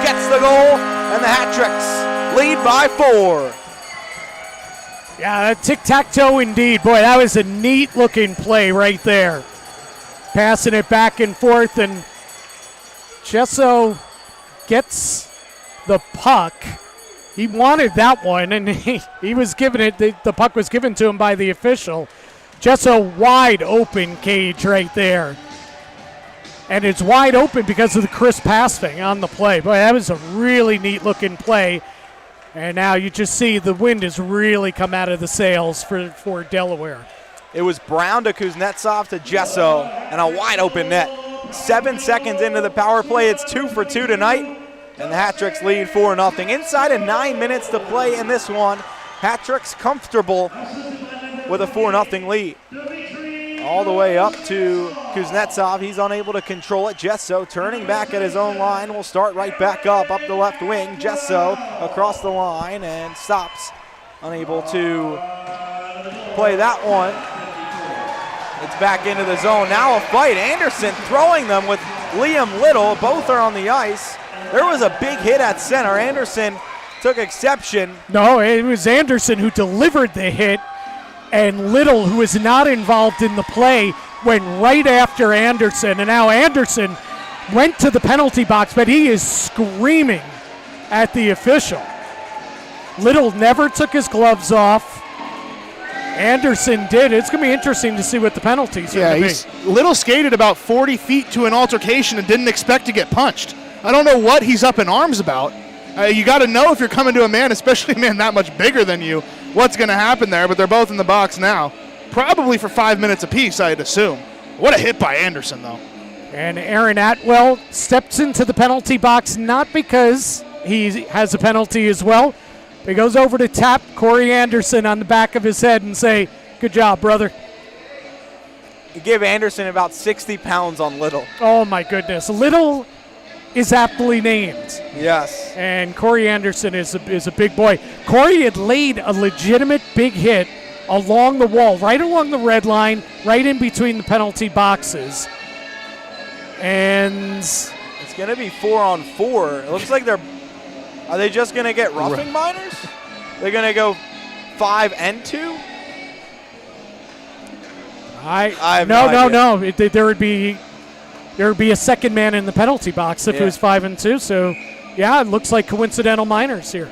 gets the goal, and the Hat-tricks lead by 4. Yeah, tic-tac-toe indeed. Boy, that was a neat-looking play right there. Passing it back and forth, and Jesso gets the puck. He wanted that one, and he was given it. The puck was given to him by the official. Jesso wide open cage right there. And it's wide open because of the crisp passing on the play. Boy, that was a really neat-looking play. And now you just see the wind has really come out of the sails for Delaware. It was Brown to Kuznetsov to Jesso, and a wide open net. 7 seconds into the power play, it's 2-for-2 tonight, and the Hat-tricks lead 4-0. Inside of 9 minutes to play in this one, Hat-tricks comfortable with a 4-0 lead. All the way up to Kuznetsov. He's unable to control it. Jesso turning back at his own line will start right back up the left wing. Jesso across the line and stops. Unable to play that one. It's back into the zone. Now a fight. Anderson throwing them with Liam Little. Both are on the ice. There was a big hit at center. Anderson took exception. No, it was Anderson who delivered the hit, and Little, who was not involved in the play, went right after Anderson. And now Anderson went to the penalty box, but he is screaming at the official. Little never took his gloves off. Anderson did. It's going to be interesting to see what the penalties are going to be. Little skated about 40 feet to an altercation and didn't expect to get punched. I don't know what he's up in arms about. You got to know if you're coming to a man, especially a man that much bigger than you, what's going to happen there, but they're both in the box now. Probably for 5 minutes apiece, I'd assume. What a hit by Anderson, though. And Aaron Atwell steps into the penalty box not because he has a penalty as well. He goes over to tap Corey Anderson on the back of his head and say, good job, brother. You give Anderson about 60 pounds on Little. Oh, my goodness. Little is aptly named. Yes. And Corey Anderson is a big boy. Corey had laid a legitimate big hit along the wall, right along the red line, right in between the penalty boxes. And it's going to be 4-on-4. It looks like are they just going to get roughing minors? They're going to go 5 and 2? No. There would be a second man in the penalty box if it was 5 and 2. So, yeah, it looks like coincidental minors here.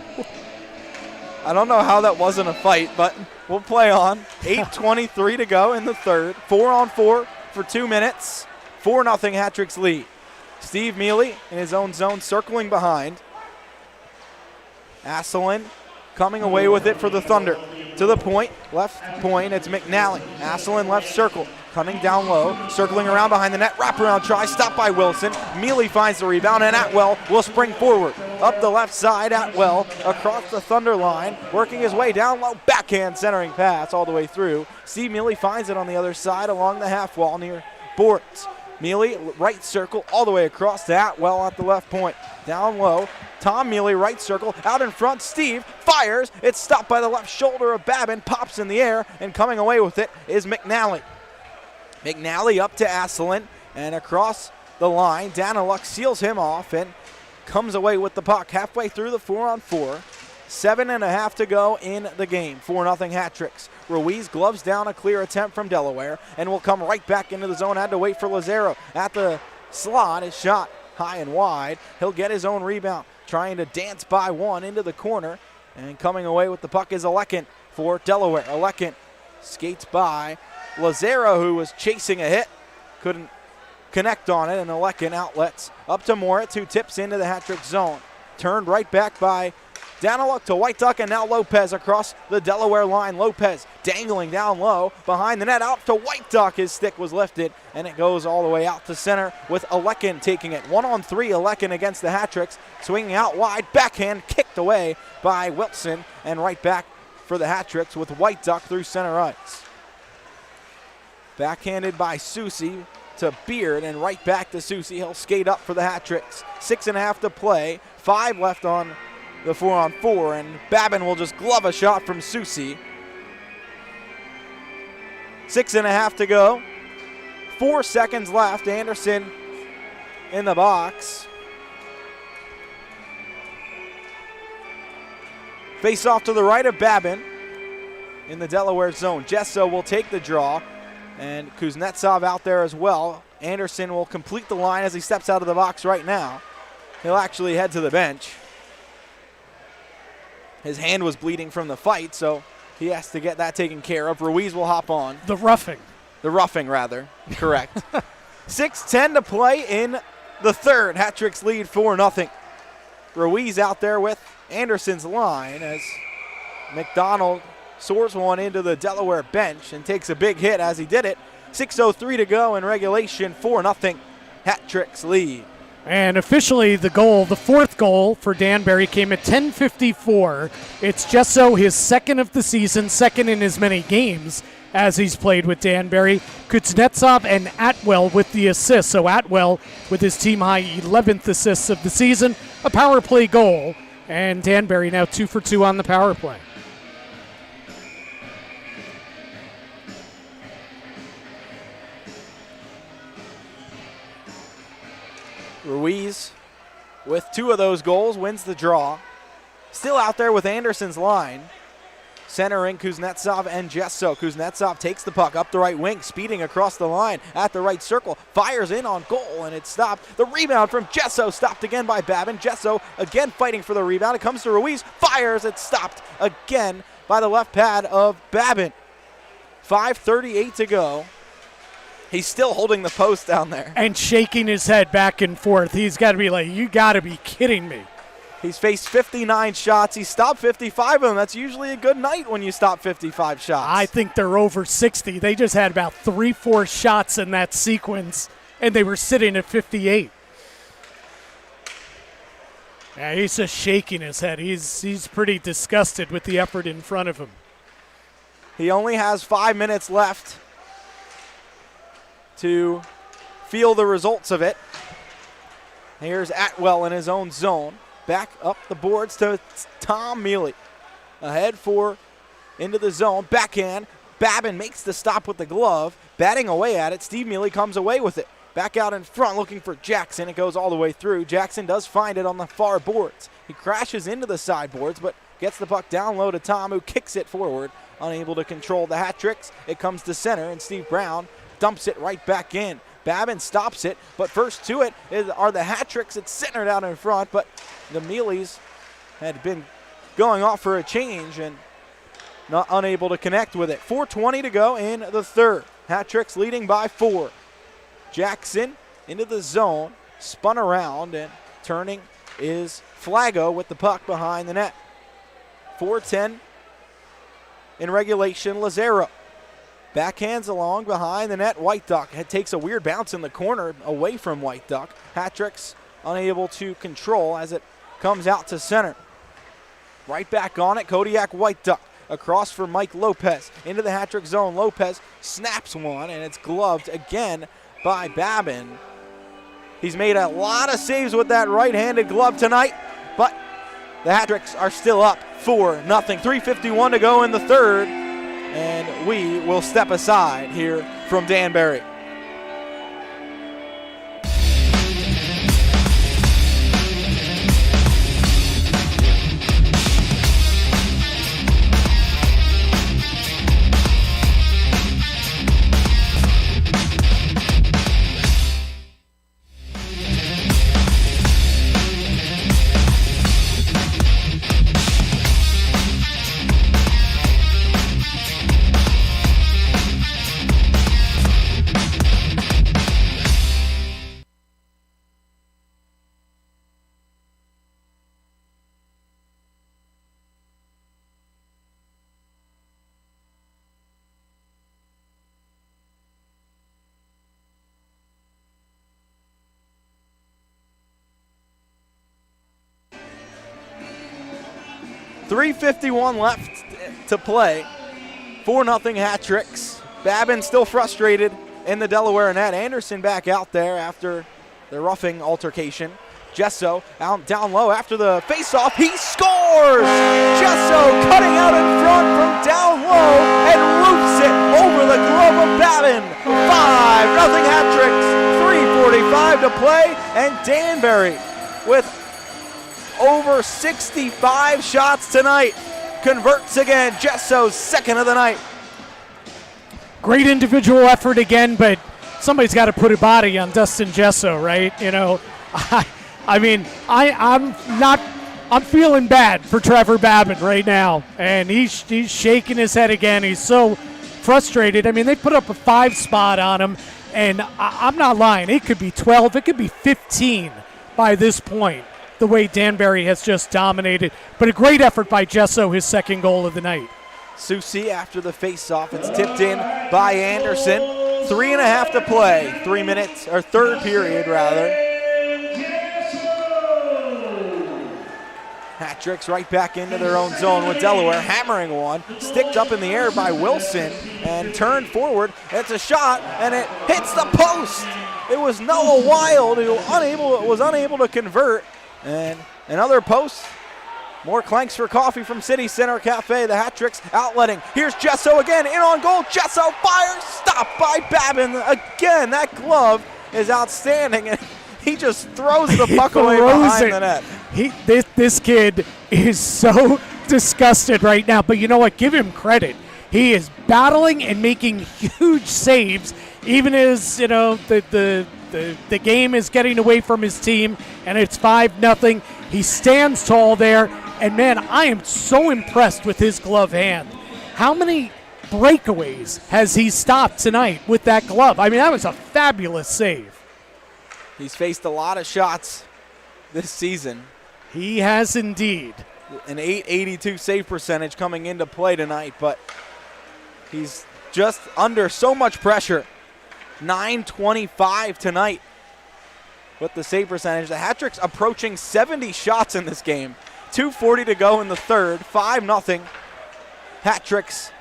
I don't know how that wasn't a fight, but we'll play on. 8:23 to go in the third. 4-on-4 for 2 minutes. 4-0 Hat-Tricks lead. Steve Mealy in his own zone circling behind. Asselin coming away with it for the Thunder. To the point, left point, it's McNally. Asselin left circle, coming down low, circling around behind the net, wraparound try, stopped by Wilson. Mealy finds the rebound, and Atwell will spring forward. Up the left side, Atwell across the Thunder line, working his way down low, backhand centering pass all the way through. Steve Mealy finds it on the other side along the half wall near Bortz. Mealy, right circle, all the way across to Atwell at the left point. Down low, Tom Mealy, right circle, out in front, Steve fires. It's stopped by the left shoulder of Babin, pops in the air, and coming away with it is McNally. McNally up to Asselin, and across the line, Daniluk seals him off and comes away with the puck halfway through the 4-on-4. 7.5 to go in the game. 4-0 Hat-Tricks. Ruiz gloves down a clear attempt from Delaware and will come right back into the zone. Had to wait for Lazaro at the slot. His shot high and wide. He'll get his own rebound. Trying to dance by one into the corner. And coming away with the puck is Alekin for Delaware. Alekin skates by Lazaro, who was chasing a hit. Couldn't connect on it, and Alekin outlets up to Moritz, who tips into the Hat-Trick zone. Turned right back by Daniluk to White Duck, and now Lopez across the Delaware line. Lopez dangling down low behind the net, out to White Duck. His stick was lifted, and it goes all the way out to center with Alekin taking it. 1-on-3, Alekin against the Hat-Tricks, swinging out wide, backhand kicked away by Wilson, and right back for the Hat-Tricks with White Duck through center ice. Backhanded by Susi to Beard, and right back to Susi. He'll skate up for the Hat-Tricks. 6.5 to play, 5 left on the 4-on-4, and Babin will just glove a shot from Susi. 6.5 to go. 4 seconds left. Anderson in the box. Face off to the right of Babin in the Delaware zone. Jesso will take the draw, and Kuznetsov out there as well. Anderson will complete the line as he steps out of the box right now. He'll actually head to the bench. His hand was bleeding from the fight, so he has to get that taken care of. Ruiz will hop on. The roughing. The roughing, rather. Correct. 6:10 to play in the third. Hat-Tricks lead 4-0. Ruiz out there with Anderson's line as McDonald soars one into the Delaware bench and takes a big hit as he did it. 6:03 to go in regulation. 4-0. Hat-Tricks lead. And officially the goal, the fourth goal for Danbury, came at 10:54. It's Jesso, his second of the season, second in as many games as he's played with Danbury. Kuznetsov and Atwell with the assists. So Atwell with his team-high 11th assists of the season, a power play goal. And Danbury now 2 for 2 on the power play. Ruiz, with 2 of those goals, wins the draw. Still out there with Anderson's line. centering Kuznetsov and Jesso. Kuznetsov takes the puck up the right wing, speeding across the line at the right circle, fires in on goal, and it's stopped. The rebound from Jesso, stopped again by Babin. Jesso again fighting for the rebound. It comes to Ruiz, fires, it's stopped again by the left pad of Babin. 5:38 to go. He's still holding the post down there. And shaking his head back and forth. He's got to be like, you got to be kidding me. He's faced 59 shots. He stopped 55 of them. That's usually a good night when you stop 55 shots. I think they're over 60. They just had about 3-4 shots in that sequence, and they were sitting at 58. Yeah, he's just shaking his head. He's pretty disgusted with the effort in front of him. He only has 5 minutes left to feel the results of it. Here's Atwell in his own zone. Back up the boards to Tom Mealy. Ahead into the zone. Backhand. Babin makes the stop with the glove. Batting away at it. Steve Mealy comes away with it. Back out in front looking for Jackson. It goes all the way through. Jackson does find it on the far boards. He crashes into the sideboards, but gets the puck down low to Tom, who kicks it forward. Unable to control the hat tricks. It comes to center, and Steve Brown dumps it right back in. Babin stops it, but first to it are the hat tricks. It's centered out in front, but the Mealys had been going off for a change and not unable to connect with it. 4:20 to go in the third. Hat tricks leading by 4. Jackson into the zone, spun around, and turning is Flago with the puck behind the net. 4:10 in regulation. Lazaro backhands along behind the net. White Duck takes a weird bounce in the corner away from White Duck. Hat-tricks unable to control as it comes out to center. Right back on it, Kodiak White Duck. Across for Mike Lopez. Into the hat-trick zone. Lopez snaps one, and it's gloved again by Babin. He's made a lot of saves with that right-handed glove tonight, but the hat-tricks are still up 4-0. 3:51 to go in the third. And we will step aside here from Danbury. .351 left to play. 4-0 hat tricks. Babin still frustrated in the Delaware net. Anderson back out there after the roughing altercation. Jesso out down low after the faceoff. He scores! Jesso cutting out in front from down low and roofs it over the glove of Babin. 5-0 hat tricks. 3:45 to play, and Danbury with over 65 shots tonight converts again. Jesso's second of the night. Great individual effort again, but somebody's got to put a body on Dustin Jesso, right? You know, I'm feeling bad for Trevor Babin right now, and he's shaking his head again. He's so frustrated. I mean, they put up a 5 spot on him, and I'm not lying. It could be 12. It could be 15 by this point, the way Danbury has just dominated. But a great effort by Jesso, his second goal of the night. Susi after the face-off. It's tipped in by Anderson. 3.5 to play. 3 minutes, or third period, rather. Hat tricks right back into their own zone with Delaware hammering one. Sticked up in the air by Wilson and turned forward. It's a shot, and it hits the post. It was Noah Wild who was unable to convert. And another post. More clanks for coffee from City Center Cafe. The hat tricks outletting. Here's Jesso again, in on goal. Jesso fires, stopped by Babin again. That glove is outstanding, and he just throws the puck away behind the net. This kid is so disgusted right now, but you know what? Give him credit. He is battling and making huge saves, even as, you know, the game is getting away from his team, and it's 5-0. He stands tall there, and man, I am so impressed with his glove hand. How many breakaways has he stopped tonight with that glove? I mean, that was a fabulous save. He's faced a lot of shots this season. He has indeed. An .882 save percentage coming into play tonight, but he's just under so much pressure. .925 tonight with the save percentage. The Hat-Tricks approaching 70 shots in this game. 2:40 to go in the third. 5-0. Hat-Tricks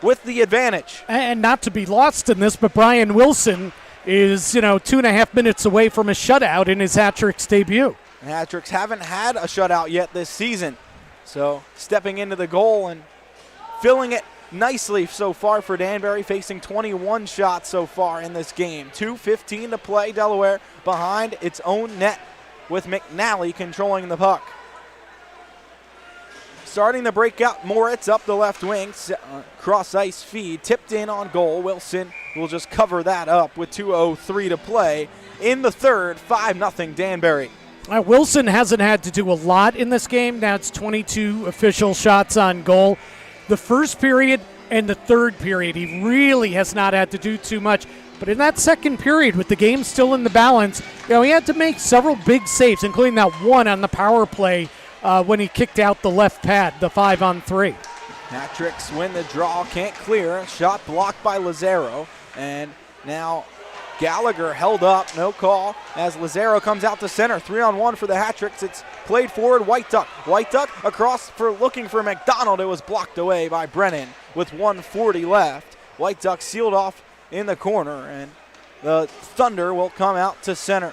with the advantage. And not to be lost in this, but Brian Wilson is, 2.5 minutes away from a shutout in his Hat-Tricks debut. Hat-Tricks haven't had a shutout yet this season. So stepping into the goal and filling it nicely so far for Danbury, facing 21 shots so far in this game. 2:15 to play. Delaware behind its own net with McNally controlling the puck. Starting the breakout, Moritz up the left wing, cross ice feed, tipped in on goal. Wilson will just cover that up with 2:03 to play in the third. 5-0 Danbury. Wilson hasn't had to do a lot in this game. Now it's 22 official shots on goal. The first period and the third period, he really has not had to do too much. But in that second period, with the game still in the balance, he had to make several big saves, including that one on the power play when he kicked out the left pad, the 5-on-3. Hat-Tricks win the draw, can't clear. Shot blocked by Lazaro. And now Gallagher held up, no call, as Lazaro comes out to center. 3-on-1 for the Hat-Tricks. It's played forward, White Duck. White Duck across looking for McDonald. It was blocked away by Brennan with 1:40 left. White Duck sealed off in the corner, and the Thunder will come out to center.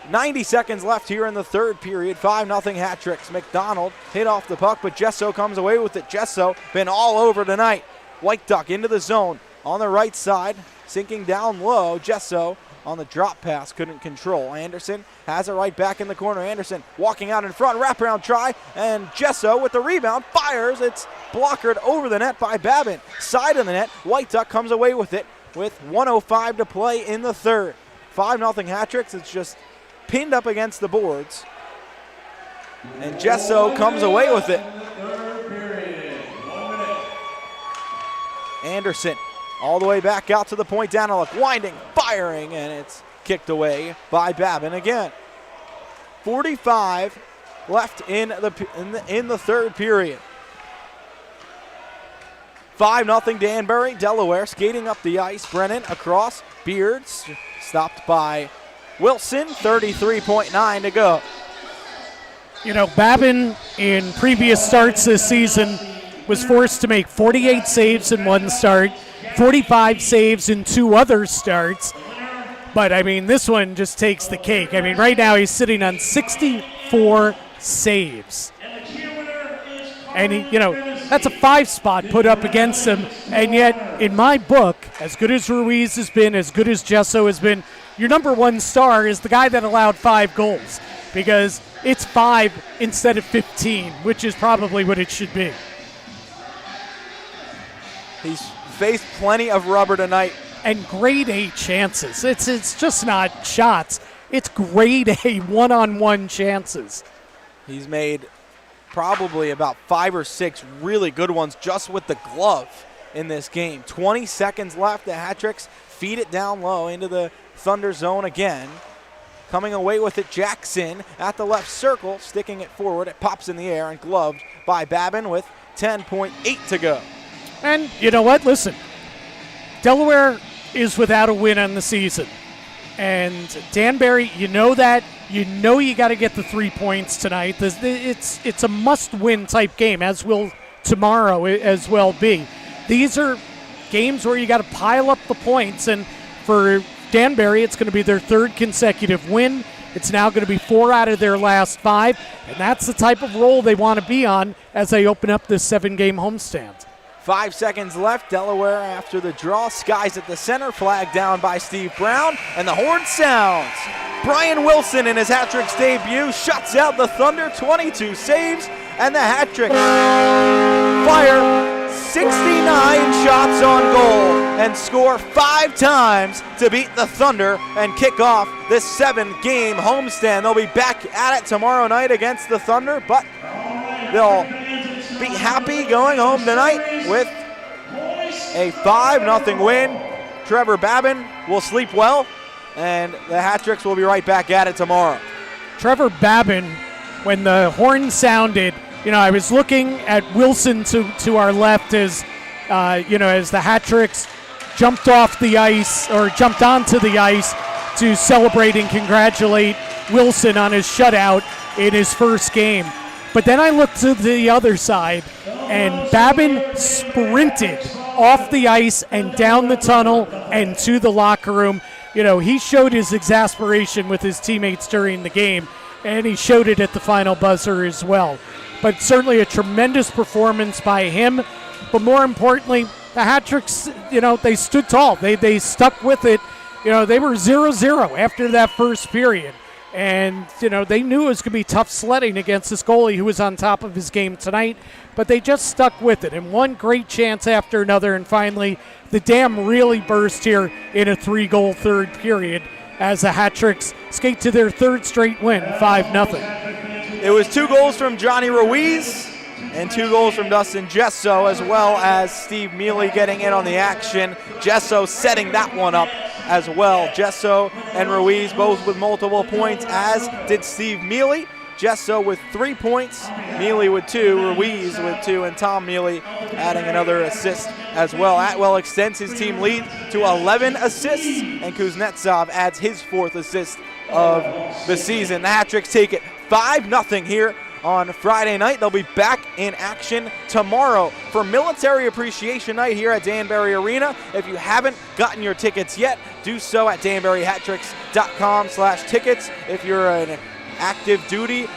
90 seconds left here in the third period. 5-0 Hat-Tricks. McDonald hit off the puck, but Gesso comes away with it. Gesso been all over tonight. White Duck into the zone on the right side, sinking down low. Gesso on the drop pass couldn't control. Anderson has it right back in the corner. Anderson walking out in front, wraparound try, and Gesso with the rebound fires. It's blockered over the net by Babin. Side of the net, White Duck comes away with it with 1:05 to play in the third. 5-0 Hat-Tricks. It's just pinned up against the boards, and Gesso comes away with it. Anderson all the way back out to the point, down a look, winding, firing, and it's kicked away by Babin again. 45 left in the third period. 5-0 Danbury. Delaware skating up the ice. Brennan across. Beards stopped by Wilson. 33.9 to go. Babin in previous starts this season was forced to make 48 saves in one start, 45 saves in two other starts. But, this one just takes the cake. Right now he's sitting on 64 saves. And, that's a 5-spot put up against him. And yet, in my book, as good as Ruiz has been, as good as Gesso has been, your number one star is the guy that allowed 5 goals, because it's 5 instead of 15, which is probably what it should be. He's faced plenty of rubber tonight. And grade A chances. It's just not shots. It's grade A one-on-one chances. He's made probably about 5 or 6 really good ones just with the glove in this game. 20 seconds left. The Hat-Tricks feed it down low into the Thunder zone again. Coming away with it, Jackson at the left circle, sticking it forward. It pops in the air and gloved by Babin with 10.8 to go. And you know what? Listen, Delaware is without a win on the season. And Danbury, you know that. You know you got to get the 3 points tonight. It's a must-win type game, as will tomorrow as well be. These are games where you got to pile up the points, and for Danbury, it's going to be their 3rd consecutive win. It's now going to be 4 out of their last 5, and that's the type of roll they want to be on as they open up this 7-game homestand. 5 seconds left. Delaware after the draw. Skies at the center. Flag down by Steve Brown. And the horn sounds. Brian Wilson in his Hat-Tricks debut shuts out the Thunder. 22 saves and the Hat Tricks fire 69 shots on goal and score 5 times to beat the Thunder and kick off this 7-game homestand. They'll be back at it tomorrow night against the Thunder, but they'll be happy going home tonight with a 5-0 win. Trevor Babin will sleep well, and the Hat Tricks will be right back at it tomorrow. Trevor Babin, when the horn sounded, I was looking at Wilson to our left as, as the Hat Tricks jumped off the ice or jumped onto the ice to celebrate and congratulate Wilson on his shutout in his first game. But then I looked to the other side, and Babin sprinted off the ice and down the tunnel and to the locker room. He showed his exasperation with his teammates during the game, and he showed it at the final buzzer as well. But certainly a tremendous performance by him. But more importantly, the Hat Tricks, they stood tall. They stuck with it. They were 0-0 after that first period. And, they knew it was going to be tough sledding against this goalie who was on top of his game tonight. But they just stuck with it. And one great chance after another. And finally, the dam really burst here in a 3-goal third period as the Hat Tricks skate to their third straight win, 5-0. It was 2 goals from Johnny Ruiz and 2 goals from Dustin Gesso, as well as Steve Mealy getting in on the action. Gesso setting that one up as well. Gesso and Ruiz both with multiple points, as did Steve Mealy. Gesso with 3 points, Mealy with 2, Ruiz with 2, and Tom Mealy adding another assist as well. Atwell extends his team lead to 11 assists, and Kuznetsov adds his 4th assist of the season. The Hat Tricks take it 5-0 here on Friday night. They'll be back in action tomorrow for Military Appreciation Night here at Danbury Arena. If you haven't gotten your tickets yet, do so at danburyhattricks.com/tickets. If you're an active duty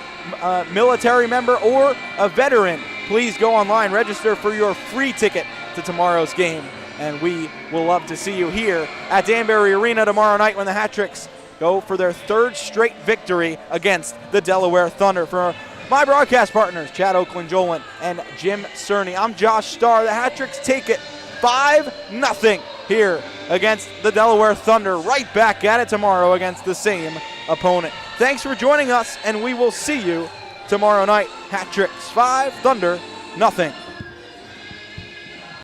military member or a veteran, please go online, register for your free ticket to tomorrow's game, and we will love to see you here at Danbury Arena tomorrow night when the Hat Tricks go for their 3rd straight victory against the Delaware Thunder. For my broadcast partners, Chad Oklin-Jolin and Jim Cerny, I'm Josh Starr. The Hat Tricks take it 5-0 here against the Delaware Thunder. Right back at it tomorrow against the same opponent. Thanks for joining us, and we will see you tomorrow night. Hat Tricks 5, Thunder 0.